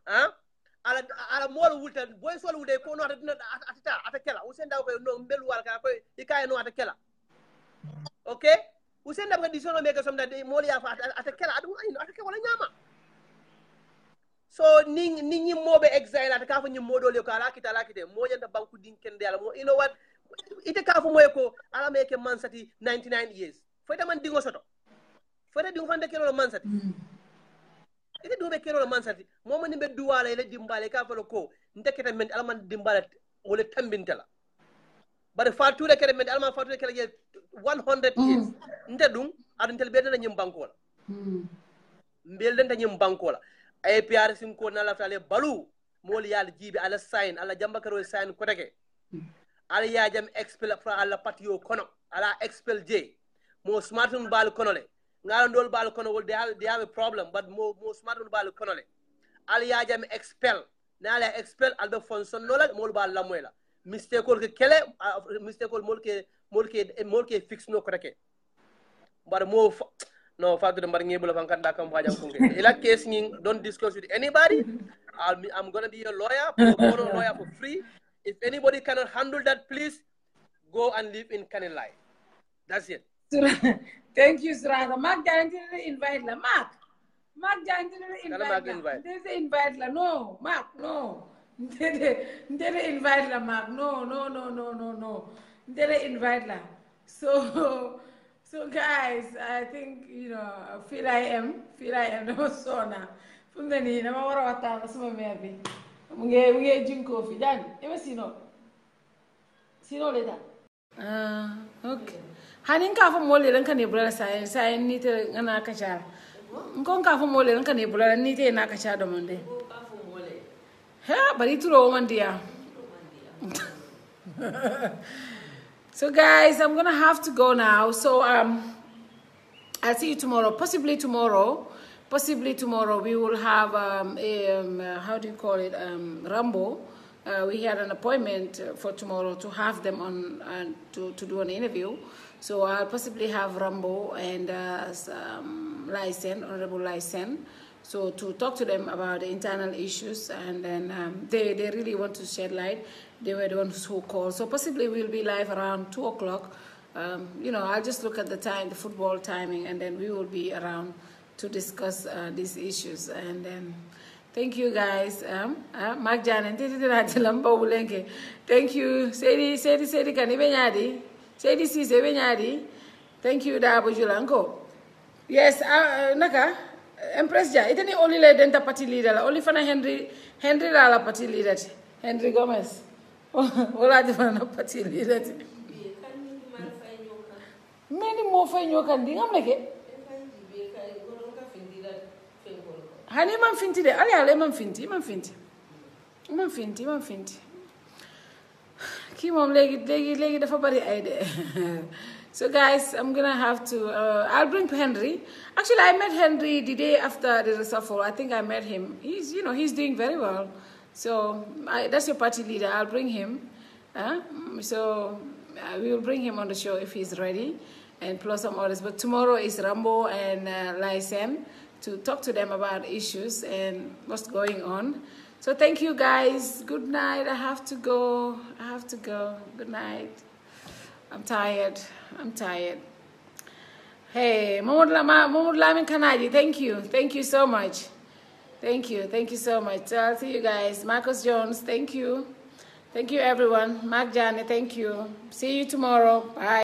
Speaker 5: Ala mol wulta boy sol wude ko no atakela. We send down no mbelu wal ka ko ikay no atakela. Okay? We send down the sono make some that mol ya fa atakela adu atakela wala nyama. So ni mobe exile ataka fa ni modo le ko ala kita mo yanda banku din kende ala mo you know what ite ka fo moy ko ala meke mansati 99 years foyta man dingo soto foyta dingo fande kelo mansati ite do be kelo mansati mo man be duwala le dimbale ka fa ko ndeketa men ala man dimbale wala tambintala bare Fatou de kere men ala man Fatou de kele 100 years nte dum adu ntel be dana nyim bankola mbel den nyim bankola APRC ko na lafta le balu mol yal jibi ala sign ala jamba karo sign ko teke ala yajam expel fra ala patio kono ala expel j mo smartun bal kono le ngala ndol bal kono wol they have a problem but mo smartun bal kono le ala yajam expel na ala expel aldo fonson nola mol bal la mistake ko ke kele mistake ko mol ke fix no ko teke but more no Fatou mbar ngibula fankan da kam fajam kunge ila case ning don't discuss with anybody. I'm gonna be your lawyer, pro bono lawyer for free. If anybody cannot handle that, please go and live in Kanilai. That's it.
Speaker 1: Thank you, Srata. Mark didn't invite la. Mark didn't invite la. Didn't invite la. No, Mark, no. Didn't invite la, Mark. No. Didn't invite la. So guys, I think feel I am no sona. From the need, I'm over what some maybe. We drink coffee. Done. Ever sino later. Okay. Hanin ka fa mole ran ka ne bulala sai ni te ngana ka cha. Ngon ka fa mole ran ka ne bulala ni te na ka cha do monde. Ha bari turo man dia. So guys, I'm gonna have to go now. So I'll see you tomorrow. Possibly tomorrow we will have how do you call it, Rambo. We had an appointment for tomorrow to have them on to do an interview. So I'll possibly have Rambo and Honorable Lysen, so to talk to them about the internal issues, and then they really want to shed light. They were the ones who called. So possibly we'll be live around 2 o'clock. I'll just look at the time, the football timing, and then we will be around to discuss these issues. And then thank you guys. Mark Janen, thank you. Sedi kanibenyadi. Sedi si sebenyadi. Thank you Dabo Julanko. Yes, naka Empress Ja. Itani only le denta party leader la. Only fana Henry la party leader. Henry Gomez. Ola di fana party leader. Many more fine you can ding. I'm like Hani man finti de. Ale man finti. Keep on legi dafa bari ay de. So guys, I'm gonna have to I'll bring Henry. Actually, I met Henry the day after the reshuffle. I think I met him. He's doing very well. So that's your party leader. I'll bring him. So we will bring him on the show if he's ready, and plus some others. But tomorrow is Rambo and Lysen, to talk to them about issues and what's going on. So thank you guys. Good night. I have to go. Good night. I'm tired. Hey, Mahmoud Lamin Kanaji, thank you so much. Thank you so much. So I'll see you guys. Marcus Jones, thank you everyone. Mark Jani, thank you. See you tomorrow. Bye.